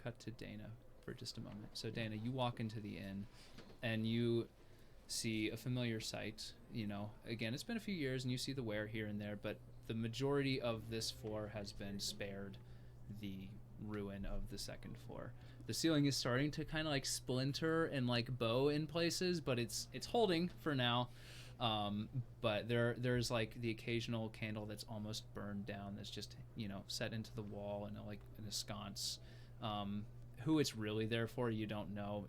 cut to Deyna for just a moment. So Deyna, you walk into the inn, and you see a familiar sight. Again, it's been a few years, and you see the wear here and there, but the majority of this floor has been spared the ruin of the second floor. The ceiling is starting to kind of like splinter and like bow in places, but it's holding for now. But there's like the occasional candle that's almost burned down that's just set into the wall in a sconce. Who it's really there for, you don't know.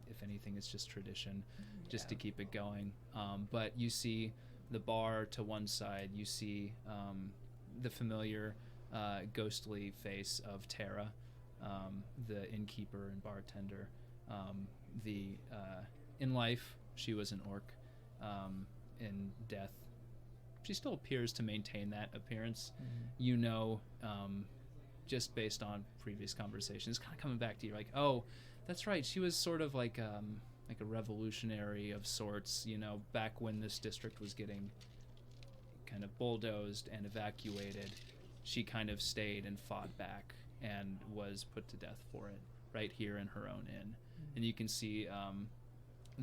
If anything, it's just tradition, just to keep it going. But you see the bar to one side. You see the familiar ghostly face of Tara, the innkeeper and bartender. In life, she was an orc. In death, she still appears to maintain that appearance. Just based on previous conversations, kind of coming back to you, like, oh, that's right, she was sort of like a revolutionary of sorts, back when this district was getting kind of bulldozed and evacuated. She kind of stayed and fought back and was put to death for it right here in her own inn. And you can see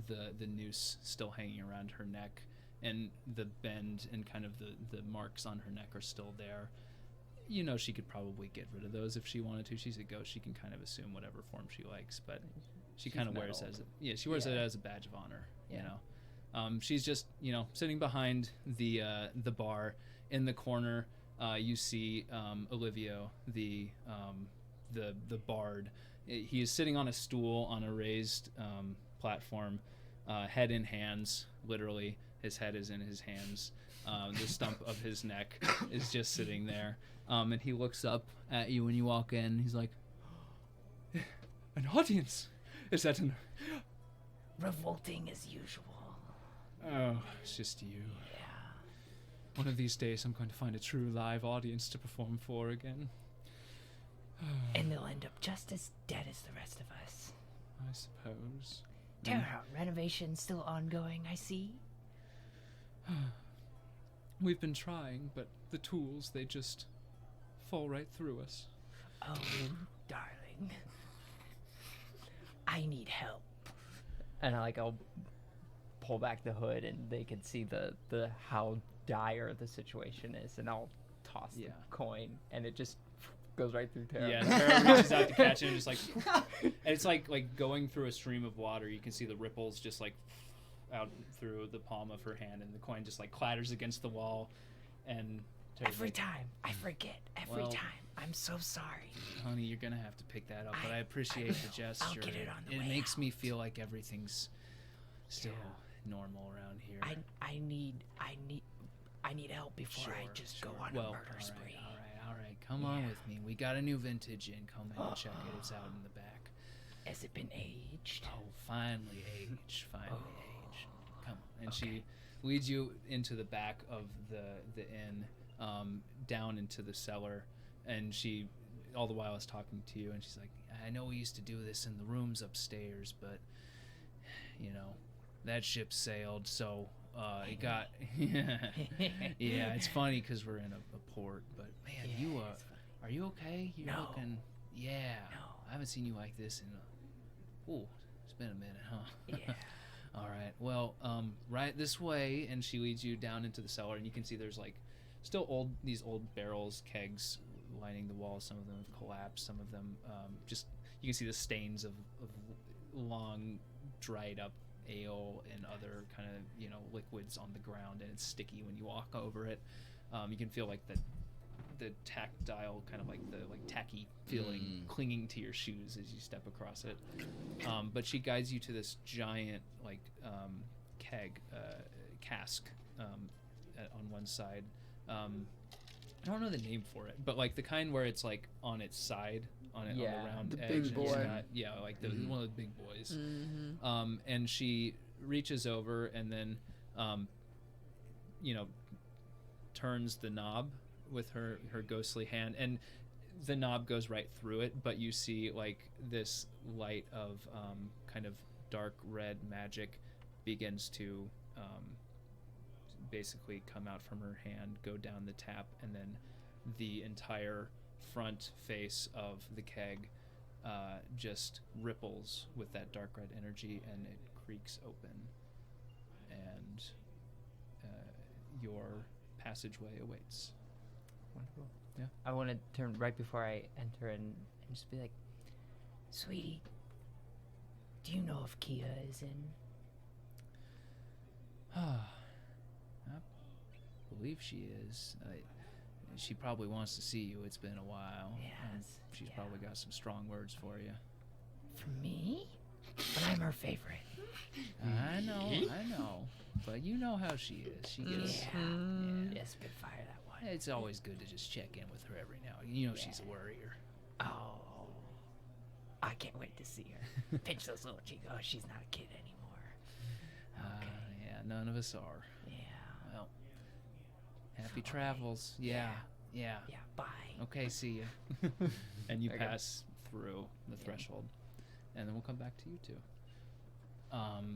the noose still hanging around her neck, and the bend and kind of the marks on her neck are still there. She could probably get rid of those if she wanted to. She's a ghost. She can kind of assume whatever form she likes, but she kind of wears it as it as a badge of honor. She's just sitting behind the bar in the corner. You see Olivio, the bard. He is sitting on a stool on a raised platform, head in hands, literally. His head is in his hands. The stump of his neck is just sitting there. And he looks up at you when you walk in. He's like, an audience? Is that an... Revolting as usual. Oh, it's just you. Yeah. One of these days I'm going to find a true live audience to perform for again. And they'll end up just as dead as the rest of us. I suppose. Tara, renovation still ongoing, I see. We've been trying, but the tools, they just fall right through us. Oh, darling. I need help. And I'll pull back the hood, and they can see the how dire the situation is, and I'll toss the coin, and it just goes right through Tara. Yeah, Tara reaches out to catch it, and just and it's like going through a stream of water. You can see the ripples just out through the palm of her hand, and the coin just clatters against the wall. And Tara's every time I forget. Every time. I'm so sorry. Honey, you're gonna have to pick that up, but I appreciate the gesture. I'll get it on the way It makes out. me feel like everything's still normal around here. I need help before I just go on a murder spree. All right. Come on with me. We got a new vintage in. Come in and check it. It's out in the back. Has it been aged? Oh, finally aged. Come on. And she leads you into the back of the inn, down into the cellar, and she all the while is talking to you, and she's like, I know we used to do this in the rooms upstairs, but that ship sailed, so it got it's funny because we're in a port, but man, you are you okay? You're looking I haven't seen you like this in it's been a minute, huh? Yeah. All right, well, right this way, and she leads you down into the cellar, and you can see there's still these old barrels, kegs lining the walls. Some of them have collapsed, some of them you can see the stains of long dried up ale and other kind of liquids on the ground, and it's sticky when you walk over it. You can feel the tactile kind of the tacky feeling clinging to your shoes as you step across it. But she guides you to this giant keg cask on one side. I don't know the name for it, but the kind where it's on its side on the round the edge. big and boy. It's got, one of the big boys. And she reaches over and then turns the knob with her ghostly hand, and the knob goes right through it, but you see this light of kind of dark red magic begins to basically come out from her hand, go down the tap, and then the entire front face of the keg just ripples with that dark red energy, and it creaks open, and your passageway awaits. Wonderful. Yeah. I want to turn right before I enter and just be like, Sweetie, do you know if Kia is in? believe she is. She probably wants to see you. It's been a while. Yes. She's probably got some strong words for you. For me? But I'm her favorite. I know. But you know how she is. She gets. Yeah, spitfire that one. It's always good to just check in with her every now and then. You know she's a worrier. Oh. I can't wait to see her. Pinch those little cheeks. Oh, she's not a kid anymore. Yeah, none of us are. Yeah. Well, happy travels. Yeah. Yeah, bye. Okay, see ya. And you pass through the threshold, and then we'll come back to you two.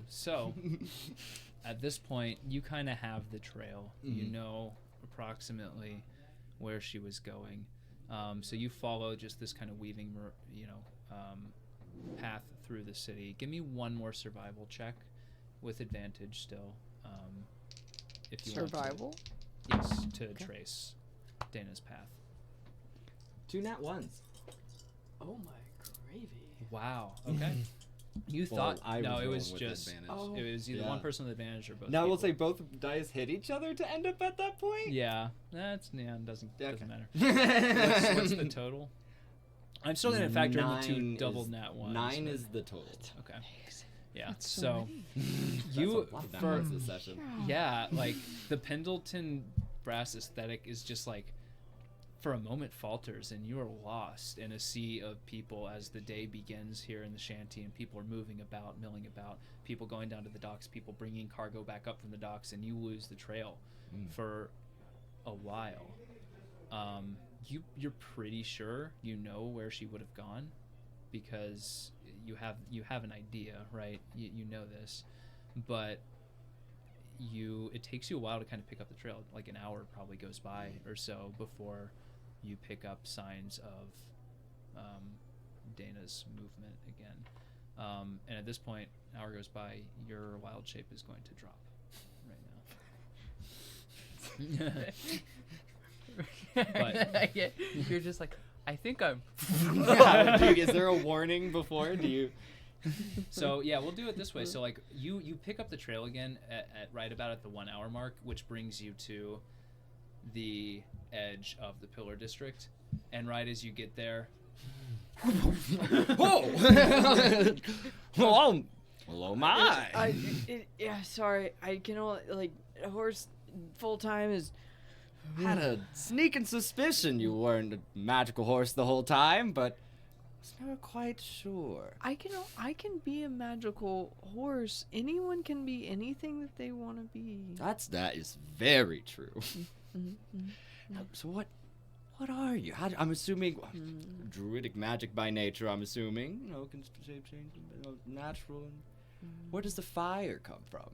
So at this point, you kind of have the trail. You know approximately where she was going. So you follow just this kind of weaving, path through the city. Give me one more survival check with advantage still. If you Survival? Want to, yes, to trace Deyna's path. 2 nat ones. Oh my gravy. Wow. Okay. You Well, thought I no, was it was rolling with just advantage. it was either one person with advantage or both. Now we'll people. say both dice hit each other to end up at that point. Yeah, it doesn't Okay. matter. What's the total? I'm still gonna factor in the 2 double nat ones. 9 but- is the total. okay. Yeah. That's so So You you for this session. yeah, like the Pendleton brass aesthetic is just like for a moment falters and you are lost in a sea of people as the day begins here in the shanty, and people are moving about, milling about, people going down to the docks, people bringing cargo back up from the docks, and you lose the trail for a while. You're pretty sure you know where she would have gone because you have an idea, right? You know this, but it takes you a while to kind of pick up the trail. Like an hour probably goes by or so before you pick up signs of Deyna's movement again. And at this point, an hour goes by, your wild shape is going to drop right now. But You're just like, I think I'm. Is there a warning before? Do you? so yeah, we'll do it this way. So like you pick up the trail again at right about at the 1 hour mark, which brings you to the edge of the Pillar District, and right as you get there, Hello, my. Yeah, sorry. I can only, like, a horse full time is. Had a sneaking suspicion you weren't a magical horse the whole time, but was never quite sure. I can be a magical horse. Anyone can be anything that they want to be. That is very true. So what are you? I'm assuming druidic magic by nature. I'm assuming can shape change, natural. And where does the fire come from?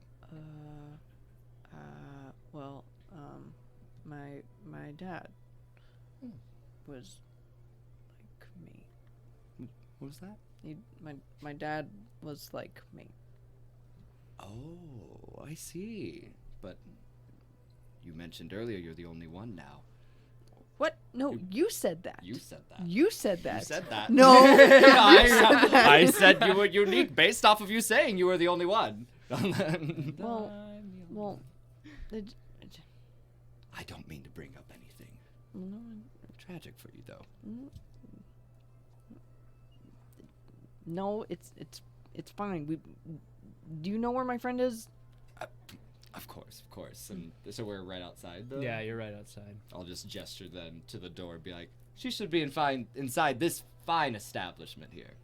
Well, my dad was like me. What was that? My dad was like me. Oh, I see. But you mentioned earlier you're the only one now. What? No, you said that. You said that. You said that. You said that. No. I said you were unique based off of you saying you were the only one. Well, I don't mean to bring up anything tragic for you, though. No, it's fine. Do you know where my friend is? Of course. And so we're right outside, though? yeah, you're right outside. I'll just gesture then to the door, be like, she should be inside this fine establishment here.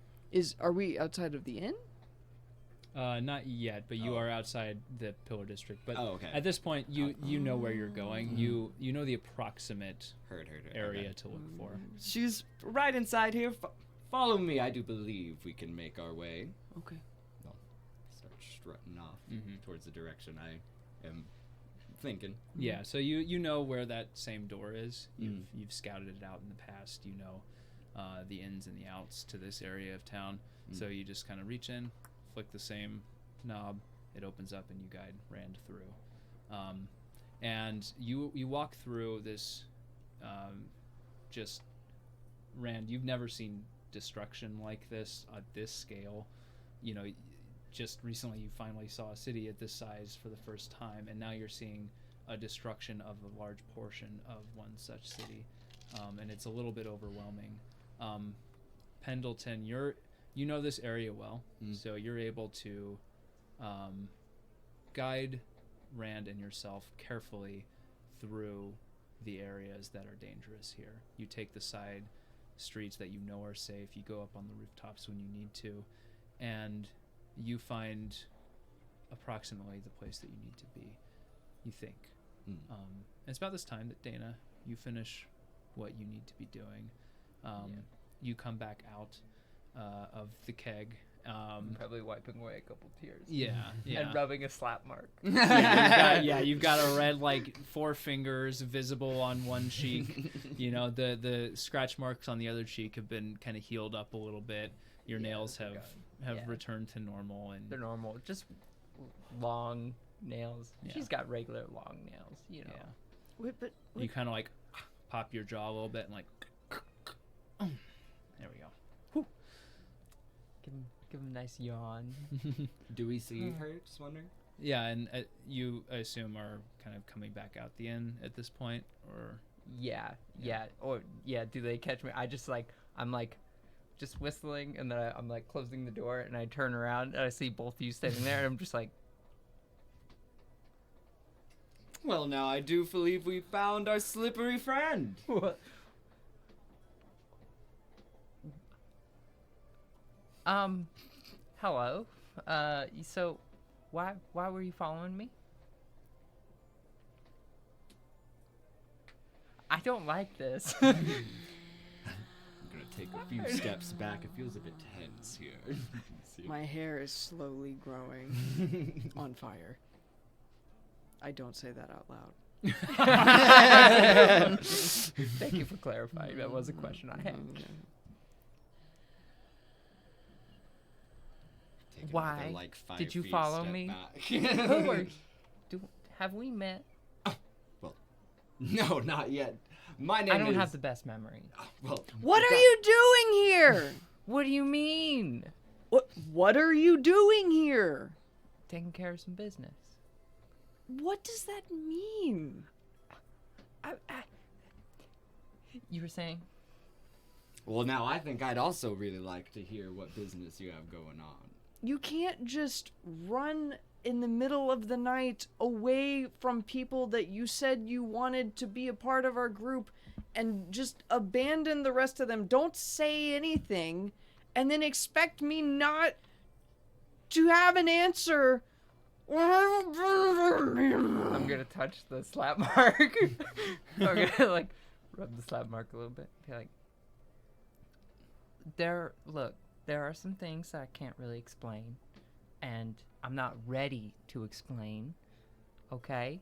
Are we outside of the inn? Not yet, but you are outside the Pillar District. But okay. at this point, you know where you're going. You know the approximate Heard. area Okay. to look for. She's right inside here. Follow me. I do believe we can make our way. Okay. I'll start strutting off Mhm. towards the direction I am thinking. Yeah, so you know where that same door is. You've scouted it out in the past. You know the ins and the outs to this area of town. So you just kind of reach in, flick the same knob, it opens up, and you guide Rand through. And you walk through this. Just Rand, you've never seen destruction like this at this scale. You know, just recently you finally saw a city at this size for the first time, and now you're seeing a destruction of a large portion of one such city, and it's a little bit overwhelming. Pendleton, you know this area well, so you're able to guide Rand and yourself carefully through the areas that are dangerous here. You take the side streets that you know are safe. You go up on the rooftops when you need to, and you find approximately the place that you need to be, you think. It's about this time that Deyna, you finish what you need to be doing. You come back out of the keg. Probably wiping away a couple tears. Yeah. And rubbing a slap mark. You've got a red, like, 4 fingers visible on one cheek. You know, the scratch marks on the other cheek have been kind of healed up a little bit. Your nails have returned to normal, and they're normal, just long nails. Yeah. She's got regular long nails, you know. Wait, but you kind of like pop your jaw a little bit and like, there we go. Give him a nice yawn. Do we see her? Just wondering. Yeah, and you, I assume, are kind of coming back out the inn at this point, or Yeah. Do they catch me? I'm like just whistling, and then I'm like closing the door, and I turn around and I see both of you standing there, and I'm just like, Well, now I do believe we found our slippery friend. what? Hello. So, why were you following me? I don't like this. I'm gonna take a few steps back. It feels a bit tense here. my hair is slowly growing on fire. I don't say that out loud. Thank you for clarifying. That was a question I had. Take Why another, like, 5 did you feet follow step me? back. Who are have we met? No, not yet. My name I don't is... have the best memory. Well, What are you doing here? What do you mean? What are you doing here? Taking care of some business. What does that mean? You were saying? Well, now I think I'd also really like to hear what business you have going on. You can't just run in the middle of the night away from people that you said you wanted to be a part of our group and just abandon the rest of them. Don't say anything and then expect me not to have an answer. I'm gonna touch the slap mark. I'm gonna like rub the slap mark a little bit. Be like, there are some things that I can't really explain, and I'm not ready to explain. Okay,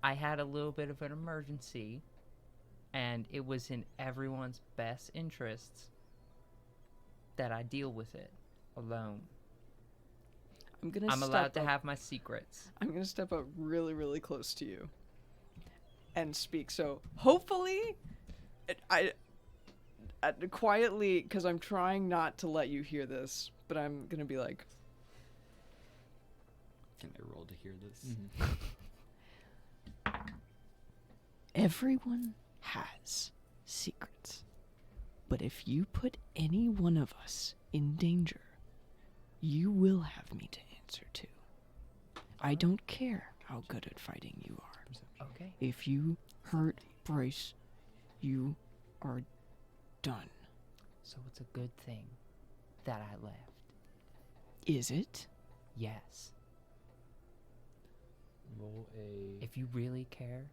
I had a little bit of an emergency, and it was in everyone's best interests that I deal with it alone. I'm allowed to have my secrets. I'm gonna step up really, really close to you and speak. So hopefully, I quietly, because I'm trying not to let you hear this, but I'm gonna be like, Can I roll to hear this? everyone has secrets, but if you put any one of us in danger, you will have me to answer to. I don't care how good at fighting you are. Okay. If you hurt Bryce, you are done. So it's a good thing that I left. Is it? Yes. Roll a... If you really care,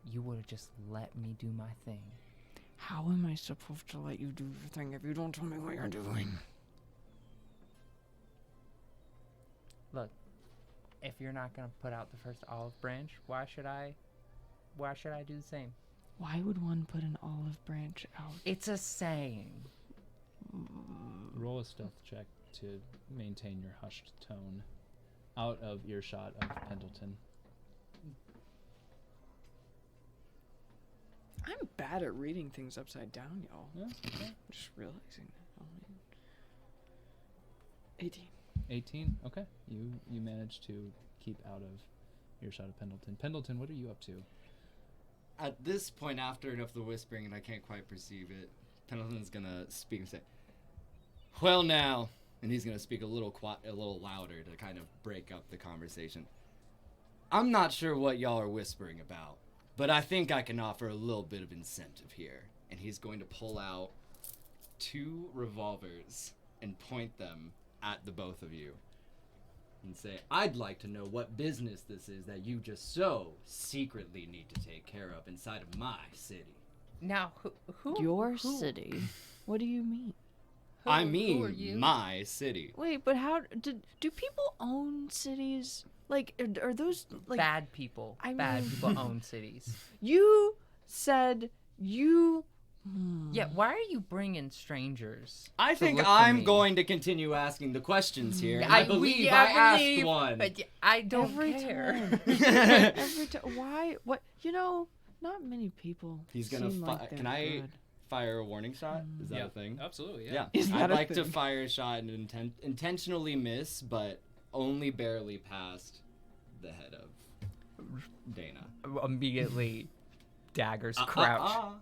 you would have just let me do my thing. How am I supposed to let you do your thing if you don't tell me what you're doing? Look, if you're not gonna put out the first olive branch, why should I do the same? Why would one put an olive branch out? It's a saying. Roll a stealth check to maintain your hushed tone out of earshot of Pendleton. I'm bad at reading things upside down, y'all. Yeah, okay. I'm just realizing that. 18. 18. Okay, you manage to keep out of earshot of Pendleton. Pendleton, what are you up to? At this point, after enough of the whispering and I can't quite perceive it, Pendleton's gonna speak and say, "Well, now," and he's gonna speak a little louder to kind of break up the conversation. "I'm not sure what y'all are whispering about, but I think I can offer a little bit of incentive here." And he's going to pull out 2 revolvers and point them at the both of you and say, "I'd like to know what business this is that you just so secretly need to take care of inside of my city." Now, who? Your who- city? What do you mean? I who are mean, you? my city. Wait, but how do people own cities? Like, are those like Bad people. I Bad mean- people own cities. you said you? Yeah, why are you bringing strangers? I to think look for I'm me? going to continue asking the questions here. and I I believe believe- I I asked believe- one. But I don't Every care. time. Every time. Why? What? You know, not many people. He's gonna seem like can they're I good. fire a warning shot? Is that Yeah. a thing? Absolutely, Yeah. Is that I'd a like to thing? fire a shot and intentionally miss, but only barely past the head of Deyna. Immediately, daggers crouch.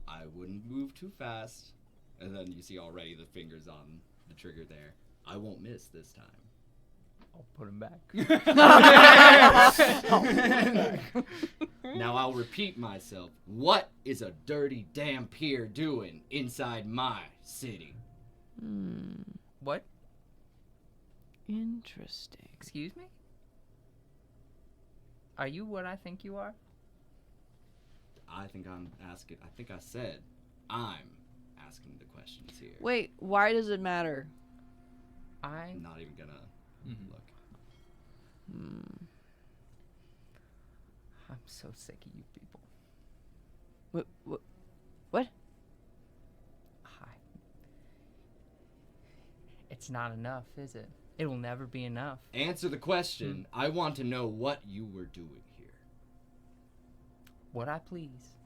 I wouldn't move too fast. And then you see already the fingers on the trigger there. I won't miss this time. I'll put him back. Now I'll repeat myself. What is a dirty damn peer doing inside my city? What? Interesting. Excuse me? Are you what I think you are? I think I said I'm asking the questions here. Wait, why does it matter? I'm not even gonna look. I'm so sick of you people. What? Hi. It's not enough, is it? It will never be enough. Answer the question. I want to know what you were doing here. What I please.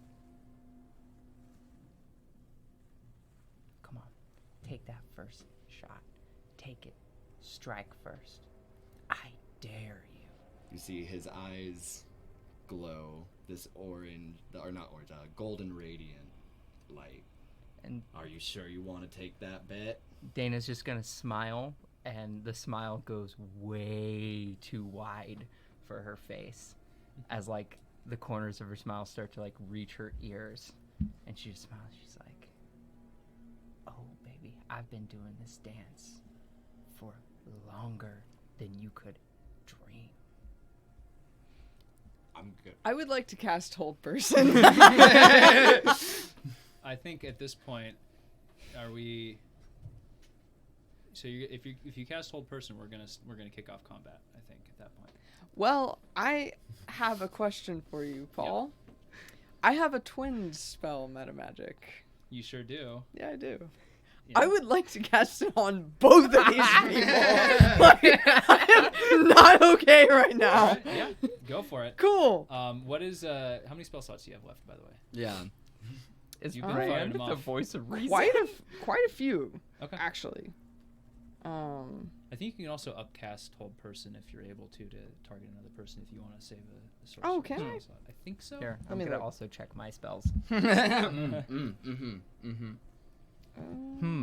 Come on. Take that first shot. Take it. Strike first. I dare you. You see his eyes glow this golden radiant light. And Are you sure you want to take that bet? Dana's just gonna smile, and the smile goes way too wide for her face, as like the corners of her smile start to like reach her ears, and she just smiles. She's like, "Oh, baby, I've been doing this dance for longer than you could dream." I'm good. I would like to cast Hold Person. I think at this point, are we? So if you cast Hold Person, we're gonna kick off combat. I think at that point. Well, I have a question for you, Paul. I have a twins spell, Metamagic. You sure do. Yeah, I do. Yeah. I would like to cast it on both of these people. Like, I am not okay right now. Alright, yeah, go for it. Cool. What is how many spell slots do you have left, by the way? Yeah. Is You've been firing Brand them the off. voice of reason? Quite a few, Okay. actually. I think you can also upcast Hold Person if you're able to target another person if you want to save a sorcerer Oh, can I? slot. I think so. Here, Let I'm me gonna look. also check my spells.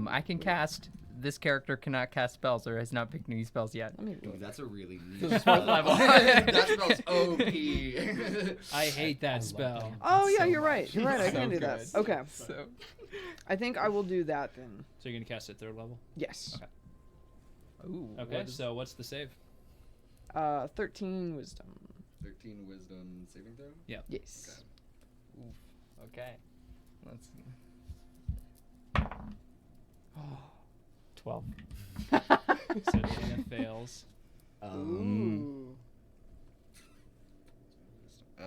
I can cast. This character cannot cast spells or has not picked any spells yet. Let me look. Dude, that's a really This neat is what spell. level. That spell's OP. I hate that spell. Oh yeah, so you're right. much. You're right. I So can do that. good. Okay. So I think I will do that then. So you're gonna cast at 3rd level. Yes. Okay. Ooh, Okay. what is- So what's the save? 13 wisdom. 13 wisdom saving throw? Yes. okay. Let's see. 12. So Deyna fails.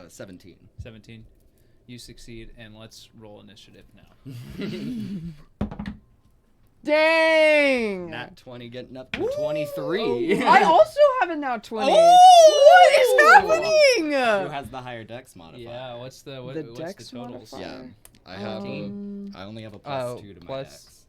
17. 17. You succeed, and let's roll initiative now. Dang. Nat 20 getting up to 23. I also have a now 20. Oh! What is Who happening? has the higher dex modifier? Yeah. What's the The what's dex the totals? modifier? Yeah. I have I only have a +2 to my plus dex.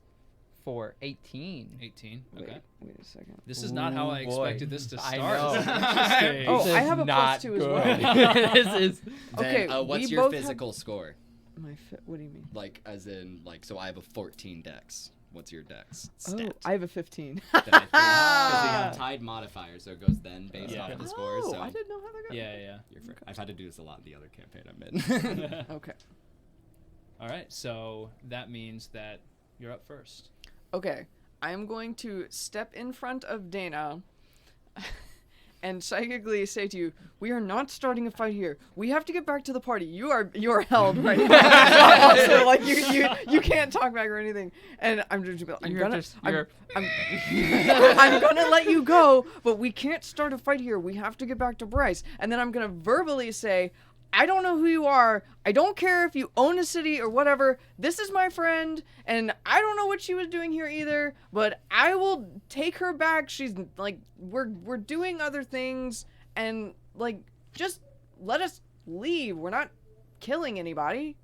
for 18. 18. Okay. Wait a second. This is not how I Ooh, boy. expected this to I start. know. This is interesting. Oh, This I is have a not +2 as good. well. This is Okay, Then, what's we your both have- physical score? What do you mean? Like, as in, like, so I have a 14 dex. What's your dex? Oh, Stat. I have a 15. Because they have tied modifier, so it goes then based Yeah. off of the score. Oh, So I didn't know how that got. Yeah. I've had to do this a lot in the other campaign I'm in. Okay. All right. So that means that you're up first. Okay. I am going to step in front of Deyna and psychically say to you, "We are not starting a fight here. We have to get back to the party. You are held right now. Also, like you can't talk back or anything." And I'm just I'm gonna let you go, but we can't start a fight here. We have to get back to Bryce. And then I'm gonna verbally say, "I don't know who you are. I don't care if you own a city or whatever. This is my friend, and I don't know what she was doing here either, but I will take her back. She's like, we're doing other things, and like, just let us leave. We're not killing anybody."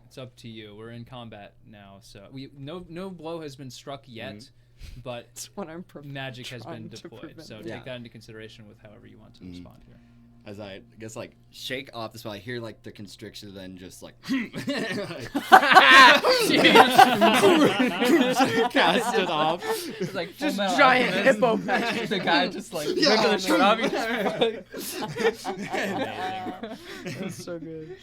It's up to you. We're in combat now, so no blow has been struck yet, but That's what I'm magic has been trying to deployed. prevent. So Yeah. take that into consideration with however you want to respond here. As I guess, like, shake off the spell, I hear, like, the constriction, then just, like, cast it off. it's like Just Full Metal giant Alchemist. hippo patch. The guy just like ripping the shirt off. That's so good.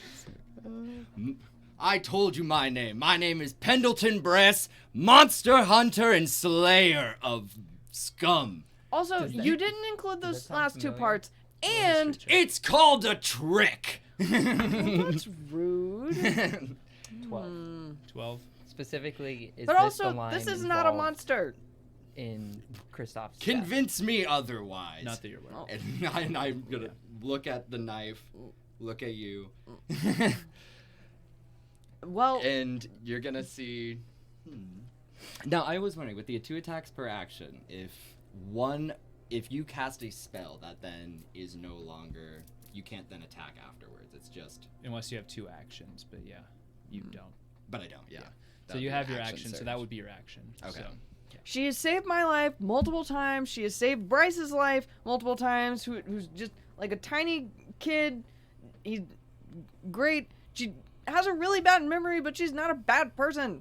I told you my name. My name is Pendleton Bress, monster hunter and slayer of scum. Also, Does that- you didn't include does those that sound last two familiar? parts, and It's called a trick. that's rude. 12. 12. Specifically, is But this also, the line this is not a involved monster. in Kristoff's death? Convince me otherwise. Not that you're aware. Oh. And I'm gonna look at the knife, look at you, Well, and you're gonna see. Now, I was wondering, with the 2 attacks per action, if you cast a spell that then is no longer, you can't then attack afterwards. It's just. Unless you have 2 actions, but yeah, you don't. But I don't. Yeah. So you have your action, so that would be your action. Okay. So, she has saved my life multiple times. She has saved Bryce's life multiple times. Who's just like a tiny kid. He's great. She has a really bad memory, but she's not a bad person.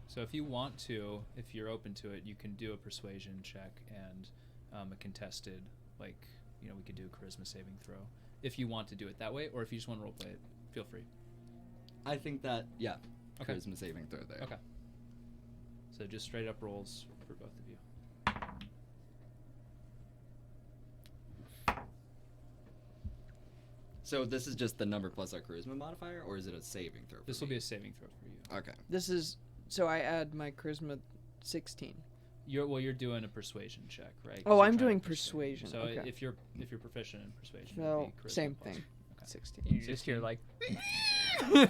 so if you want to, if you're open to it, you can do a persuasion check and a contested, like, we could do a charisma saving throw. If you want to do it that way, or if you just want to roleplay it, feel free. I think that, yeah. Okay. Charisma saving throw there. Okay. So just straight up rolls for both of you. So this is just the number plus our charisma modifier, or is it a saving throw? This will be a saving throw for you. Okay. This is so I add my charisma 16. You're doing a persuasion check, right? 'Cause Oh, you're I'm trying doing to persuade. persuasion, So okay. if you're proficient in persuasion, it So would be charisma same plus. thing. Okay. 16. You just hear like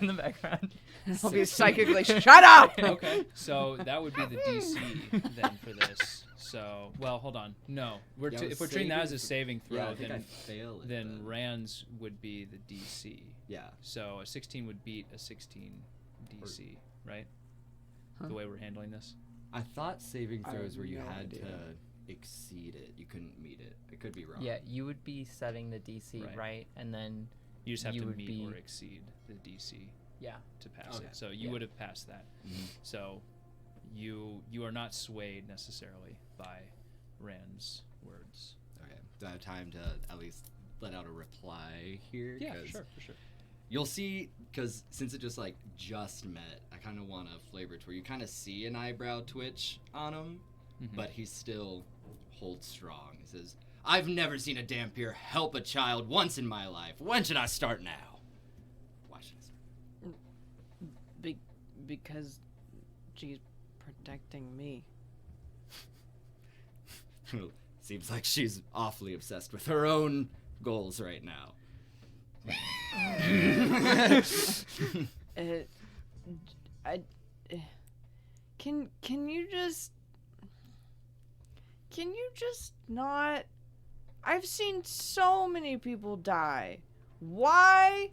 in the background. I'll be psychically shut up. Okay, so that would be the DC then for this. So, well, hold on. No, Yeah, if we're treating that as a saving throw, Yeah, I think I then fail it. then Rand's would be the DC. Yeah. So a 16 would beat a 16 DC, right? Huh? The way we're handling this. I thought saving I throws have where you no had idea. to exceed it. You couldn't meet it. I could be wrong. Yeah, you would be setting the DC, Right. right? And then You just have You to would meet be- or exceed the DC yeah. to pass Okay. it. So you Yeah. would have passed that. Mhm. So you are not swayed necessarily by Rand's words. Okay. Do I have time to at least let out a reply here? Yeah, 'Cause sure, for sure. You'll see, because since it just met, I kind of want a flavor to where you kind of see an eyebrow twitch on him, Mhm. but he still holds strong. He says, "I've never seen a Dampier help a child once in my life. When should I start now?" Why should I start? Because she's protecting me. Seems like she's awfully obsessed with her own goals right now. Can you just not? I've seen so many people die. Why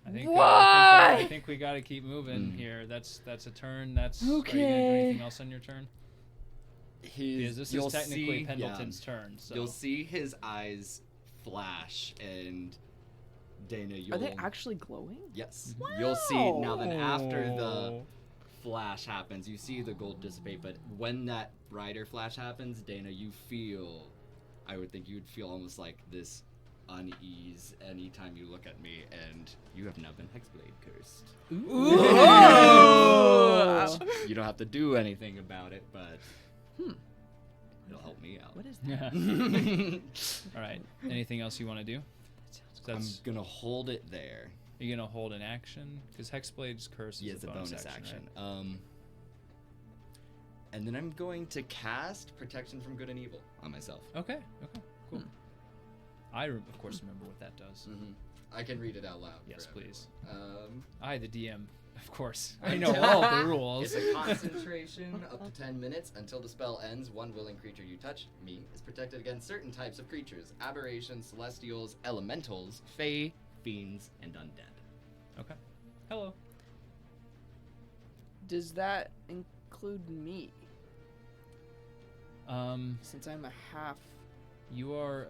I think we got to keep moving here. That's a turn. Are you gonna do Okay. anything else on your turn? Because this is technically Pendleton's turn. So You'll see his eyes flash, and Deyna, you'll... Are they actually glowing? Yes. You'll see now that after the flash happens, you see the gold dissipate, but when that rider flash happens, Deyna, you feel... I would think you would feel almost like this unease anytime you look at me, and you have now been Hexblade cursed. Ooh. You don't have to do anything about it, but it'll help me out. What is yeah. that? All right. Anything else you want to do? I'm gonna hold it there. You're gonna hold an action because Hexblade's curse is It's a bonus action. right? And then I'm going to cast Protection from Good and Evil on myself. Okay. Cool. Of course, remember what that does. I can read it out loud. Yes, forever. please. I, the DM, of course. I Until- know all the rules. It's a concentration up to 10 minutes. Until the spell ends, one willing creature you touch, me, is protected against certain types of creatures: aberrations, celestials, elementals, fae, fiends, and undead. Okay. Hello. Does that include me? Since I'm a half. You are.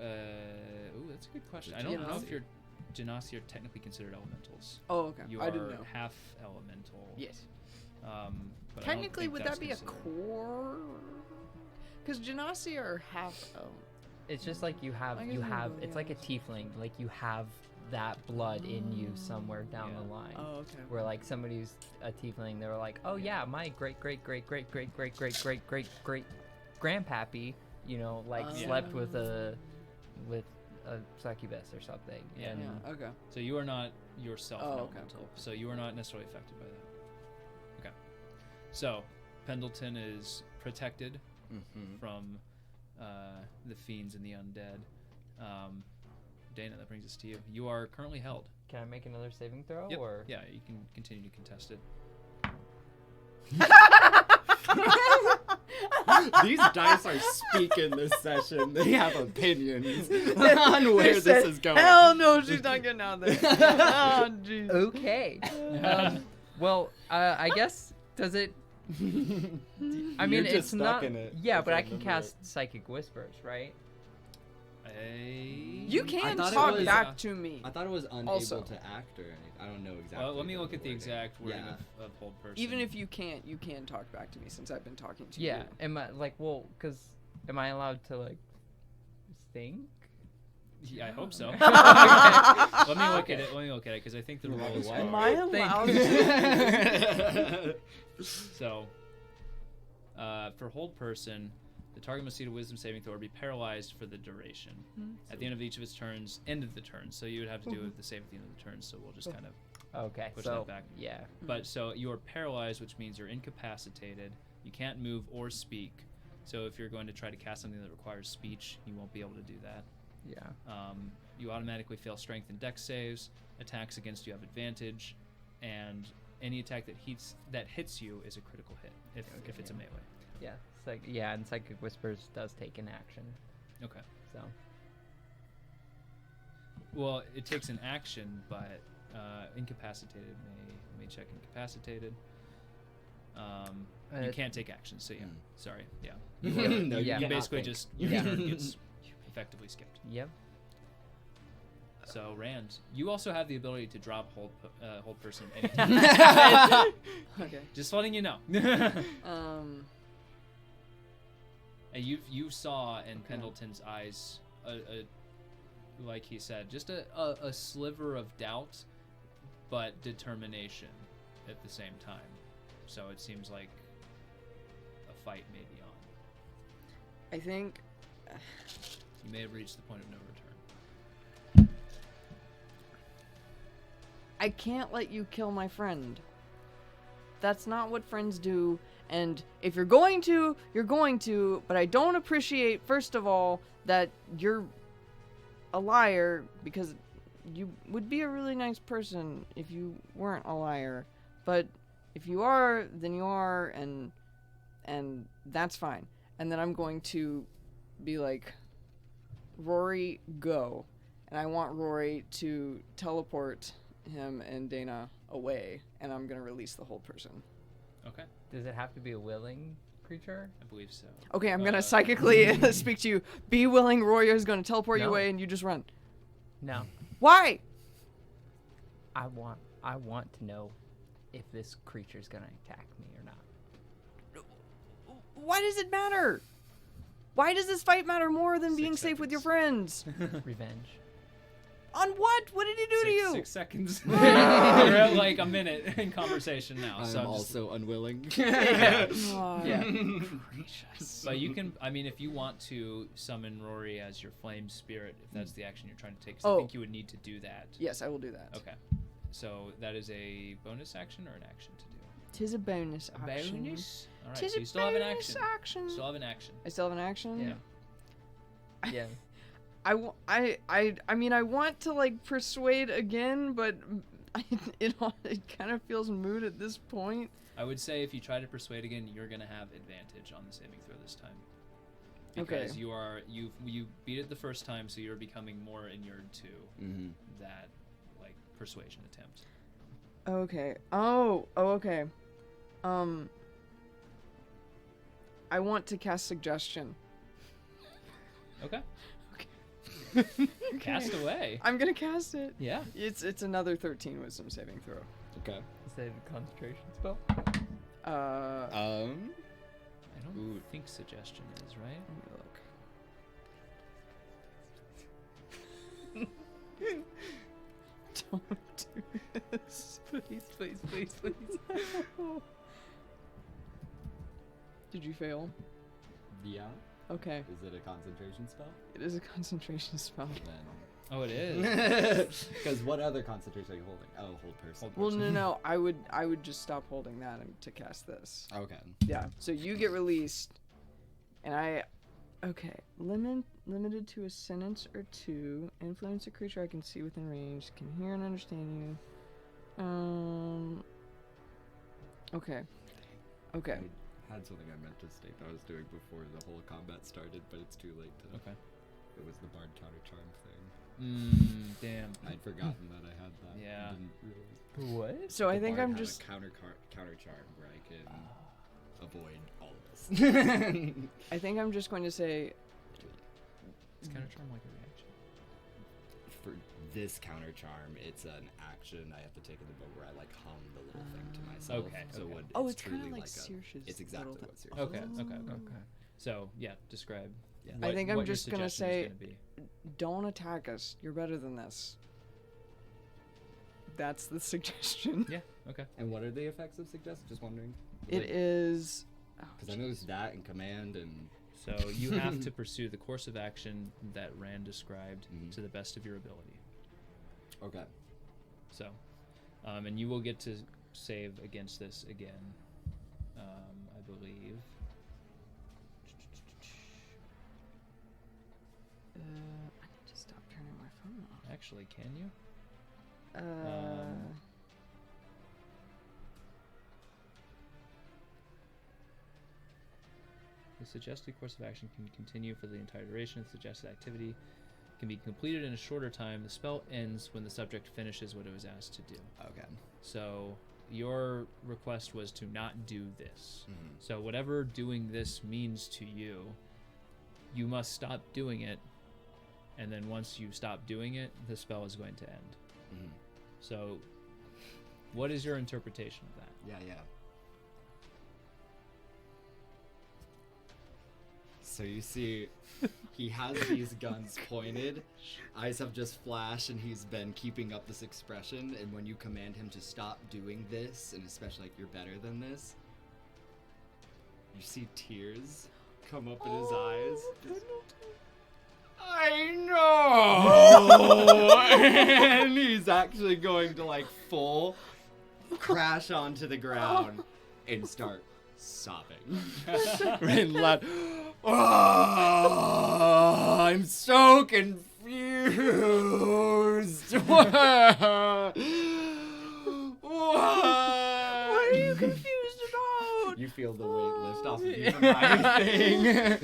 Ooh, that's a good question. I don't know if Genasi are technically considered elementals. Oh, okay. You I are didn't know. half elemental. Yes. But I don't Technically, think would that's that be a considered. core? Because Genasi are half elf. It's just like you have, I guess I'm gonna it's be like a honest. tiefling. Like you have that blood in you somewhere down Yeah. the line. Oh, okay. Where like somebody who's a tiefling, they were like, oh yeah, my great grandpappy, you know, like slept with a succubus or something. Yeah. And Yeah. Okay. So you are not yourself an Oh, okay, elemental. cool. So you are not necessarily affected by that. Okay. So Pendleton is protected from the fiends and the undead. Deyna, that brings us to you. You are currently held. can I make another saving throw? Yep. Or Yeah, you can continue to contest it. These dice are speaking this session. They have opinions on where this is going. Hell no, she's not getting out there. Oh, jeez. okay. Well, I guess does it? I mean, You're just it's stuck not. in it, Yeah, if but I I can remember cast Psychic Whispers, right? You can thought it talk was- back to me. I thought it was unable Also. to act or anything. I don't know exactly. Well, let me the look at the wording. exact wording Yeah. of hold person. Even if you can't, you can talk back to me since I've been talking to Yeah. you. Am I like cause am I allowed to like think? Yeah, I hope so. Let me look at it. Because I think the rules What? Am are. I allowed to? So, for hold person, the target must succeed a wisdom saving throw or be paralyzed for the duration. At the end of each of its turns, end of the turn. So you would have to do the save at the end of the turn. So we'll just kind of. Okay. Push so that back. yeah. But so you are paralyzed, which means you're incapacitated. You can't move or speak. So if you're going to try to cast something that requires speech, you won't be able to do that. Yeah. You automatically fail strength and dex saves. Attacks against you have advantage, and any attack that hits you is a critical hit if it's a melee. Yeah. And Psychic Whispers does take an action. Okay. So. Well, it takes an action, but incapacitated may check incapacitated. You can't take actions, so yeah. Sorry, yeah. No, Yeah. You cannot basically think. just your turn gets effectively skipped. Yep. So Rand, you also have the ability to drop hold person anytime. Okay. Just letting you know. And you saw in Pendleton's eyes, like he said, just a sliver of doubt, but determination at the same time. So it seems like a fight may be on. I think You may have reached the point of no return. I can't let you kill my friend. That's not what friends do. And if you're going to, you're going to. But I don't appreciate, first of all, that you're a liar, because you would be a really nice person if you weren't a liar. But if you are, then you are, and that's fine. And then I'm going to be like, Rory, go. And I want Rory to teleport him and Deyna away, and I'm gonna release the hold person. Okay, Does it have to be a willing creature? I believe so. Okay, I'm gonna psychically speak to you. Be willing. Roya is gonna teleport you No. away, and you just run. No. Why? I want to know if this creature's gonna attack me or not. Why does it matter? Why does this fight matter more than 6 being safe with your seconds. friends? Revenge. On what? What did he do to you? 6 seconds. We're at like a minute in conversation now. I'm so I'm also unwilling. Aw. But you can, I mean, if you want to summon Rory as your flame spirit, if that's the action you're trying to take, 'cause I think you would need to do that. Yes, I will do that. Okay. So that is a bonus action or an action to do? Tis a bonus action. Bonus? All right, Tis so a you still have an bonus action. Still have an action. I still have an action? Yeah. Yeah. I mean, I want to, like, persuade again, but it kind of feels moot at this point. I would say if you try to persuade again, you're gonna have advantage on the saving throw this time. Okay. Because you beat it the first time, so you're becoming more inured to that like persuasion attempt. Okay. Oh, okay. I want to cast suggestion. Okay. Cast away. I'm gonna cast it. Yeah. It's another 13 wisdom saving throw. Okay. Is that a concentration spell? Uh, I don't think suggestion is right. let me look. Don't do this. Please. Did you fail? Yeah. Okay. Is it a concentration spell? It is a concentration spell. Then. Oh, it is. Because what other concentration are you holding? Oh, hold person. Well, no. I would just stop holding that and to cast this. Okay. Yeah. So you get released, and okay. Limited to a sentence or two. Influence a creature I can see within range. Can hear and understand you. Okay. I had something I meant to state that I was doing before the whole combat started, but it's too late to. Okay. It was the bard counter charm thing. Damn. I'd forgotten that I had that. Yeah. I didn't realize. What? So I The think bard I'm had a just. counter charm where I can avoid all of this. I think I'm just going to say. It's counter charm like a reaction. For this counter charm, it's an action I have to take in the book where I like hum the little thing to myself. Okay, So okay. when Oh, it's it's kind truly of like a. Saoirse's It's exactly little what thing. Saoirse Okay. Okay. So yeah, describe. Yeah. I think I'm what your just gonna suggestion is say- gonna be. Don't attack us. You're better than this. That's the suggestion. Yeah. Okay. And what are the effects of suggest? Just wondering. It is. Because I know there's that and command and. So you have to pursue the course of action that Rand described to the best of your ability. Okay. So, and you will get to save against this again, I believe. I need to stop turning my phone off. Actually, can you? The suggested course of action can continue for the entire duration of the suggested activity. Can be completed in a shorter time. The spell ends when the subject finishes what it was asked to do. Okay. So your request was to not do this. So whatever doing this means to you, you must stop doing it. And then once you stop doing it, the spell is going to end. So what is your interpretation of that? Yeah. So you see, he has these guns pointed, eyes have just flashed, and he's been keeping up this expression. And when you command him to stop doing this, and especially like you're better than this, you see tears come up in his eyes. I know. And he's actually going to like full crash onto the ground and start sobbing. And laugh. Oh, I'm so confused. What What are you confused about? You feel the weight lift off of you from my thing.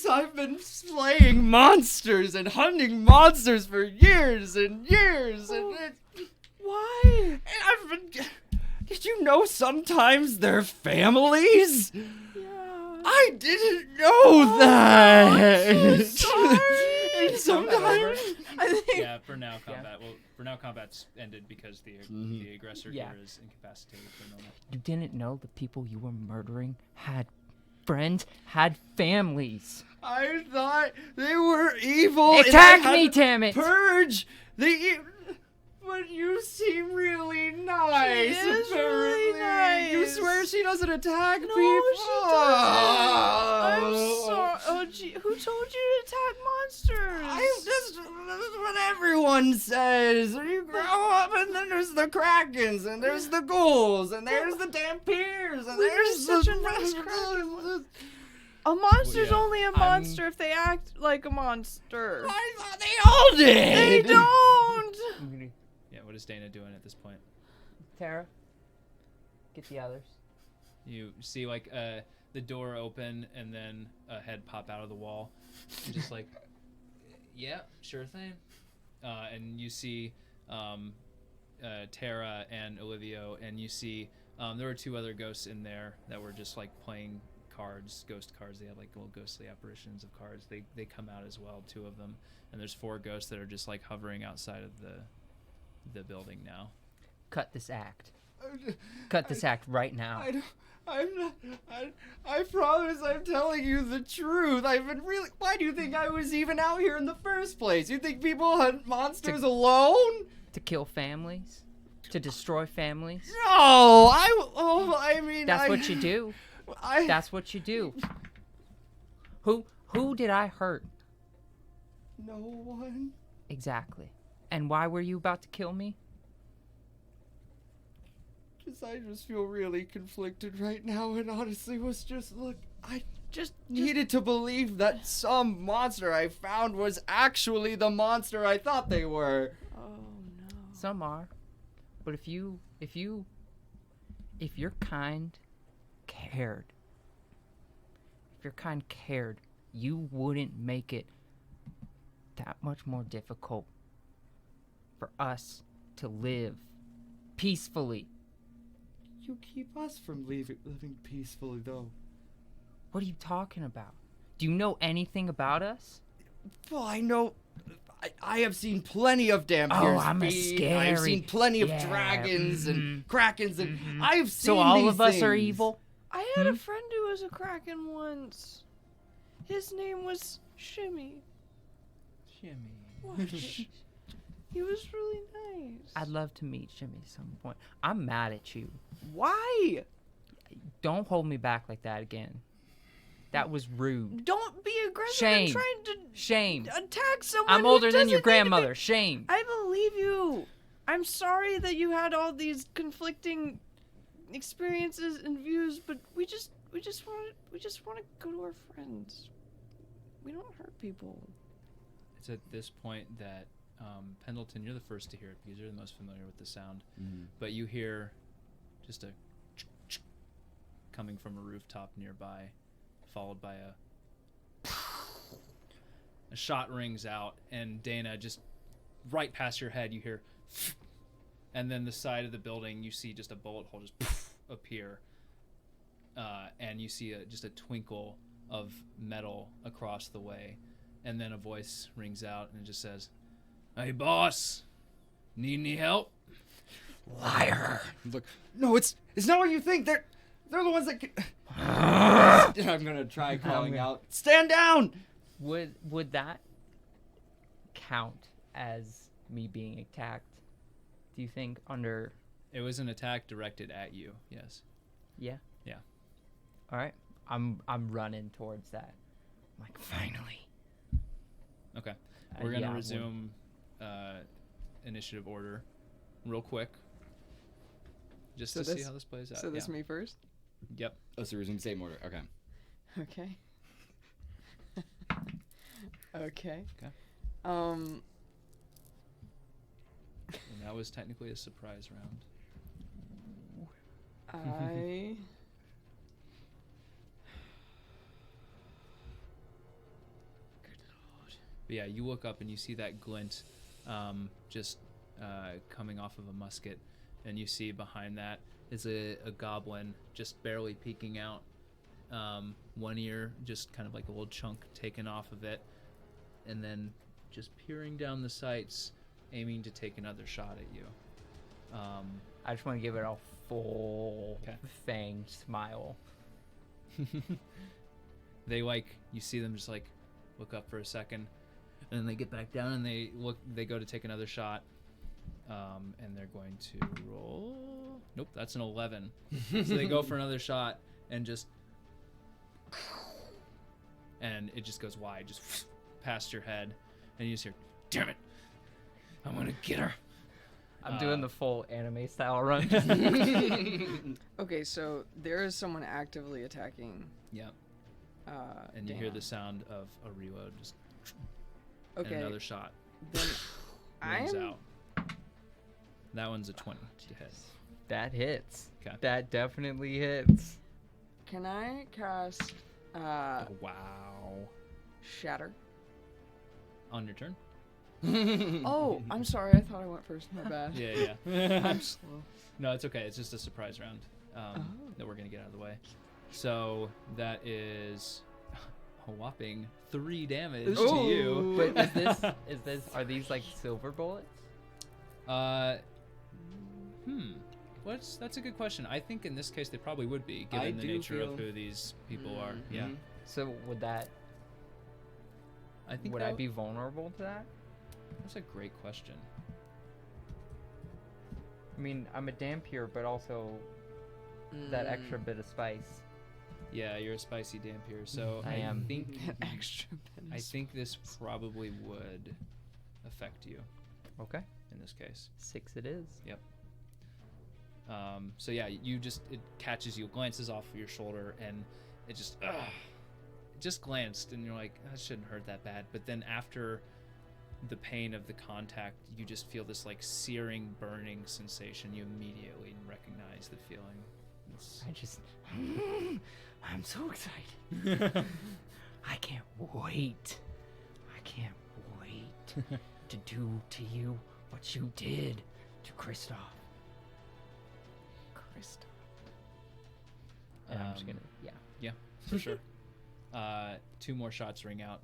I've been slaying monsters and hunting monsters for years and years, Why? and I've been. Did you know sometimes they're families? Yeah. I didn't know that. I'm so sorry. And sometimes. I think. Yeah, for now combat. Well, for now combat's ended because the aggressor Yeah. here is incapacitated for the moment. You didn't know the people you were murdering had friends, had families. I thought they were evil. and I Attack had me, to damn it! Purge but you seem really nice. She is really apparently. You nice. swear she doesn't attack people? she doesn't. I'm Oh. sorry. Oh, gee, who told you to attack monsters? That's what everyone says. You grow up and then there's the Krakens and there's the ghouls and there's the Dampiers and We were there's such the a nice Kraken. A monster's yeah. only a monster if they act like a monster. I thought they all did. They don't. Yeah, what is Deyna doing at this point? Tara, get the others. You see like the door open and then a head pop out of the wall. And just like, yeah, sure thing. And you see Tara and Olivia, and you see there were two other ghosts in there that were just like playing cards, ghost cards. They had like little ghostly apparitions of cards. They come out as well, two of them. And there's four ghosts that are just like hovering outside of the building now. Cut this act. Cut this act right now. I promise I'm telling you the truth. I've been really. Why do you think I was even out here in the first place? You think people hunt monsters alone? To kill families? To destroy families? No, I mean. That's what you do. That's what you do. Who did I hurt? No one. Exactly. And why were you about to kill me? Because I just feel really conflicted right now, and honestly was just I just needed to believe that some monster I found was actually the monster I thought they were. Oh no. Some are. But if your kind cared, you wouldn't make it that much more difficult for us to live peacefully. You keep us from living peacefully, though. What are you talking about? Do you know anything about us? Well, I know. I have seen plenty of Dampiers. Oh, I'm a I've seen plenty of Yeah, dragons and krakens, and I've seen. So all these of us are things. evil? I had a friend who was a Kraken once. His name was Shimmy. What? He was really nice. I'd love to meet Jimmy at some point. I'm mad at you. Why? Don't hold me back like that again. That was rude. Don't be aggressive Shame. and trying to Shame. attack someone. I'm who older than your doesn't need to be- grandmother. Shame. I believe you. I'm sorry that you had all these conflicting experiences and views, but we just want to go to our friends. We don't hurt people. It's at this point that Pendleton, you're the first to hear it because you're the most familiar with the sound. But you hear just a coming from a rooftop nearby, followed by a shot rings out, and Deyna, just right past your head, you hear, and then the side of the building, you see just a bullet hole just appear, and you see just a twinkle of metal across the way, and then a voice rings out and it just says, "Hey boss, need any help?" Liar. Look, no, it's not what you think. They're the ones that. I'm gonna try calling out. Stand down. Would that count as me being attacked? Do you think under? It was an attack directed at you. Yes. Yeah. Yeah. All right. I'm running towards that. I'm like, finally. Okay. We're gonna yeah, resume initiative order, real quick, just So to see this- how this plays out. So this yeah. me first? Yep. Oh, so resume same order. Okay. Okay. Okay. Okay. Um. And that was technically a surprise round. I. But yeah, you look up and you see that glint just coming off of a musket, and you see behind that is a goblin just barely peeking out. One ear just kind of like a little chunk taken off of it, and then just peering down the sights, aiming to take another shot at you. I just want to give it a full 'Kay. fanged smile. They you see them just look up for a second, and then they get back down and they go to take another shot, and they're going to roll. Nope, that's an 11. So they go for another shot and it just goes wide, just past your head, and you just hear, "Damn it, I'm gonna get her." I'm doing the full anime style run. Okay, so there is someone actively attacking. Yep. And you hear Deyna. the sound of a reload, just Okay. and another shot Then rings I'm. out. That one's a 20 to hit. That hits. 'Kay. That definitely hits. Can I cast Wow. Shatter? On your turn? Oh, I'm sorry. I thought I went first. My bad. Yeah. I'm slow. No, it's okay. It's just a surprise round that we're going to get out of the way. So that is a whopping 3 damage to you. But is this are these like silver bullets? That's a good question. I think in this case they probably would be, given I the do nature of feel- who these people are. Yeah. Mhm. So would I think I be vulnerable to that? That's a great question. I mean, I'm a dampier, but also that extra bit of spice. Yeah, you're a spicy dampier, so I am. think Extra bit of I think this probably would affect you Okay. in this case. 6 it is. So yeah, it catches you, glances off of your shoulder, and it just glanced, and you're like, that shouldn't hurt that bad. But then after the pain of the contact, you just feel this like searing, burning sensation. You immediately recognize the feeling. I'm so excited. I can't wait. I can't wait to do to you what you did to Kristoff. And I'm just gonna Yeah, for sure. 2 more shots ring out,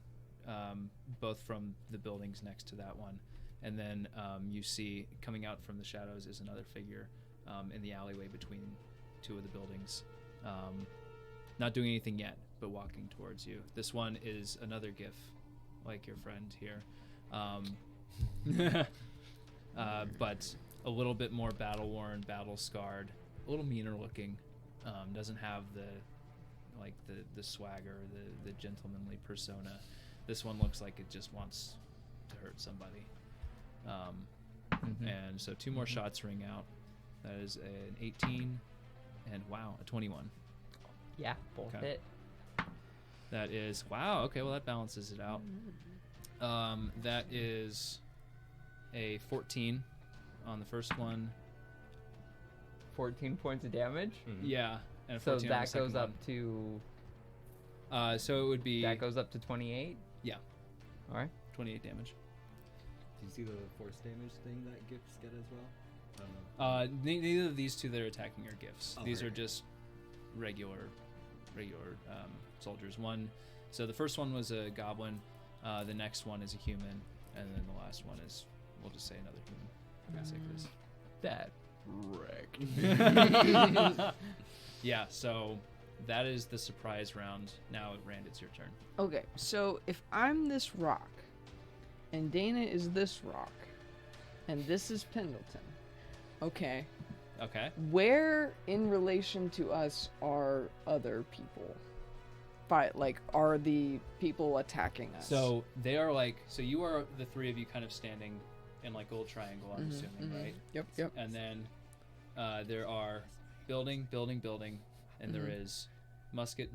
both from the buildings next to that one, and then you see coming out from the shadows is another figure in the alleyway between 2 of the buildings, not doing anything yet, but walking towards you. This one is another GIF, like your friend here, but a little bit more battle worn, battle scarred, a little meaner looking. Doesn't have the swagger, the gentlemanly persona. This one looks like it just wants to hurt somebody. And so 2 more shots ring out. That is an 18 and a 21. Yeah, both Okay. hit. That is okay, well that balances it out. That is a 14 on the first one. 14 points of damage. Yeah, and a So 14 on the that second goes up one. to So it would be 28. Yeah. All right. 28 damage. Do you see the force damage thing that gifts get as well? Neither of these 2 that are attacking are gifts. Oh, These are right. just regular soldiers. So the first one was a goblin, the next one is a human, and then the last one is, we'll just say another human for the sake of this. That wrecked. Yeah, so that is the surprise round. Now, Rand, it's your turn. Okay, so if I'm this rock, and Deyna is this rock, and this is Pendleton, okay, Okay. where in relation to us are other people? Are the people attacking us? So they are so you are the 3 of you kind of standing in a little triangle, I'm assuming, right? Yep. And then there are building, and there is musket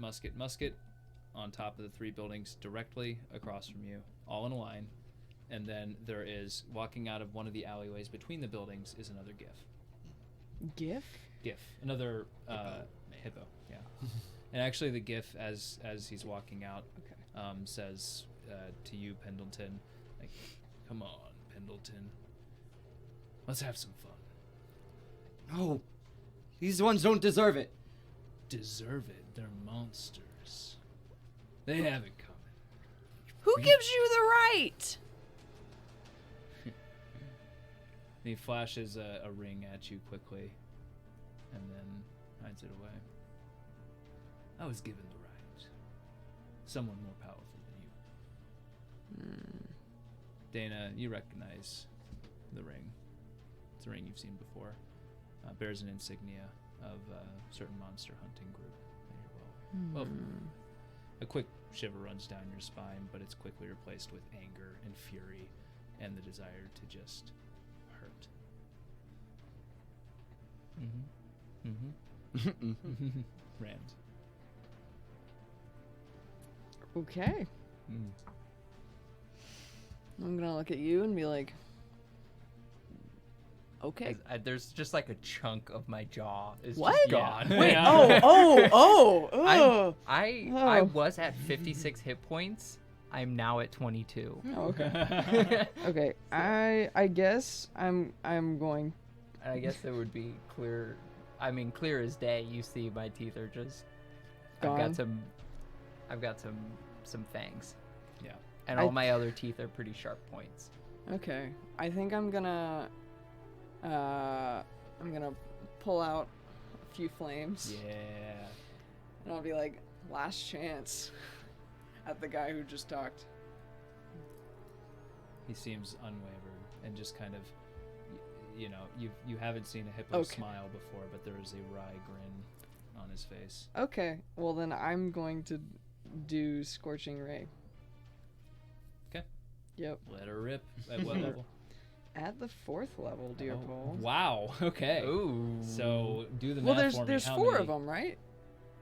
on top of the 3 buildings directly across from you, all in a line. And then there is, walking out of one of the alleyways between the buildings, is another GIF. GIF? GIF, another hippo. Yeah. And actually, the GIF as he's walking out says to you, Pendleton, like, "Come on, Pendleton. Let's have some fun." No, these ones don't deserve it. Deserve it? They're monsters. They have it coming. Who gives you the right? He flashes a ring at you quickly, and then hides it away. I was given the right. Someone more powerful than you. Deyna, you recognize the ring. It's a ring you've seen before. Bears an insignia of a certain monster hunting group that you're well familiar with. A quick shiver runs down your spine, but it's quickly replaced with anger and fury and the desire to just hurt. Rand. Okay. I'm gonna look at you and be like, okay. There's just like a chunk of my jaw is What? just Yeah. gone. Wait. Yeah. Oh. I was at 56 hit points. I'm now at 22. Oh, okay. Okay. I guess I'm going. I guess it would be clear. I mean, clear as day. You see, my teeth are just. Gone. I've got some fangs. Yeah. And all my other teeth are pretty sharp points. Okay. I think I'm gonna pull out a few flames. Yeah. And I'll be like, last chance at the guy who just talked. He seems unwavered and just kind of, you know, you haven't seen a hippo smile before, but there is a wry grin on his face. Okay. Well, then I'm going to do Scorching Ray. Okay. Yep. Let her rip. At what level? At the 4th level, dear Paul. Wow. Okay. Ooh. So do the Well, math for me. there's How 4 many? of them, right?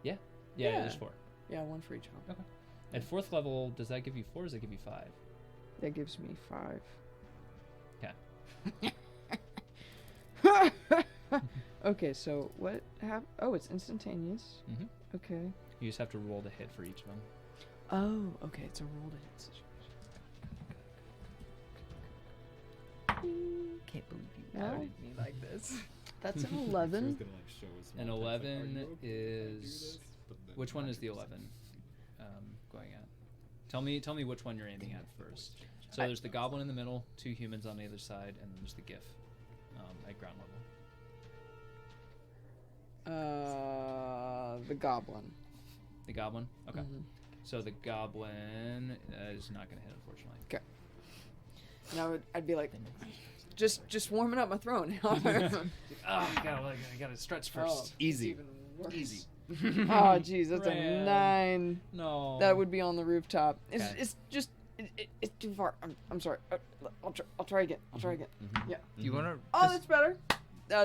Yeah, Yeah. there's 4. Yeah, 1 for each of them. Okay. At 4th level, does that give you 4 or does that give you 5? That gives me 5. Okay. Okay, so what happened? Oh, it's instantaneous. Mm-hmm. Okay. You just have to roll to hit for each of them. Oh, okay, it's a roll to hit situation. Can't believe you Well, outed me like this. That's an 11. An 11 is... Which one is the 11 going at? Tell me which one you're aiming at first. So there's the goblin in the middle, 2 humans on the other side, and then there's the GIF at ground level. The goblin. The goblin? Okay. Mhm. So the goblin is not going to hit, unfortunately. Okay. And I'd be like, just warming up my throat. I gotta stretch first. Easy. Easy. Oh, jeez, that's a Ran. 9. No. That would be on the rooftop. It's Okay. it's just it's too far. I'm sorry. I'll try again. Yeah. Do you want to? Oh, that's better.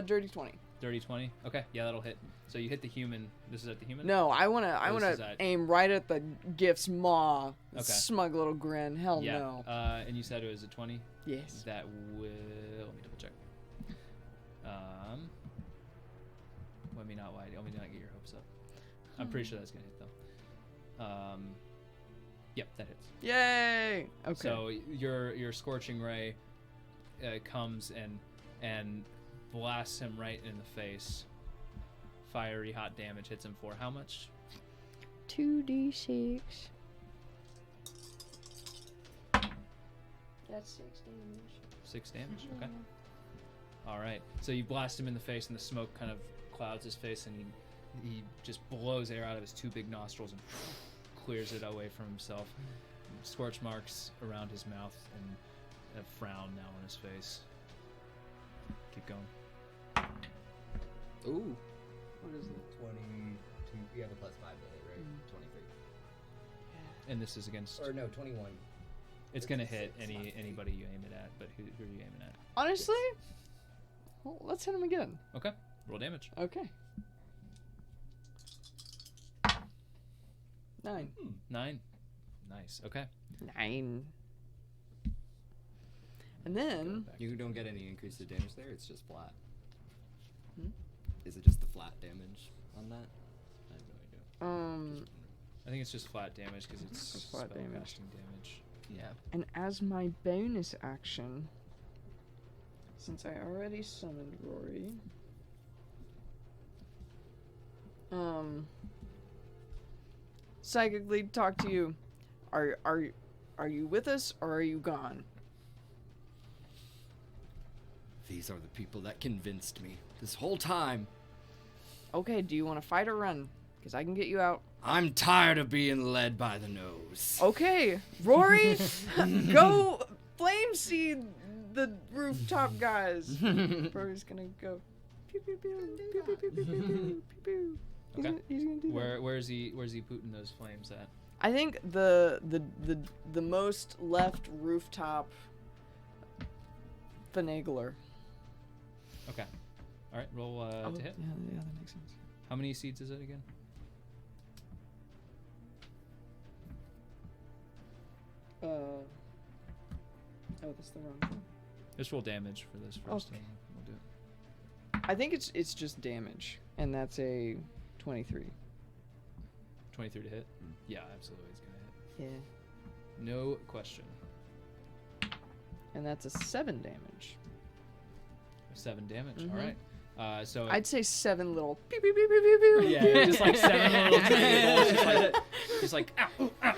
Dirty 20. Dirty 20. Okay, yeah, that'll hit. So you hit the human. This is at the human? No, I This is wanna at- aim right at the gift's maw. Okay. Smug little grin. Hell Yeah. no. And you said it was a 20? Yes. That will... Let me double check. Let me not lie. Let me not get your hopes up. I'm pretty sure that's going to hit, though. Yep, that hits. Yay. Okay. So your Scorching Ray comes and blasts him right in the face. Fiery hot damage hits him for how much? 2d6. That's 6 damage. 6 damage. Okay. All right. So you blast him in the face, and the smoke kind of clouds his face, and he just blows air out of his 2 big nostrils and clears it away from himself. Scorch marks around his mouth and a frown now on his face. Keep going. Ooh. What is it? 22. You have a +5 to hit, right? 23. And this is against. Or no, 21. It's gonna hit anybody you aim it at, but who are you aiming at? Honestly? Well, let's hit him again. Okay. Roll damage. Okay. 9. 9. Nice. Okay. 9. And then You don't get any increase to damage there. It's just flat. is it just the flat damage on that? I have no idea. I think it's just flat damage because it's It's flat damage. spellcasting damage. Yeah. And as my bonus action, since I already summoned Rory, psychically talk to you. Are you with us or are you gone? These are the people that convinced me this whole time. Okay, do you want to fight or run? Because I can get you out. I'm tired of being led by the nose. Okay, Rory, go flame seed the rooftop guys. Rory's gonna go. Pew, pew, pew, pew, pew, pew, pew, pew, pew, pew. Okay. He's gonna do that. Where's he putting those flames at? I think the most left rooftop finagler. Okay. All right. Roll to hit. Yeah, that makes sense. How many seeds is it again? Oh, that's the wrong thing. Just roll damage for this first. Okay. And we'll do it. I think it's just damage, and that's a 23. 23 to hit. Yeah, absolutely, it's gonna hit. Yeah. No question. And that's a 7 damage. 7 damage. Mhm. All right. So I'd say 7 little pew pew pew pew pew pew. yeah, just like 7 little tiny balls, just like ow, ow.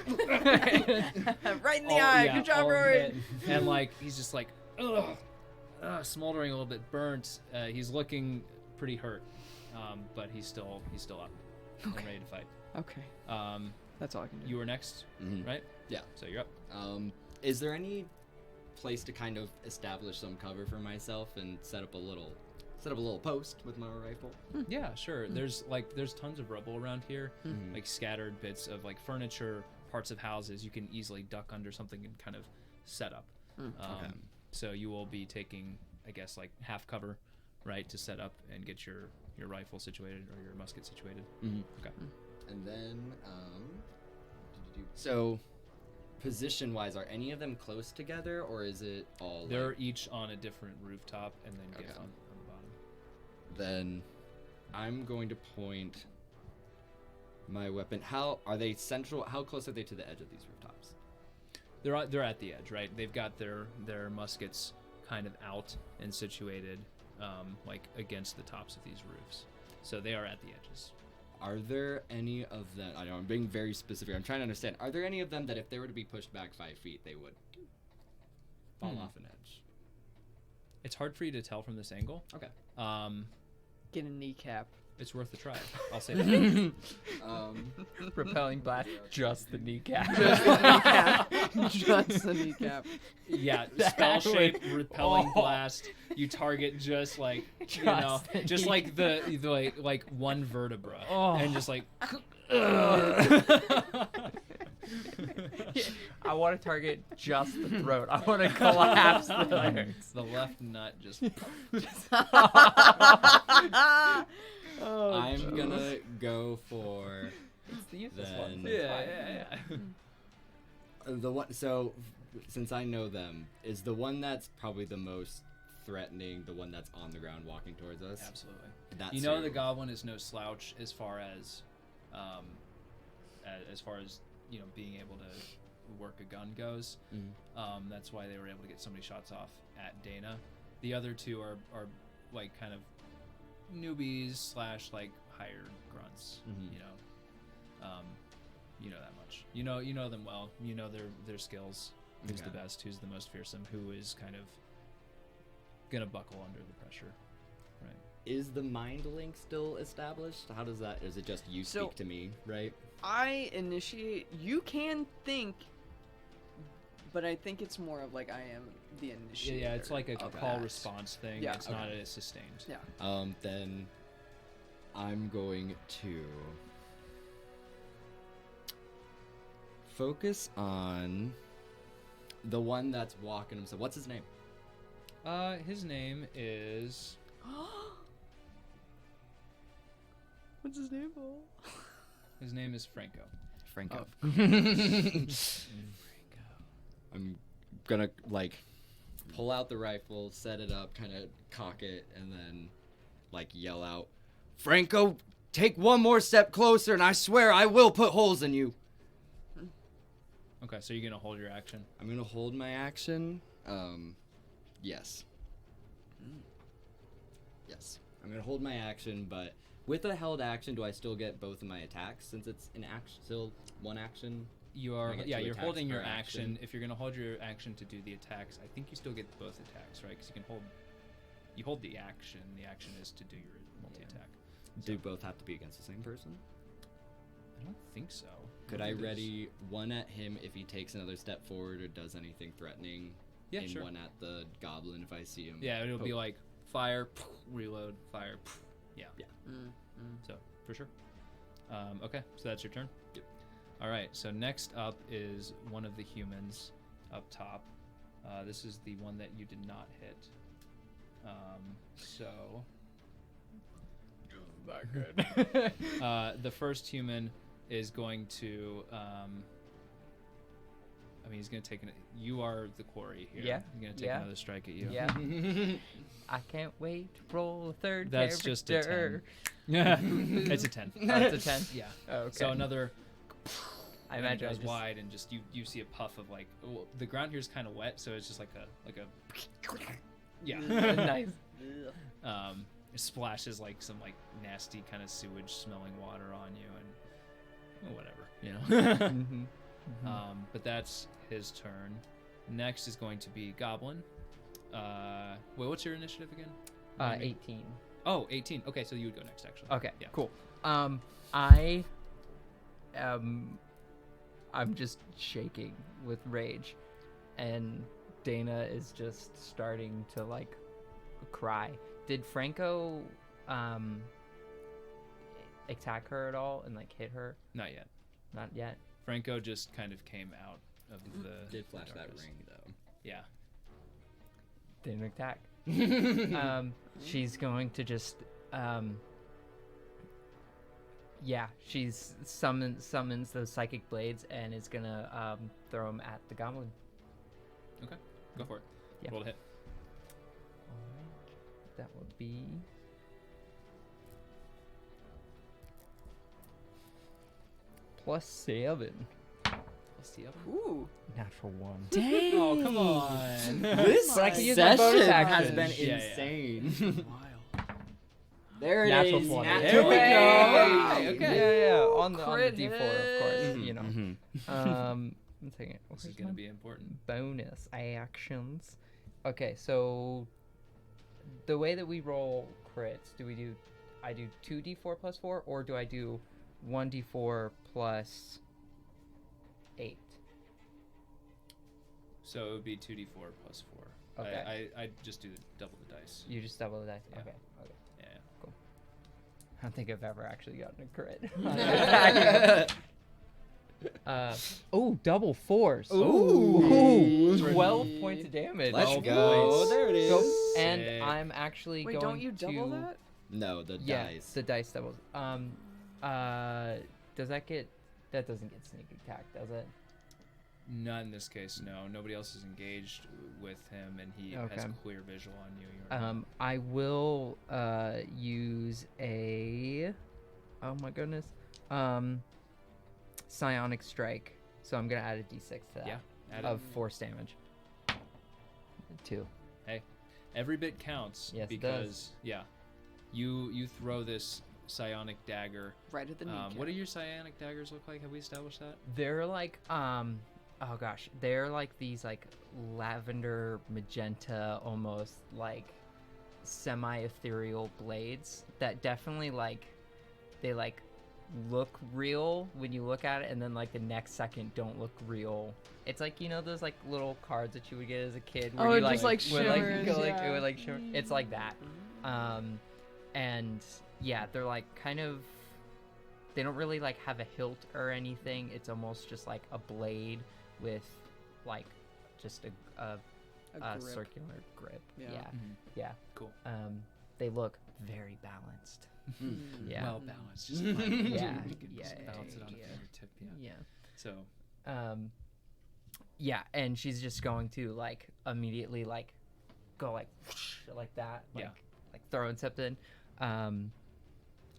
Right in the All- eye. yeah, Good job, all Rory. hit. And like he's just like smoldering a little bit burnt. He's looking pretty hurt, but he's still up and ready to fight. Okay, that's all I can do. You were next, Mhm. right? Yeah. So you're up. Is there any place to kind of establish some cover for myself and set up a little post with my rifle? Yeah, sure. There's tons of rubble around here, like scattered bits of like furniture, parts of houses. You can easily duck under something and kind of set up. Okay. So you will be taking, I guess, like half cover, right, to set up and get your rifle situated or your musket situated. Okay. And then, so position-wise, are any of them close together, or is it all? They're like, each on a different rooftop, and then get Okay. on the bottom. then I'm going to point my weapon. How are they central? How close are they to the edge of these rooftops? They're at the edge, right? They've got their muskets kind of out and situated, like against the tops of these roofs. So they are at the edges. Are there any of them? I know I'm being very specific. I'm trying to understand. Are there any of them that if they were to be pushed back 5 feet, they would fall off an edge? It's hard for you to tell from this angle. Okay. Get a kneecap. It's worth a try. I'll say that. Repelling blast, just the kneecap. Just the kneecap. Yeah, That spell shape, would- repelling Oh. blast. You target just like Just just the like the like one vertebra, Oh. and just like. I want to target just the throat. I want to collapse the larynx. The left nut just. Oh, I'm gonna go for It's the useless one. Then- So it's fine. the one. So, since I know them, is the one that's probably the most threatening the one that's on the ground walking towards us? Absolutely. That's You know who- the goblin is no slouch as far as being able to work a gun goes. That's why they were able to get so many shots off at Deyna. The other two are like kind of newbies / like hired grunts. You know that much. You know them well. You know their skills. Who's the Okay. best? Who's the most fearsome? Who is kind of gonna buckle under the pressure? Right. Is the mind link still established? How does that? Is it just you So- speak to me, right? I initiate. You can think, but I think it's more of like I am the initiator. Yeah, it's like a of call that. response thing. Yeah, It's okay. not a sustained. Yeah. Then I'm going to focus on the one that's walking himself. What's his name? His name is. What's his name? His name is Franco. Franco. I'm gonna like pull out the rifle, set it up, kind of cock it, and then like yell out, Franco, take one more step closer, and I swear I will put holes in you. Okay, so you're gonna hold your action. I'm gonna hold my action. Yes. Yes. I'm gonna hold my action, but with a held action, do I still get both of my attacks since it's an action, still one action? You are, I get yeah, 2 you're attacks holding your per action. If you're gonna hold your action to do the attacks, I think you still get both attacks, right? Because you hold the action. The action is to do your multi-attack. Do both have to be against the same person? I don't think so. Could I ready one at him if he takes another step forward or does anything threatening? Yeah, and sure. one at the goblin if I see him. Yeah, it'll be poke? like fire, reload, fire. Yeah. Yeah. So for sure. Okay, so that's your turn. Yep. All right. So next up is one of the humans up top. This is the one that you did not hit. So Not good. the first human is going to. I mean, he's gonna take. You are the quarry here. Yeah, He's gonna take yeah. another strike at you. Yeah. I can't wait to roll a third That's just a 10. character. Yeah, it's a 10. Oh, it's a 10? Yeah. Oh, okay. So another. I and it imagine I goes just... wide, and just you see a puff of like the ground here is kind of wet, so it's just like a yeah. Nice. It splashes like some like nasty kind of sewage smelling water on you, and whatever, you know. Mm-hmm. But that's his turn. Next is going to be Goblin. Wait, what's your initiative again? 18. Oh, 18. Okay, so you would go next, actually. Okay, Yeah. cool. I'm just shaking with rage, and Deyna is just starting to like cry. Did Franco attack her at all and like hit her? Not yet. Not yet. Franco just kind of came out of the. Did flash that darkness. ring though. Yeah. Didn't attack. She's going to just she's summons those psychic blades and is gonna throw them at the goblin. Okay, go for it. Yeah. Roll to hit. Alright. That would be +7. Ooh. Natural 1. Dang. Oh, come on. This But I can use my bonus session has action. been Yeah, yeah. insane. Wild. There it Natural is. 20. Natural There we go. 20. Okay. Yeah. On the Crit D4, of hit. course. You know. Mhm. I'm taking it. This is gonna be important. Bonus actions. Okay, so the way that we roll crits, I do 2d4 plus 4, or do I do 1d4 plus 8? So it would be 2d4 plus 4. Okay. I just do double the dice. You just double the dice? Yeah. Okay. Yeah. I don't think I've ever actually gotten a crit. Double 4s. Ooh. 12 points of damage. Let's 12 go. points. There it is. So, Sick. and I'm actually Wait, going don't you double to... that? No, the Yeah, dice. the dice doubles. Does that get... That doesn't get sneak attack, does it? Not in this case, no. Nobody else is engaged with him, and he has Okay. clear visual on you. You're I will use a... Oh my goodness. Psionic Strike. So I'm going to add a d6 to that. Yeah, add Of force damage. 2. every bit counts. Yes, it because does. yeah, you throw this psionic dagger. Right at the kneecap. What do your psionic daggers look like? Have we established that? They're like, oh gosh. They're like these like lavender magenta, almost like semi-ethereal blades that definitely like, they like look real when you look at it, and then like the next second don't look real. It's like, you know, those like little cards that you would get as a kid where Oh, you it just, like, would, like, shimmers, go, like, yeah. it would like shimmer. It's like that. And yeah, they're like kind of, they don't really like have a hilt or anything. It's almost just like a blade with like just a grip. circular grip. Yeah. Yeah. Mhm. Yeah. Cool. They look very balanced. Yeah. Well balanced. Just Yeah, you yeah, could just yeah, balance it on yeah. a fingertip. Yeah. Yeah. So Yeah, and she's just going to like immediately like go like whoosh, like that, like Yeah. like throwing something.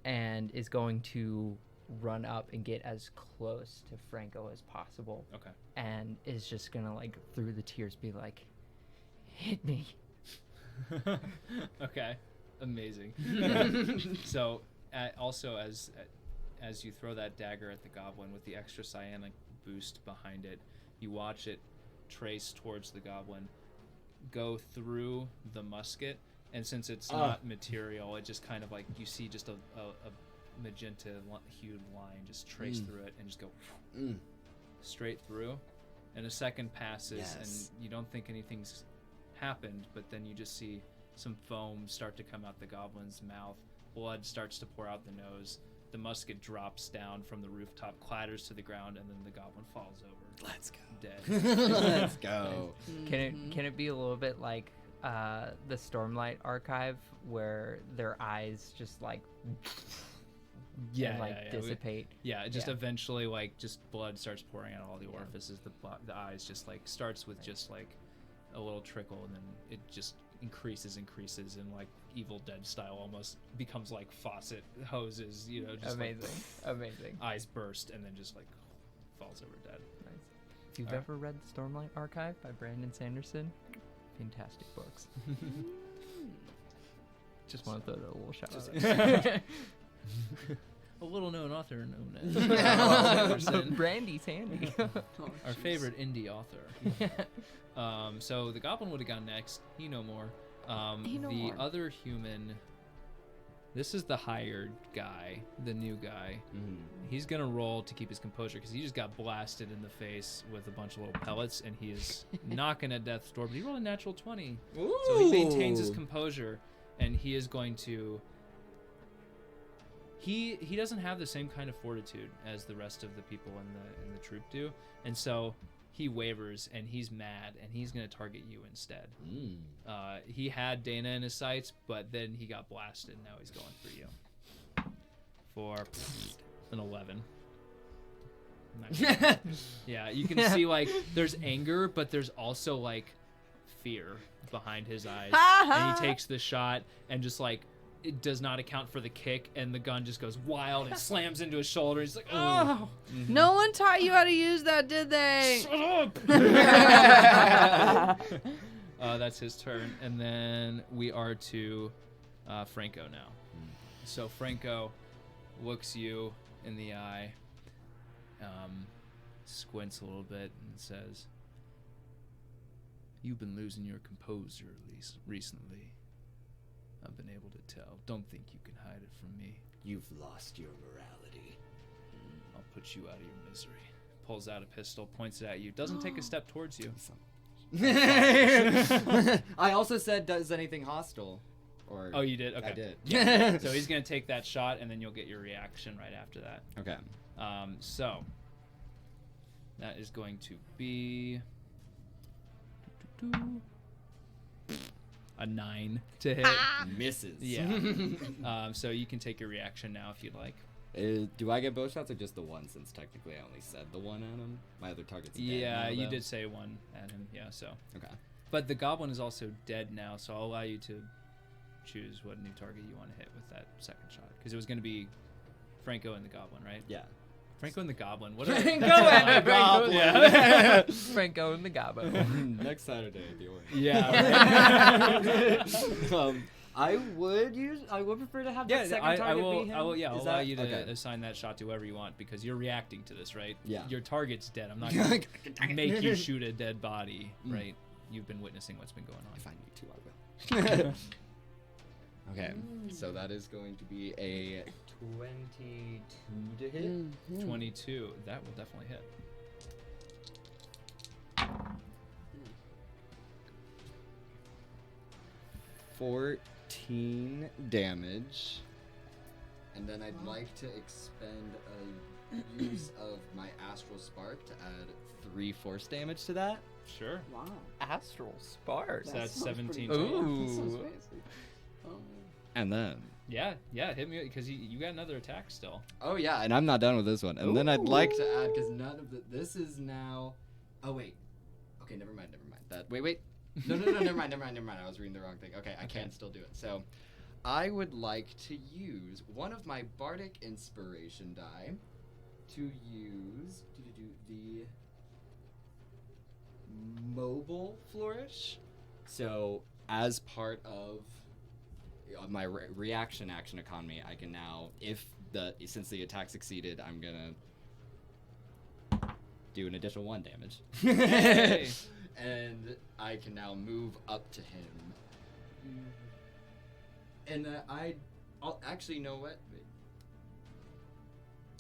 and is going to run up and get as close to Franco as possible. Okay. And is just gonna like through the tears be like, hit me. Okay. Amazing. So also as you throw that dagger at the goblin with the extra cyanic boost behind it, you watch it trace towards the goblin, go through the musket, and since it's not material, it just kind of like you see just a magenta hued line just trace through it and just go straight through, and a second passes and you don't think anything's happened, but then you just see some foam start to come out the goblin's mouth, blood starts to pour out the nose, the musket drops down from the rooftop, clatters to the ground, and then the goblin falls over. Let's go. Dead. Let's go. Can it be a little bit like the Stormlight Archive, where their eyes just like dissipate? Just eventually like just blood starts pouring out all the orifices. The eyes just like starts with just like a little trickle, and then it just increases and like Evil Dead style almost becomes like faucet hoses, you know, just amazing. Eyes burst and then just like falls over dead. Nice. If you've ever read the Stormlight Archive by Brandon Sanderson, fantastic books. Just want to throw a little shout out. A little known author known as Brandy's handy. Our favorite indie author. So the goblin would have gone next. He no more. The other human. This is the hired guy, the new guy. He's gonna roll to keep his composure because he just got blasted in the face with a bunch of little pellets, and he is not gonna death's door. But he rolled a natural 20, so he maintains his composure, and he is going to. He doesn't have the same kind of fortitude as the rest of the people in the troop do, and so he wavers and he's mad and he's gonna target you instead. He had Deyna in his sights, but then he got blasted. And now he's going for you for an 11. Nice. Yeah, you can see like there's anger, but there's also like fear behind his eyes, and he takes the shot and just like. It does not account for the kick, and the gun just goes wild and slams into his shoulder. He's like, oh. No one taught you how to use that, did they? Shut up. That's his turn. And then we are to Franco now. So Franco looks you in the eye, squints a little bit, and says, "You've been losing your composure recently. I've been able to tell. Don't think you can hide it from me. You've lost your morality. I'll put you out of your misery." Pulls out a pistol, points it at you. Doesn't take a step towards you. I also said, does anything hostile? Or Oh, you did? Okay. I did. Yeah. So he's going to take that shot, and then you'll get your reaction right after that. Okay. So that is going to be a 9 to hit. Misses. Yeah. So you can take your reaction now if you'd like. Do I get both shots or just the one, since technically I only said the one at him? My other target's dead Yeah, now, you though. did say one at him. Yeah, so. Okay. But the goblin is also dead now, so I'll allow you to choose what new target you want to hit with that second shot. Because it was going to be Franco and the goblin, right? Yeah. Franco and the goblin. What Franco and the goblin. Yeah. Franco and the goblin. Next Saturday, if you want. Yeah. Right. I would prefer to have that second target I will, be him. I'll allow you to okay. assign that shot to whoever you want because you're reacting to this, right? Yeah. Your target's dead. I'm not going to make you shoot a dead body, right? You've been witnessing what's been going on. If I need to, I will. Okay, so that is going to be a 22 to hit. 22. That will definitely hit. 14 damage. And then I'd like to expend a use of my Astral Spark to add 3 force damage to that. Sure. Wow. Astral Spark. So that's 17. Ooh. And then... Yeah, hit me because you got another attack still. Oh yeah, and I'm not done with this one. And then I'd like to add, because none of this is now... Oh wait. Okay, never mind. That wait. No, never mind. I was reading the wrong thing. Okay, I can still do it. So, I would like to use one of my bardic inspiration die to use the mobile flourish. So as part of my reaction action economy, I can now, since the attack succeeded, I'm gonna do an additional 1 damage. Hey. And I can now move up to him. And I'll actually, you know what? Wait.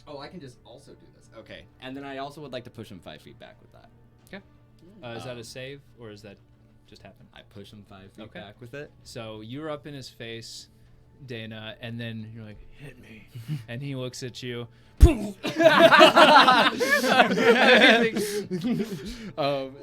Oh, I can just also do this. Okay. And then I also would like to push him 5 feet back with that. Is that a save, or is that just happen? I push him 5 feet Okay. back with it. So you're up in his face, Deyna, and then you're like, hit me. And he looks at you. It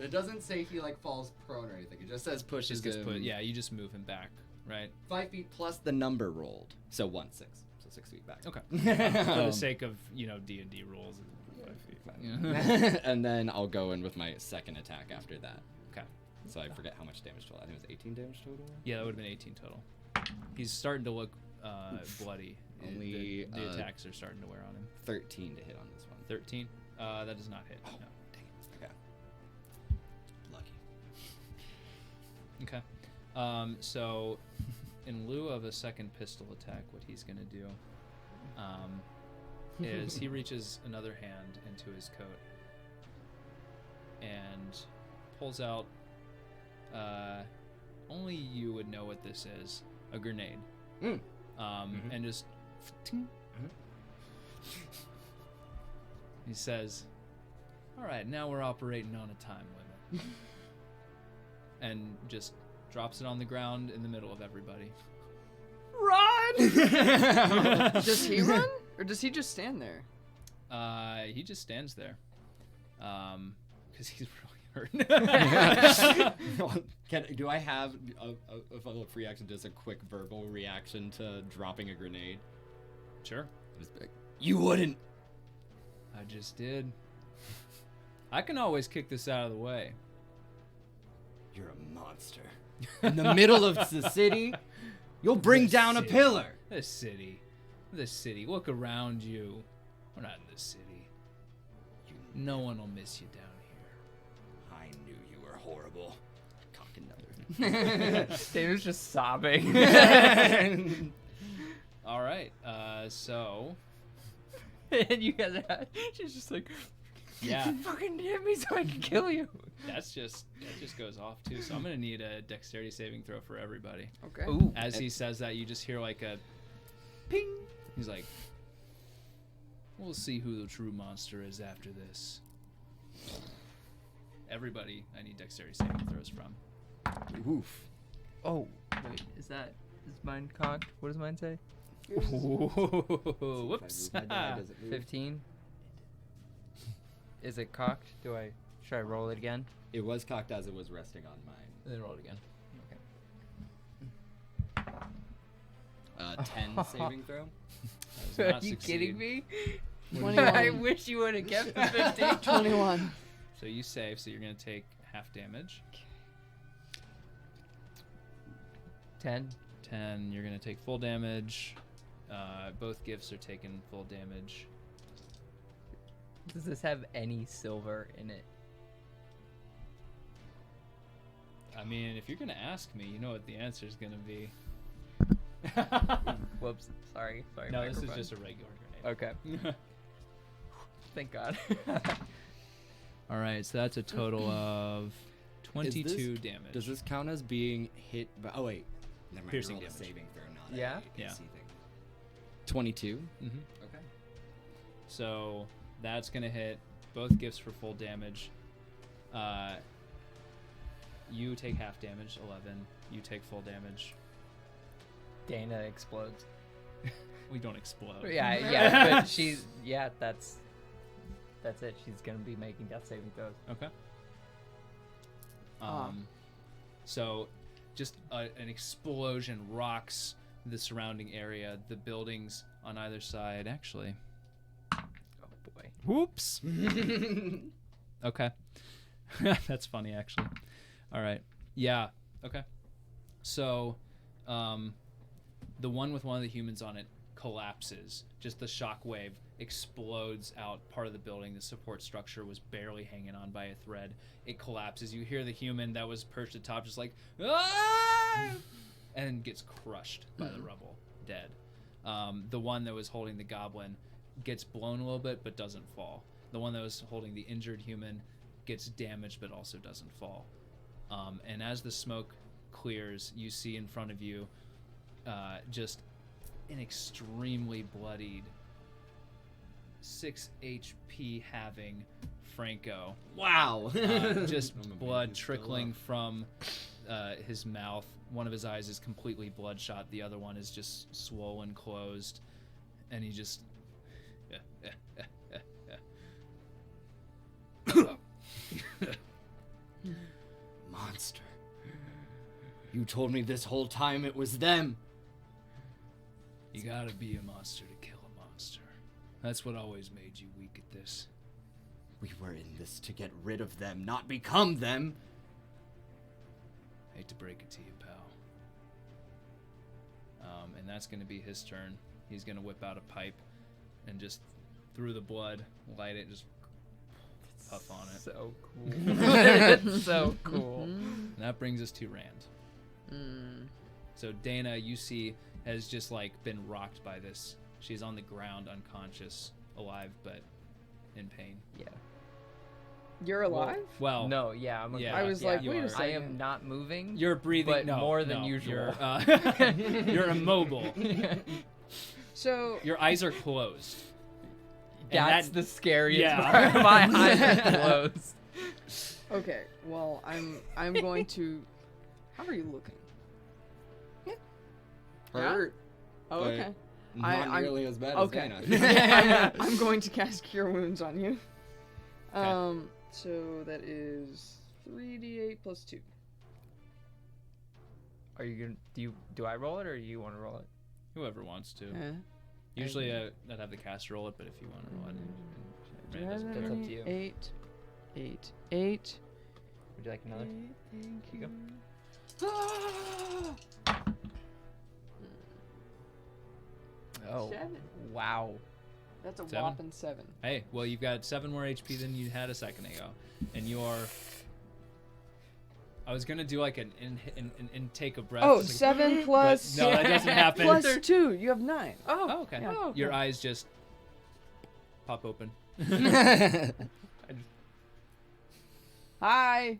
doesn't say he like falls prone or anything. It just says pushes Just gets him put, yeah, you just move him back, right? 5 feet plus the number rolled. So 1, 6. So 6 feet back. Okay. For the sake of, D&D rules. 5 feet. Yeah. And then I'll go in with my second attack after that. Okay. So I forget how much damage total. I think it was 18 damage total. Yeah, that would have been 18 total. He's starting to look bloody. Only, the attacks are starting to wear on him. 13 to hit on this one. 13? That does not hit. Oh, No. dang it. Okay. Lucky. Okay. So, in lieu of a second pistol attack, what he's going to do is he reaches another hand into his coat and pulls out, only you would know what this is, a grenade. And just... He says, all right, now we're operating on a time limit. And just drops it on the ground in the middle of everybody. Run! Does he run? Or does he just stand there? He just stands there. Because he's really hurt. Do I have a free action, just a quick verbal reaction to dropping a grenade? Sure. Just be like, you wouldn't. I just did. I can always kick this out of the way. You're a monster. In the middle of the city, you'll bring down a pillar. The city. Look around you. We're not in the city. No one will miss you down here. I knew you were horrible. Cock another. David's just sobbing. All right. So. And you guys are, she's just like, Yeah. you fucking hit me so I can kill you. That just goes off too. So I'm gonna need a dexterity saving throw for everybody. Okay. Ooh. As he says that, you just hear like a ping. He's like, we'll see who the true monster is after this. Everybody, I need dexterity saving throws from. Oof. Oh, wait, is mine cocked? What does mine say? Whoops. 15. Is it cocked? Should I roll it again? It was cocked as it was resting on mine. Then roll it again. 10 saving throw. That does Are not you succeed. kidding me? 21. I wish you would have kept the 15. 21. So you save, so you're gonna take half damage. 10. 10, you're gonna take full damage. Both gifts are taking full damage. Does this have any silver in it? I mean, if you're gonna ask me, you know what the answer is gonna be. Whoops. Sorry. No, this is microphone. just a regular grenade. Okay. Thank God. All right, so that's a total of 22 damage. Does this count as being hit by... Oh, wait. Never mind. Piercing Roll a damage. saving throw, not Yeah? a Yeah. AC thing. 22? Mm-hmm. Okay. So that's gonna hit both gifts for full damage. You take half damage, 11. You take full damage. Deyna explodes. We don't explode. Yeah, but she's that's it. She's gonna be making death saving throws. Okay. So just an explosion rocks the surrounding area, the buildings on either side. Actually, Oh boy. whoops. Okay. That's funny, actually. All right. Yeah. Okay. So, The one with one of the humans on it collapses. Just the shock wave explodes out part of the building. The support structure was barely hanging on by a thread. It collapses. You hear the human that was perched atop just like, ah! And gets crushed by the rubble, dead. The one that was holding the goblin gets blown a little bit but doesn't fall. The one that was holding the injured human gets damaged but also doesn't fall. And as the smoke clears, you see in front of you just an extremely bloodied 6 HP having Franco. Wow. Just blood trickling from his mouth. One of his eyes is completely bloodshot. The other one is just swollen closed. And he just... Monster. You told me this whole time it was them. You gotta be a monster to kill a monster. That's what always made you weak at this. We were in this to get rid of them, not become them. Hate to break it to you, pal. And that's gonna be his turn. He's gonna whip out a pipe and just through the blood, light it, just puff on it. So cool. It's so cool. And that brings us to Rand. So Deyna, you see, has just like been rocked by this. She's on the ground, unconscious, alive, but in pain. Yeah. You're alive? Well, No, yeah, I'm okay. Yeah, I was yeah, like, you wait are. a second. I am not moving. you're breathing but no, more than no, usual. You're immobile. So Your eyes are closed. And That's that- the scariest Yeah. part. My eyes are closed. okay, well I'm going to. How are you looking? Hurt. Oh, But okay. Not I'm- nearly as bad Okay. as Deyna. I'm going to cast Cure Wounds on you. Okay. So that is 3d8 plus 2. Are you gonna do I roll it or do you want to roll it? Whoever wants to. Yeah. Usually I'd have the caster roll it, but if you want to roll it, Rand doesn't That's care. up to you. 8, 8, 8. Would you like another? Thank you you. Oh, 7. wow. That's a 7? whopping 7. Hey, well, you've got 7 more HP than you had a second ago. And you are... I was going to do like an intake of breath. Oh, just like- 7 plus. no, that doesn't happen. Plus 2. You have 9. Oh, okay. Yeah. Oh, Your okay. eyes just pop open. Hi. Hi.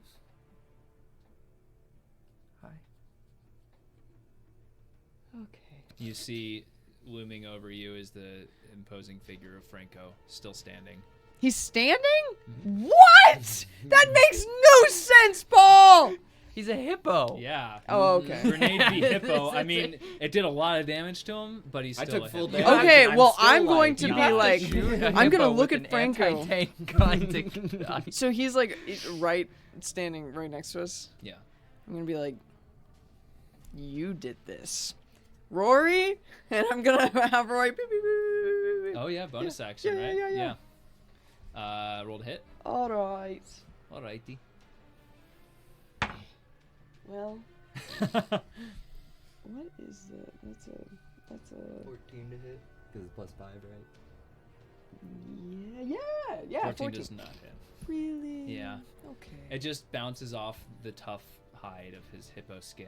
Okay. You see looming over you is the imposing figure of Franco, still standing. He's standing? What? That makes no sense, Paul. He's a hippo. Yeah. Oh, okay. Grenade v Hippo. I mean, it did a lot of damage to him, but he's I still took a full hippo. damage. Okay, I'm well, still I'm going like, to you be have to like, Shoot a I'm gonna hippo look with at an Franco. anti-tank gun. So he's like right, standing right next to us. Yeah. I'm gonna be like, you did this, Rory, and I'm gonna have Rory. Beep, beep, beep, beep, beep. Oh yeah, bonus action, Yeah, right? yeah. Rolled a hit. All right. Alrighty. Well, what is that? That's a 14 to hit. Because it's plus 5, right? yeah. 14 does not hit. Really? Yeah. Okay. It just bounces off the tough hide of his hippo skin,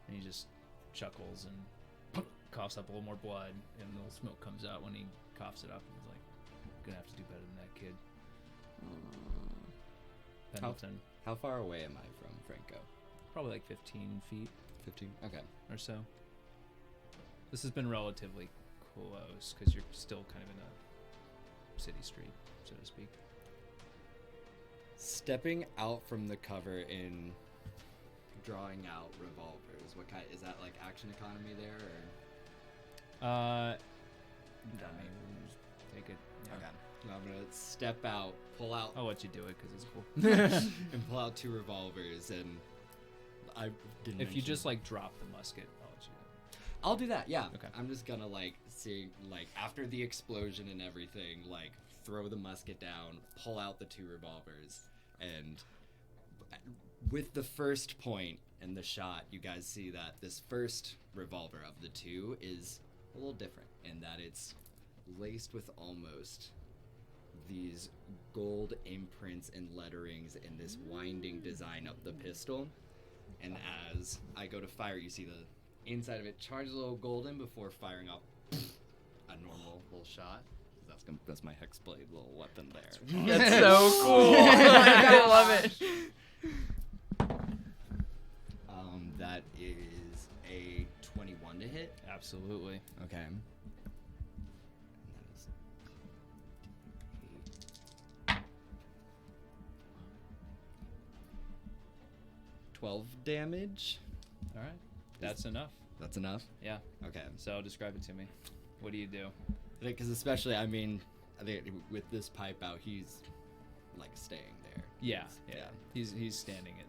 and he just chuckles and coughs up a little more blood, and a little smoke comes out when he coughs it up, and he's like, "Gonna have to do better than that, kid." Pendleton, How far away am I from Franco? probably like 15 feet 15. Okay. or so. This has been relatively close because you're still kind of in a city street, so to speak. Stepping out from the cover in drawing out revolvers. What kind is that, like action economy there or? I mean, just take it. Yeah. Okay. I'm gonna step out, pull out, I'll let you do it because it's cool. and pull out 2 revolvers, and I didn't. If you mention- just like drop the musket, I'll let you do it. I'll do that. Yeah. Okay. I'm just gonna like see, like after the explosion and everything, like throw the musket down, pull out the 2 revolvers, and with the first point and the shot, you guys see that this first revolver of the two is a little different in that it's laced with almost these gold imprints and letterings in this winding design up the pistol. And as I go to fire, you see the inside of it charges a little golden before firing off a normal little shot. That's my hexblade little weapon there. That's so cool. I love it. That is a 21 to hit. Absolutely. Okay. And that is 12 damage. All right. That's enough. That's enough? Yeah. Okay. So describe it to me. What do you do? Because especially, I mean, I think with this pipe out, he's like staying there. Yeah. He's standing it.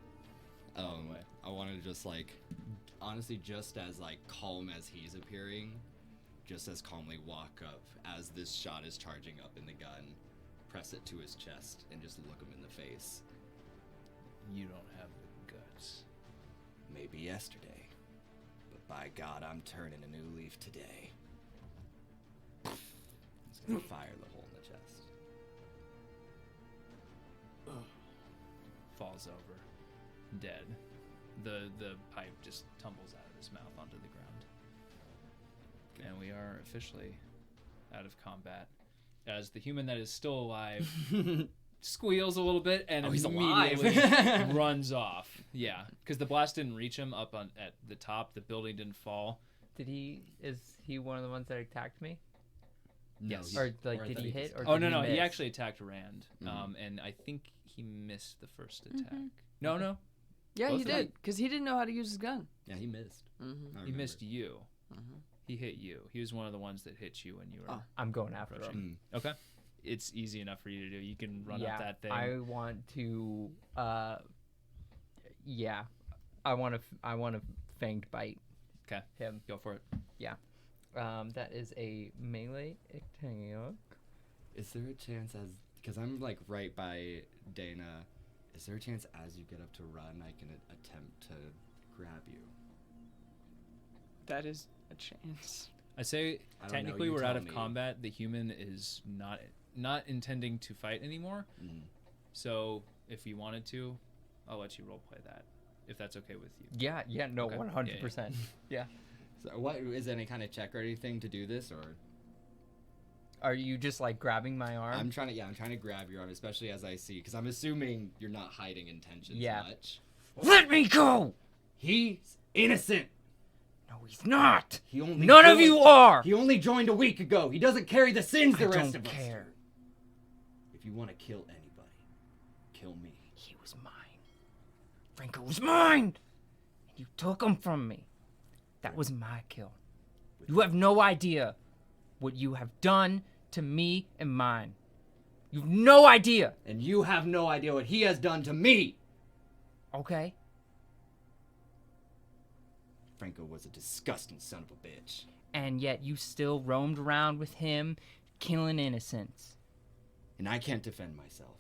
Way. I want to just like, honestly, just as like calm as he's appearing, just as calmly walk up as this shot is charging up in the gun, press it to his chest, and just look him in the face. You don't have the guts. Maybe yesterday, but by God, I'm turning a new leaf today. He's gonna fire the hole in the chest. Falls over, dead. The pipe just tumbles out of his mouth onto the ground. And we are officially out of combat. As the human that is still alive squeals a little bit and he's immediately alive. runs off. Yeah, because the blast didn't reach him up at the top. The building didn't fall. Is he one of the ones that attacked me? Yes. Or like, did he hit? Or Oh did no, he he miss? actually attacked Rand, and I think he missed the first attack. No. Yeah, Both he of them? did, because he didn't know how to use his gun. Yeah, he missed. Mm-hmm. I He remember. missed you. He hit you. He was one of the ones that hit you when you were. Oh. I'm going after him. approaching. Okay. It's easy enough for you to do. You can run up that thing. I want to. Yeah, I want to fanged bite. 'Kay. Him. Go for it. That is a melee attack. Is there a chance because I'm like right by Deyna, is there a chance as you get up to run, I can attempt to grab you? That is a chance. I say I don't know, technically you we're out tell of me. combat. The human is not intending to fight anymore. Mm. So if you wanted to, I'll let you roleplay that, if that's okay with you. Yeah, no, Okay. 100%. Yeah. So what is there any kind of check or anything to do this, or Are you just like grabbing my arm? I'm trying to grab your arm, especially as I see, because I'm assuming you're not hiding intentions much. Let me go! He's innocent. No, he's not! He only None of joined- you are! He only joined a week ago. He doesn't carry the sins the I rest don't of us. care. If you want to kill anybody, kill me. He was mine. Franco was mine! And you took him from me. That was my kill. You have no idea what you have done to me and mine. You've no idea, And you have no idea what he has done to me. okay? Franco was a disgusting son of a bitch. And yet you still roamed around with him, killing innocents. And I can't defend myself.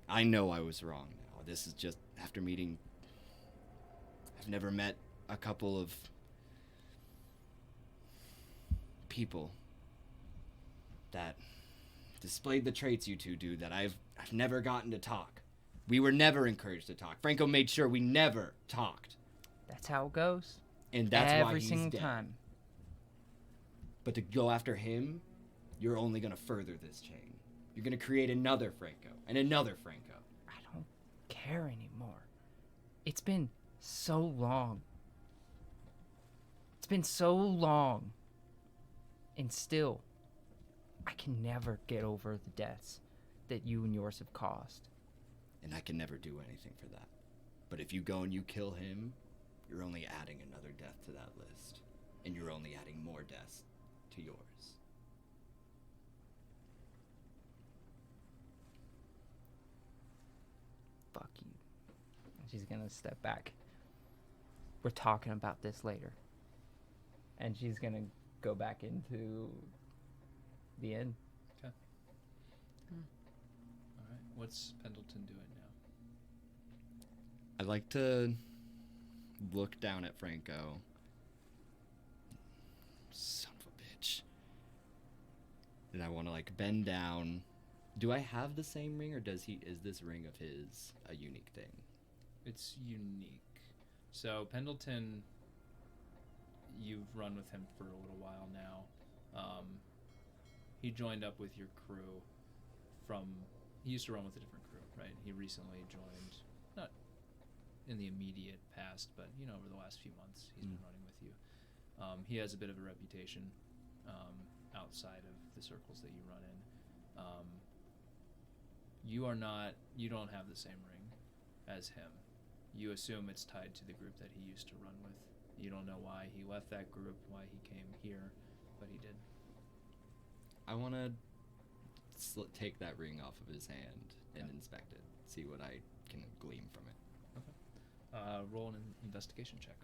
I know I was wrong now. This is just after meeting. I've never met a couple of people that displayed the traits you two do that I've never gotten to talk. We were never encouraged to talk. Franco made sure we never talked. That's how it goes. And that's why Every he's single dead. time. But to go after him, you're only going to further this chain. You're going to create another Franco and another Franco. I don't care anymore. It's been so long. It's been so long. And still, I can never get over the deaths that you and yours have caused. And I can never do anything for that. But if you go and you kill him, you're only adding another death to that list. And you're only adding more deaths to yours. Fuck you. She's gonna step back. We're talking about this later. And she's gonna go back into the inn. All right. What's Pendleton doing now? I'd like to look down at Franco. Son of a bitch. And I want to like bend down. Do I have the same ring, or is this ring of his a unique thing? It's unique. So Pendleton, you've run with him for a little while now. He joined up with your crew he used to run with a different crew, right? He recently joined, not in the immediate past, but over the last few months he's been running with you. He has a bit of a reputation outside of the circles that you run in. You don't have the same ring as him. You assume it's tied to the group that he used to run with. You don't know why he left that group, why he came here, but he did. I want to take that ring off of his hand and inspect it, see what I can glean from it. Okay. Roll an investigation check.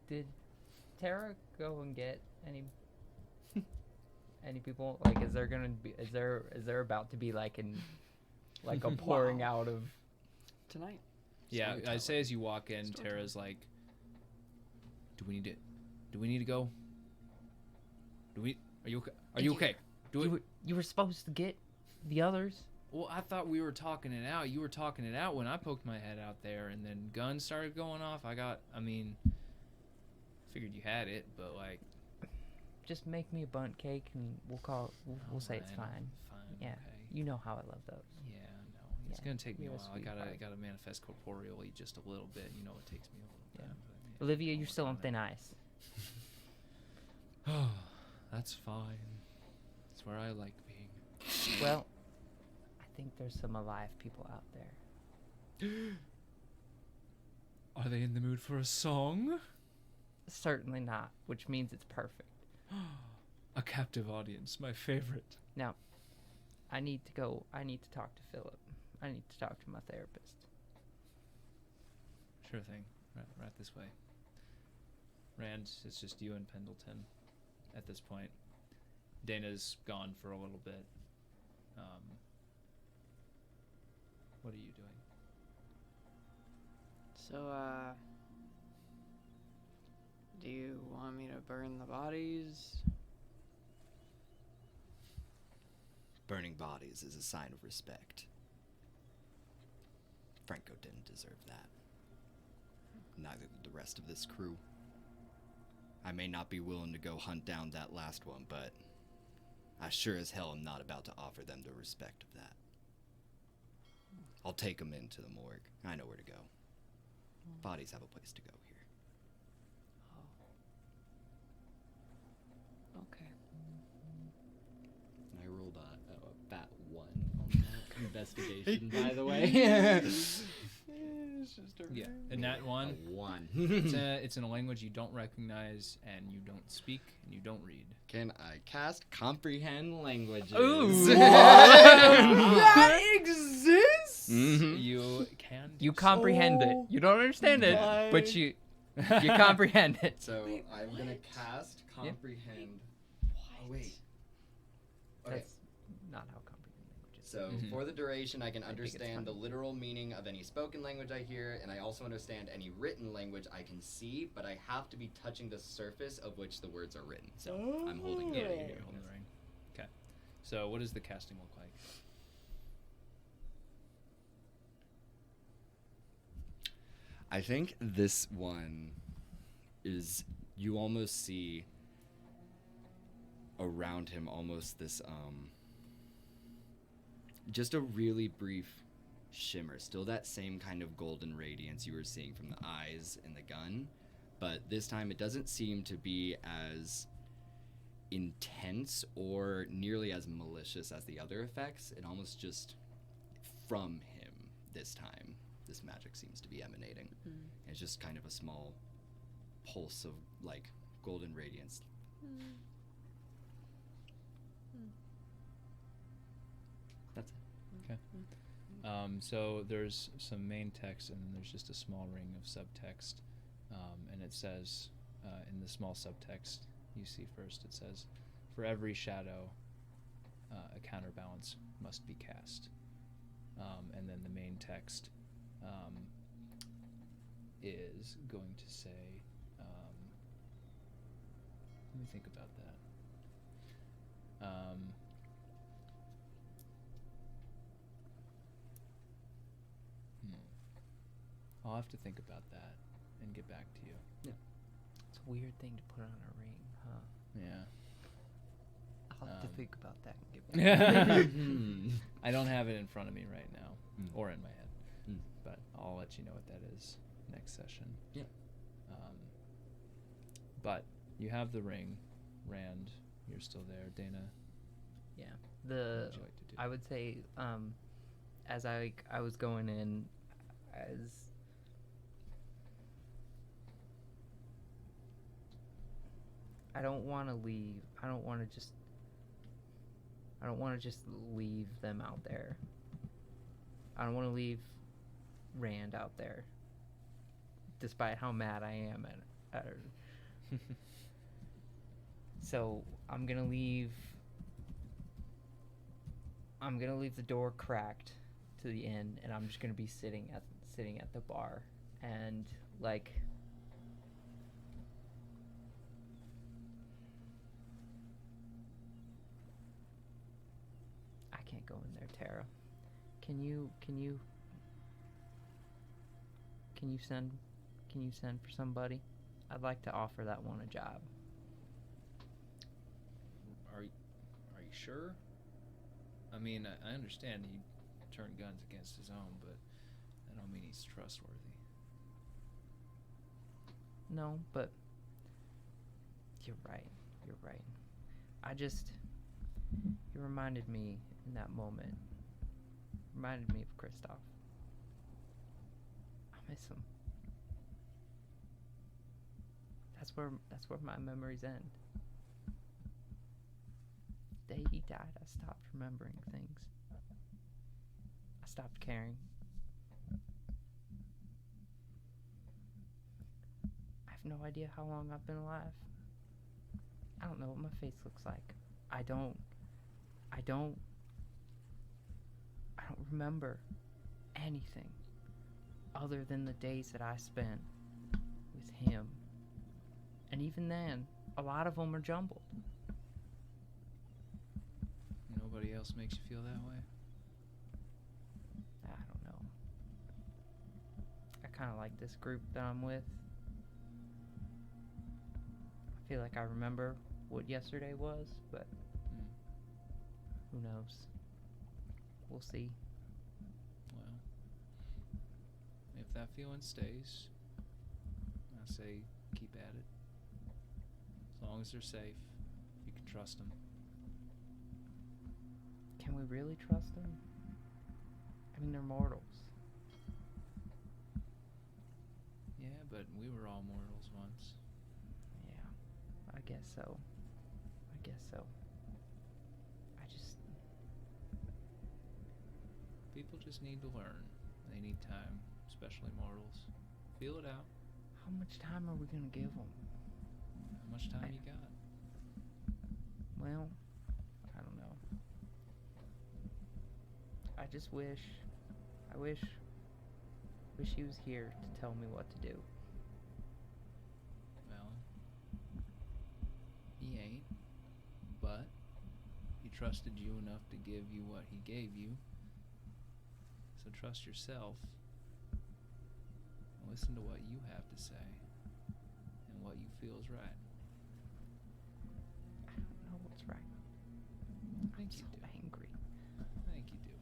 Did Tara go and get any people? Like, is there about to be like a pouring out of Tonight. Yeah, I say as you walk in, Tara's like, "Do we need to go? Are you okay? Are you okay? You were supposed to get the others. Well, I thought we were talking it out. You were talking it out when I poked my head out there, and then guns started going off. Figured you had it, but like, Just make me a bundt cake and we'll say it's fine. Fine. Yeah, Okay. you know how I love those. Yeah, no, it's Yeah, gonna take me a you're a while. I sweetheart. gotta manifest corporeally just a little bit. It takes me a little Yeah. time. But, Olivia, I'll you're work still on on it. thin ice. That's fine. That's where I like being. Well, I think there's some alive people out there. Are they in the mood for a song? Certainly not, which means it's perfect. A captive audience, my favorite. Now, I need to go. I need to talk to Philip. I need to talk to my therapist. Sure thing. Right this way. Rand, it's just you and Pendleton at this point. Deyna's gone for a little bit. What are you doing? So, do you want me to burn the bodies? Burning bodies is a sign of respect. Franco didn't deserve that. Neither did the rest of this crew. I may not be willing to go hunt down that last one, but I sure as hell am not about to offer them the respect of that. I'll take them into the morgue. I know where to go. Bodies have a place to go here. Okay. And I rolled a fat 1 on that investigation, by the way. Yeah, and that A one. 1. It's in a language you don't recognize and you don't speak and you don't read. Can I cast comprehend languages? Ooh. That exists? Mhm. You can. You comprehend it. You don't understand it, but you comprehend it. So I'm gonna cast comprehend. Oh wait. Okay. That's not how comprehend language is. So Mhm. for the duration, I can think it's understand the funny. literal meaning of any spoken language I hear, and I also understand any written language I can see, but I have to be touching the surface of which the words are written. So I'm holding it. Yeah, right you're here. holding the ring. Okay. So what does the casting look like? I think this one is, you almost see around him almost this just a really brief shimmer, still that same kind of golden radiance you were seeing from the eyes and the gun, but this time it doesn't seem to be as intense or nearly as malicious as the other effects. It almost just from him this time this magic seems to be emanating. It's just kind of a small pulse of like golden radiance. That's it. So there's some main text and then there's just a small ring of subtext, and it says in the small subtext you see first, it says, for every shadow a counterbalance must be cast, and then the main text is going to say, let me think about that. I'll have to think about that and get back to you. It's a weird thing to put on a ring, huh? Yeah. I'll have to Um, think about that and get back. I don't have it in front of me right now, or in my head, Mm. but I'll let you know what that is next session. Yeah. But you have the ring, Rand. You're still there, Deyna. Yeah. What The would you like to do? I would say, as I was going in, as I don't want to leave. I don't want to just leave them out there. I don't want to leave Rand out there, despite how mad I am at her. So I'm gonna leave the door cracked to the inn, and I'm just gonna be sitting at the bar, and like I can't go in there, Tara. Can you send for somebody? I'd like to offer that one a job. Are you sure? I mean, I understand he turned guns against his own, but I don't mean he's trustworthy. No, but you're right. It reminded me in that moment. Reminded me of Kristoff. I miss him. That's where my memories end. The day he died, I stopped remembering things. I stopped caring. I have no idea how long I've been alive. I don't know what my face looks like. I don't remember anything other than the days that I spent with him. And even then, a lot of them are jumbled. Nobody else makes you feel that way? I don't know. I kind of like this group that I'm with. I feel like I remember what yesterday was, but who knows? We'll see. Well, if that feeling stays, I say keep at it. As long as they're safe, you can trust them. Can we really trust them? I mean, they're mortals. Yeah, but we were all mortals once. Yeah, I guess so. People just need to learn. They need time, especially mortals. Feel it out. How much time are we gonna give them? How much time you got? Well, I don't know. I just wish he was here to tell me what to do. Well, he ain't. But he trusted you enough to give you what he gave you. So trust yourself. And listen to what you have to say. And what you feel is right. I don't know what's right. I think I'm you so do. angry. I think you do.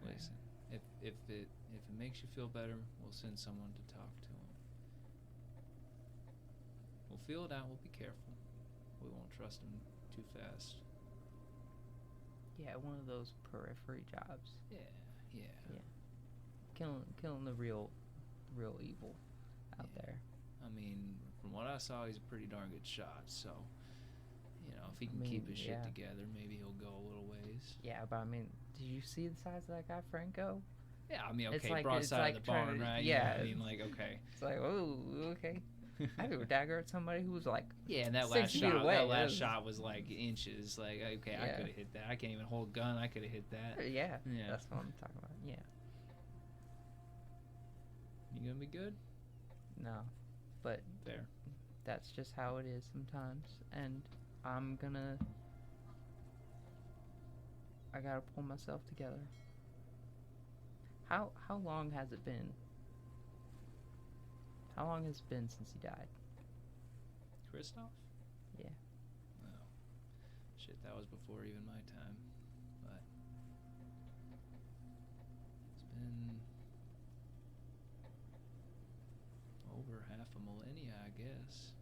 Listen, if it makes you feel better, we'll send someone to talk to him. We'll feel it out. We'll be careful. We won't trust him too fast. Yeah, one of those periphery jobs. Yeah. Killing the real evil out there. I mean, from what I saw, he's a pretty darn good shot. So, if he can I keep mean, his shit together, maybe he'll go a little ways. Yeah, but I mean, did you see the size of that guy, Franco? Yeah, I mean, It's okay, like- broad it's side like of the barn, trying to- right? yeah. I mean, like, okay. It's like, oh, okay. I threw a dagger at somebody who was like, Yeah, and that 6 last feet shot, away. that It last was- shot was like inches. Like, okay, I Yeah. could have hit that. I can't even hold a gun. I could have hit that. yeah, Yeah. that's what I'm talking about. Yeah, You gonna be good? no, but Fair. that's just how it is sometimes, and I gotta pull myself together. How long has it been? How long has it been since he died? Kristoff? Yeah. Oh. Shit, that was before even my time. But it's been over half a millennia, I guess.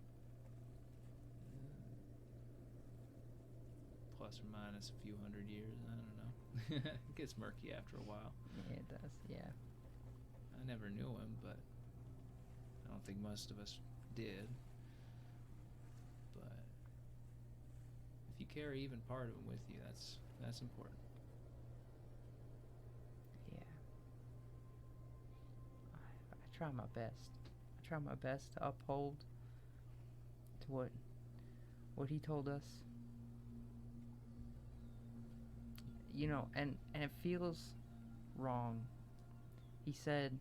Plus or minus a few hundred years, I don't know. It gets murky after a while. Yeah, it does. Yeah. I never knew him, but I don't think most of us did. But if you carry even part of him with you, that's important. Yeah. I try my best. I try my best to uphold to what he told us. You know, and it feels wrong. He said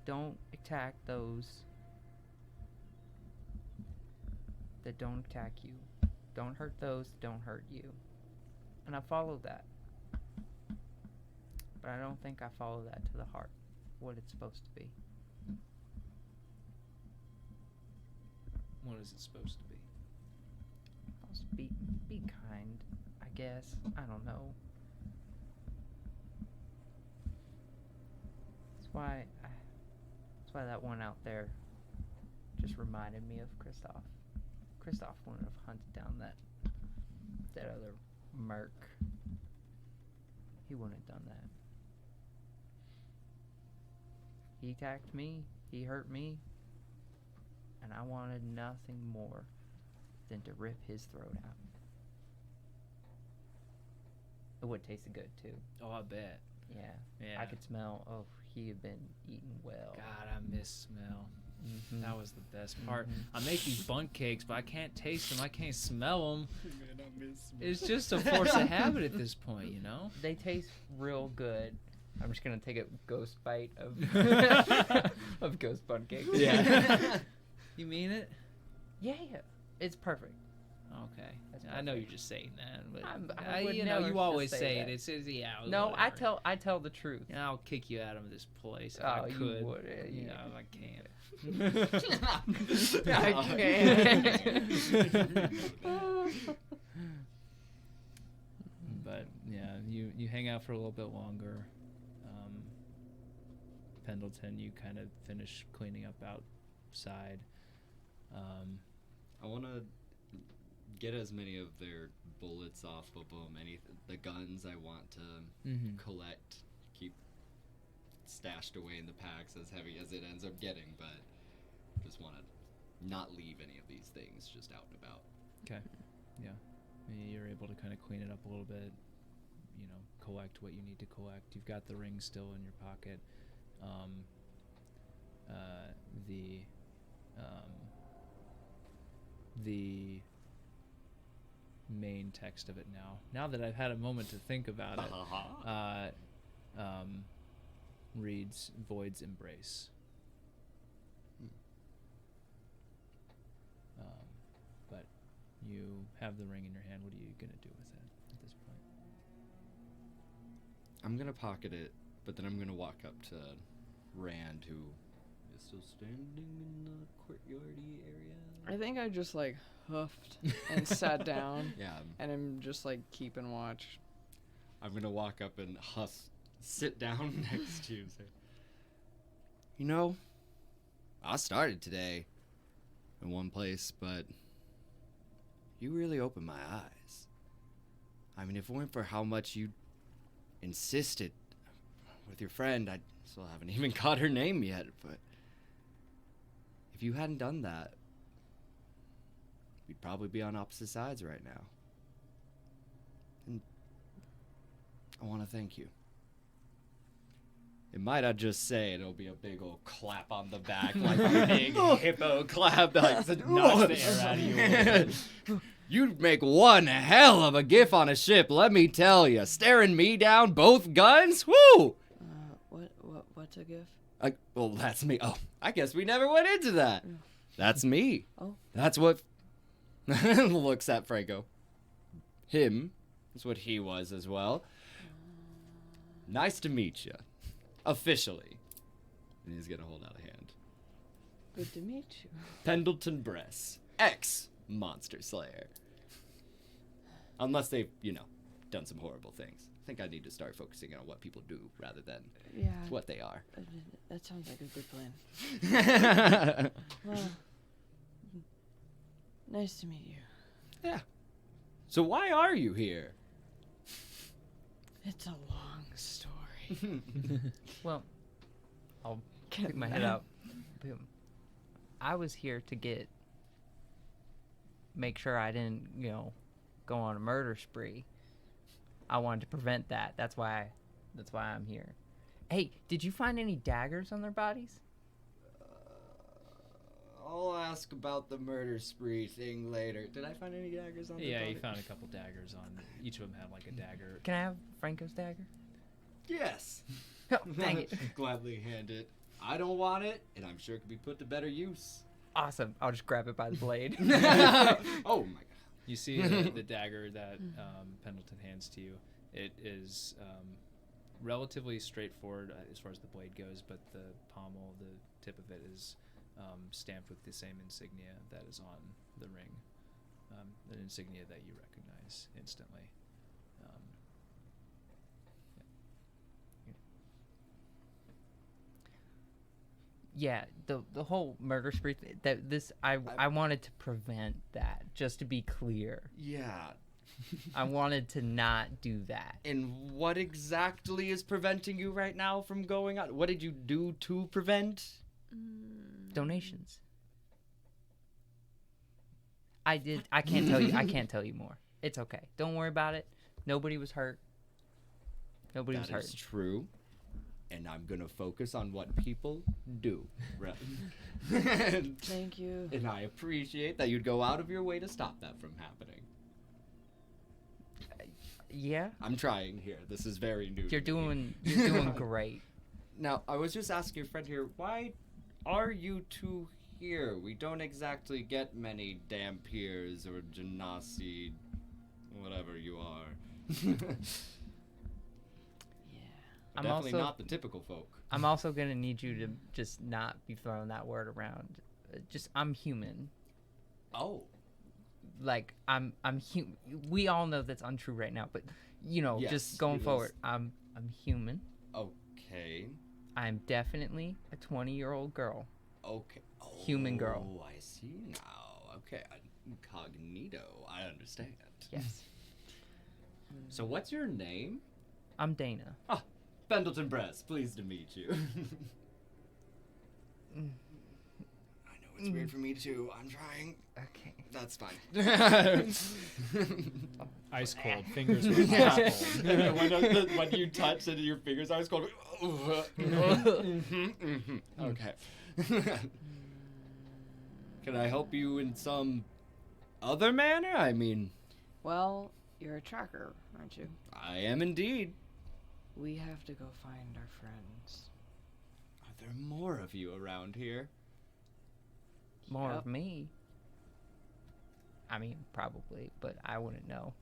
don't attack those that don't attack you. Don't hurt those that don't hurt you. And I followed that. But I don't think I follow that to the heart, what it's supposed to be. What is it supposed to be? Supposed to be kind, I guess. I don't know. That's why that one out there just reminded me of Kristoff. Kristoff wouldn't have hunted down that other merc. He wouldn't have done that. He attacked me, he hurt me, and I wanted nothing more than to rip his throat out. It would taste good too. Oh, I bet. Yeah. Yeah. I could smell. Oh, he had been eating well. God, I miss smell. Mhm. That was the best part. Mhm. I make these bun cakes, but I can't taste them. I can't smell them. Man, I miss It's just a force of habit at this point, you know? They taste real good. I'm just gonna take a ghost bite of of ghost bun cake. Yeah. You mean it? Yeah. It's perfect. Okay. That's I know you're just saying that, but I would you know, never you always just say say it. that. It's yeah. No, whatever. I tell the truth. And I'll kick you out of this place if Oh, I you could. would, You yeah. know, I can't. But yeah, you hang out for a little bit longer. Pendleton, you kind of finish cleaning up outside. I want to get as many of their bullets off of them. The guns I want to Mm-hmm. collect, keep stashed away in the packs as heavy as it ends up getting, but just want to not leave any of these things just out and about. Okay. Yeah. You're able to kind of clean it up a little bit, you know, collect what you need to collect. You've got the ring still in your pocket. The main text of it now that I've had a moment to think about it, reads Void's Embrace. But you have the ring in your hand. What are you going to do with it at this point? I'm going to pocket it, but then I'm going to walk up to Rand, who is still standing in the courtyardy area. I think I just like huffed and sat down, Yeah, and I'm just like keeping watch. I'm going to walk up and sit down next to you and say, you know, I started today in one place, but you really opened my eyes. I mean, if it weren't for how much you insisted with your friend, I still haven't even caught her name yet, but if you hadn't done that, we'd probably be on opposite sides right now. And I want to thank you. It might I just say it'll be a big old clap on the back, like a big hippo clap, like Knocks the air out of you a little bit. You'd make one hell of a gif on a ship, let me tell you. Staring me down, both guns, woo! What's a gif? Well, that's me. Oh, I guess we never went into that. That's me. Oh. That's what looks at Franco. Him is what he was as well. Nice to meet you. Officially. And he's gonna hold out a hand. Good to meet you. Pendleton Bryce, ex-Monster Slayer. Unless they've, done some horrible things. I think I need to start focusing on what people do rather than Yeah. what they are. That sounds like a good plan. Well, nice to meet you. Yeah. So why are you here? It's a long story. Well, I'll Get pick my head mad. up. Boom. I was here to make sure I didn't, go on a murder spree. I wanted to prevent that. That's why I'm here. Hey, did you find any daggers on their bodies? I'll ask about the murder spree thing later. Did I find any daggers on the Yeah, body? you found a couple daggers on. Each of them had like a dagger. Can I have Franco's dagger? Yes. Oh, dang it. Gladly hand it. I don't want it, and I'm sure it could be put to better use. Awesome. I'll just grab it by the blade. Oh my god. You see the dagger that Pendleton hands to you. It is relatively straightforward as far as the blade goes, but the pommel, the tip of it is stamped with the same insignia that is on the ring. An insignia that you recognize instantly. Yeah, the whole murder spree I wanted to prevent that, just to be clear. Yeah. I wanted to not do that. And what exactly is preventing you right now from going out? What did you do to prevent? Donations. I can't tell you. I can't tell you more. It's okay. Don't worry about it. Nobody was hurt. Nobody was That hurt. is true. And I'm gonna focus on what people do. Right. Thank you. And I appreciate that you'd go out of your way to stop that from happening. Yeah, I'm trying here. This is very new. you're to me. doing great. Now, I was just asking your friend here, why are you two here? We don't exactly get many Dampiers or Genasi, whatever you are. I'm Definitely also- not the typical folk. I'm also gonna need you to just not be throwing that word around. I'm human. Oh. Like I'm human. We all know that's untrue right now, but Yes, just going it is. forward, I'm human. Okay. I'm definitely a 20-year-old girl. Okay. Human girl. Oh, I see now. Okay. Incognito. I understand. Yes. So what's your name? I'm Deyna. Ah, Pendleton Bryce. Pleased to meet you. I know it's weird for me too. I'm trying. Okay. That's fine. Ice cold. Fingers were ice cold. when you touch it, your fingers are ice cold. Okay. Can I help you in some other manner? I mean, Well, you're a tracker, aren't you? I am indeed. We have to go find our friends. Are there more of you around here? More Yep. of me. I mean, probably, but I wouldn't know.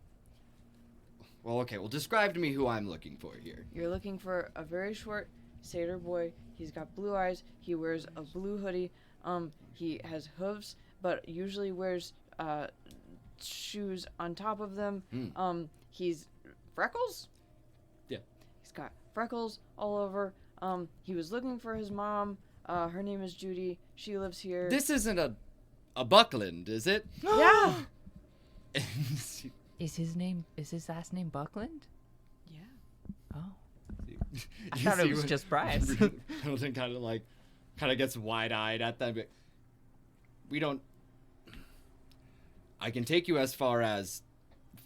Well, okay. Well, describe to me who I'm looking for here. You're looking for a very short satyr boy. He's got blue eyes. He wears a blue hoodie. He has hooves, but usually wears shoes on top of them. He's freckles. Yeah. He's got freckles all over. He was looking for his mom. Her name is Judy. She lives here. This isn't a Buckland, is it? Yeah. Is his last name Buckland? Yeah. Oh. I thought it was just Bryce. Pendleton kind of gets wide-eyed at them. But we don't. I can take you as far as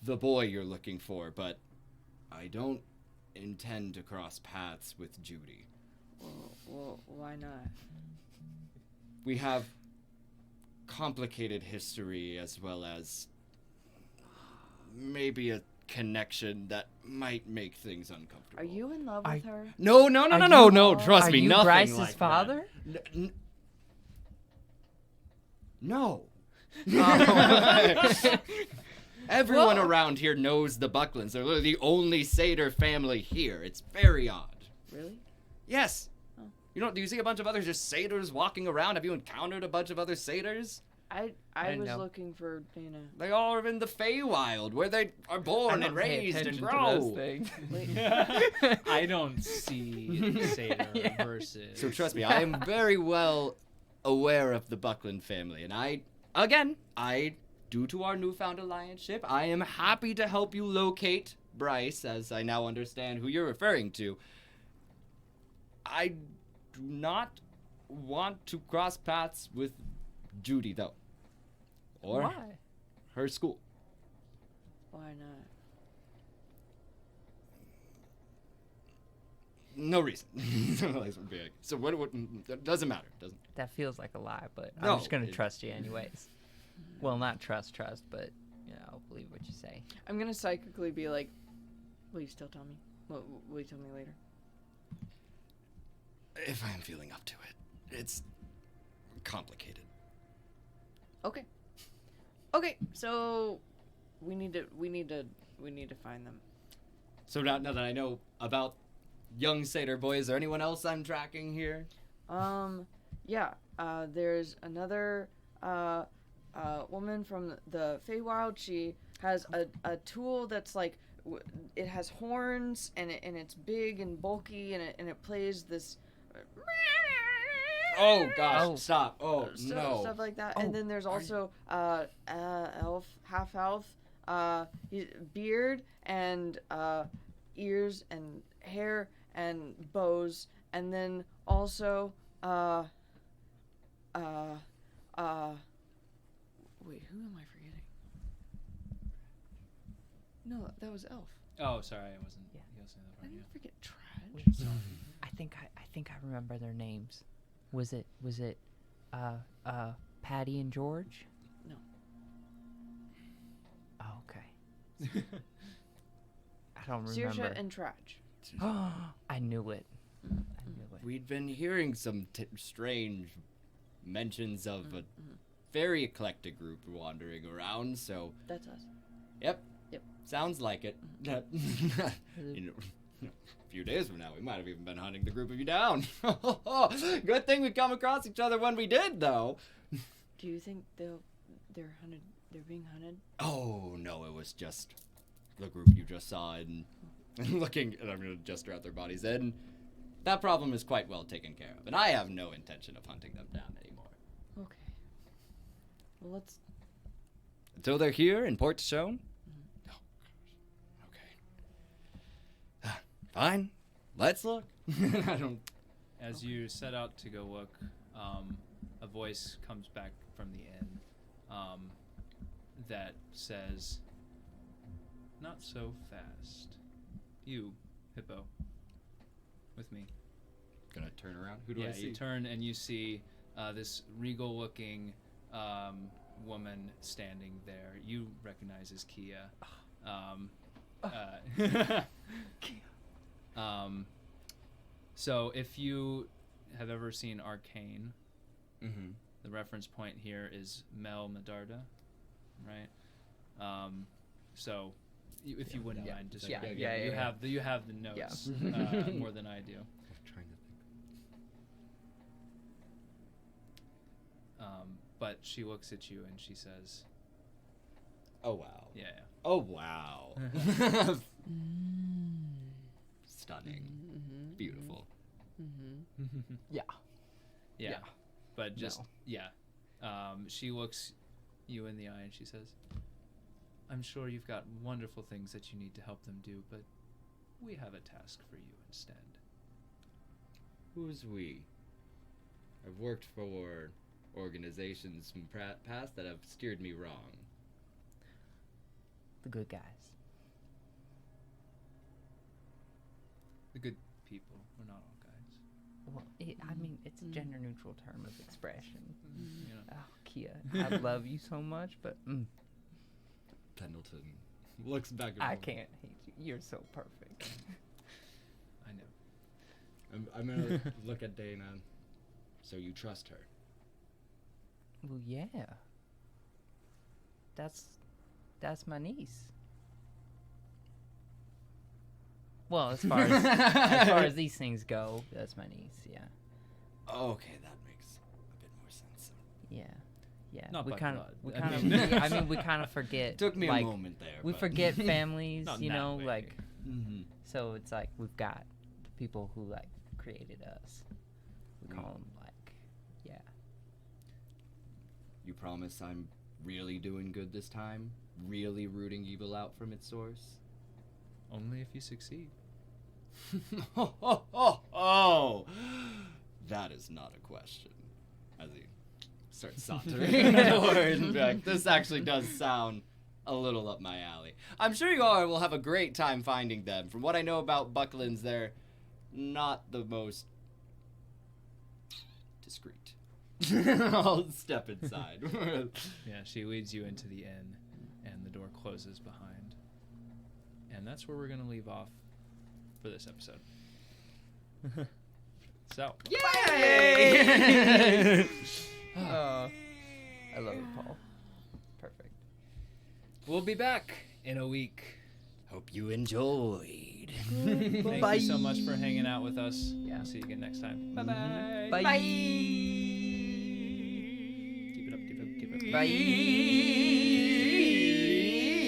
the boy you're looking for, but I don't intend to cross paths with Judy. Well, why not? We have complicated history as well as maybe a connection that might make things uncomfortable. Are you in love with her? No, trust Are me, you nothing Bryce's like father? that. No. Everyone around here knows the Bucklands. They're literally the only satyr family here. It's very odd. Really? Yes. Do you see a bunch of other just satyrs walking around? Have you encountered a bunch of other satyrs? I was looking for Deyna. They all are in the Feywild, where they are born and raised and grow. I don't see satyr versus. So trust me, I am very well aware of the Buckland family, and due to our newfound alliance-ship, I am happy to help you locate Bryce, as I now understand who you're referring to. I do not want to cross paths with Judy, though. Or Why? her school. Why not? No reason. So what it doesn't matter. That feels like a lie, but No, I'm just gonna trust you anyways. Well, not trust, but I'll believe what you say. I'm gonna psychically be like, will you still tell me? Will you tell me later? If I am feeling up to it. It's complicated. Okay. Okay, so we need to find them. So now that I know about young satyr boy, is there anyone else I'm tracking here? Yeah. There's another woman from the Feywild. She has a tool that's like it has horns and it's big and bulky and it plays this. Oh gosh! Stop! Oh no! Stuff like that. And then there's also elf, half elf, beard and ears and hair and bows, and then also wait, who am I forgetting? No, that was elf. Oh, sorry, I wasn't. Yeah. Guessing that I part, didn't forget Tradj. I think I remember their names. Was it Patty and George? No. Oh, okay. I don't remember. Saoirse and Tradj. I knew it. We'd been hearing some strange mentions of a very eclectic group wandering around. So That's us. Yep. Yep. Sounds like it. A few days from now, we might have even been hunting the group of you down. Good thing we come across each other when we did, though. Do you think they're hunted? They're being hunted? Oh no, it was just the group you just saw, and looking. And I'm gonna gesture at their bodies, and that problem is quite well taken care of. And I have no intention of hunting them down anymore. Okay. Well, let's. Until they're here in Port Shown. Fine, let's look. I don't. As you set out to go look, a voice comes back from the inn that says, "Not so fast. You, Hippo, with me." Gonna turn around. Who do I see? You turn and you see this regal-looking woman standing there. You recognize as Kia. So if you have ever seen Arcane, the reference point here is Mel Medarda, right? So if you wouldn't mind, just you have the notes more than I do. But she looks at you and she says, "Oh wow." Yeah. Oh wow. Stunning. Beautiful. Yeah. But just she looks you in the eye and she says, "I'm sure you've got wonderful things that you need to help them do, but we have a task for you instead." Who's we? I've worked for organizations from past that have steered me wrong. The good guys. The good people. We're not all guys. Well, I mean, it's a gender neutral term of expression. You know. Oh, Kia, I love you so much, but Pendleton looks back at I him. can't hate you. You're so perfect. I know. I'm gonna look at Deyna. So you trust her? Well, yeah. That's my niece. Well, as far as these things go, that's my niece. Yeah. Okay, that makes a bit more sense. Yeah. Yeah. Not we by kind of blood. we I kind mean- of I mean we kind of forget. Took me like, a moment there. We but- forget families, Not you that know, way. like Mhm. so it's like we've got the people who like created us. We call them like yeah. You promise I'm really doing good this time? Really rooting evil out from its source? Only if you succeed. Oh, that is not a question. As he starts sauntering forward and be like, this actually does sound a little up my alley. I'm sure you all will have a great time finding them. From what I know about Bucklands, they're not the most discreet. I'll step inside. Yeah, she leads you into the inn, and the door closes behind. And that's where we're going to leave off for this episode. So. Yay! I love it, Paul. Perfect. We'll be back in a week. Hope you enjoyed. Thank you so much for hanging out with us. Yeah. See you again next time. Bye-bye. Bye. Keep it up, keep it up, keep it up. Bye.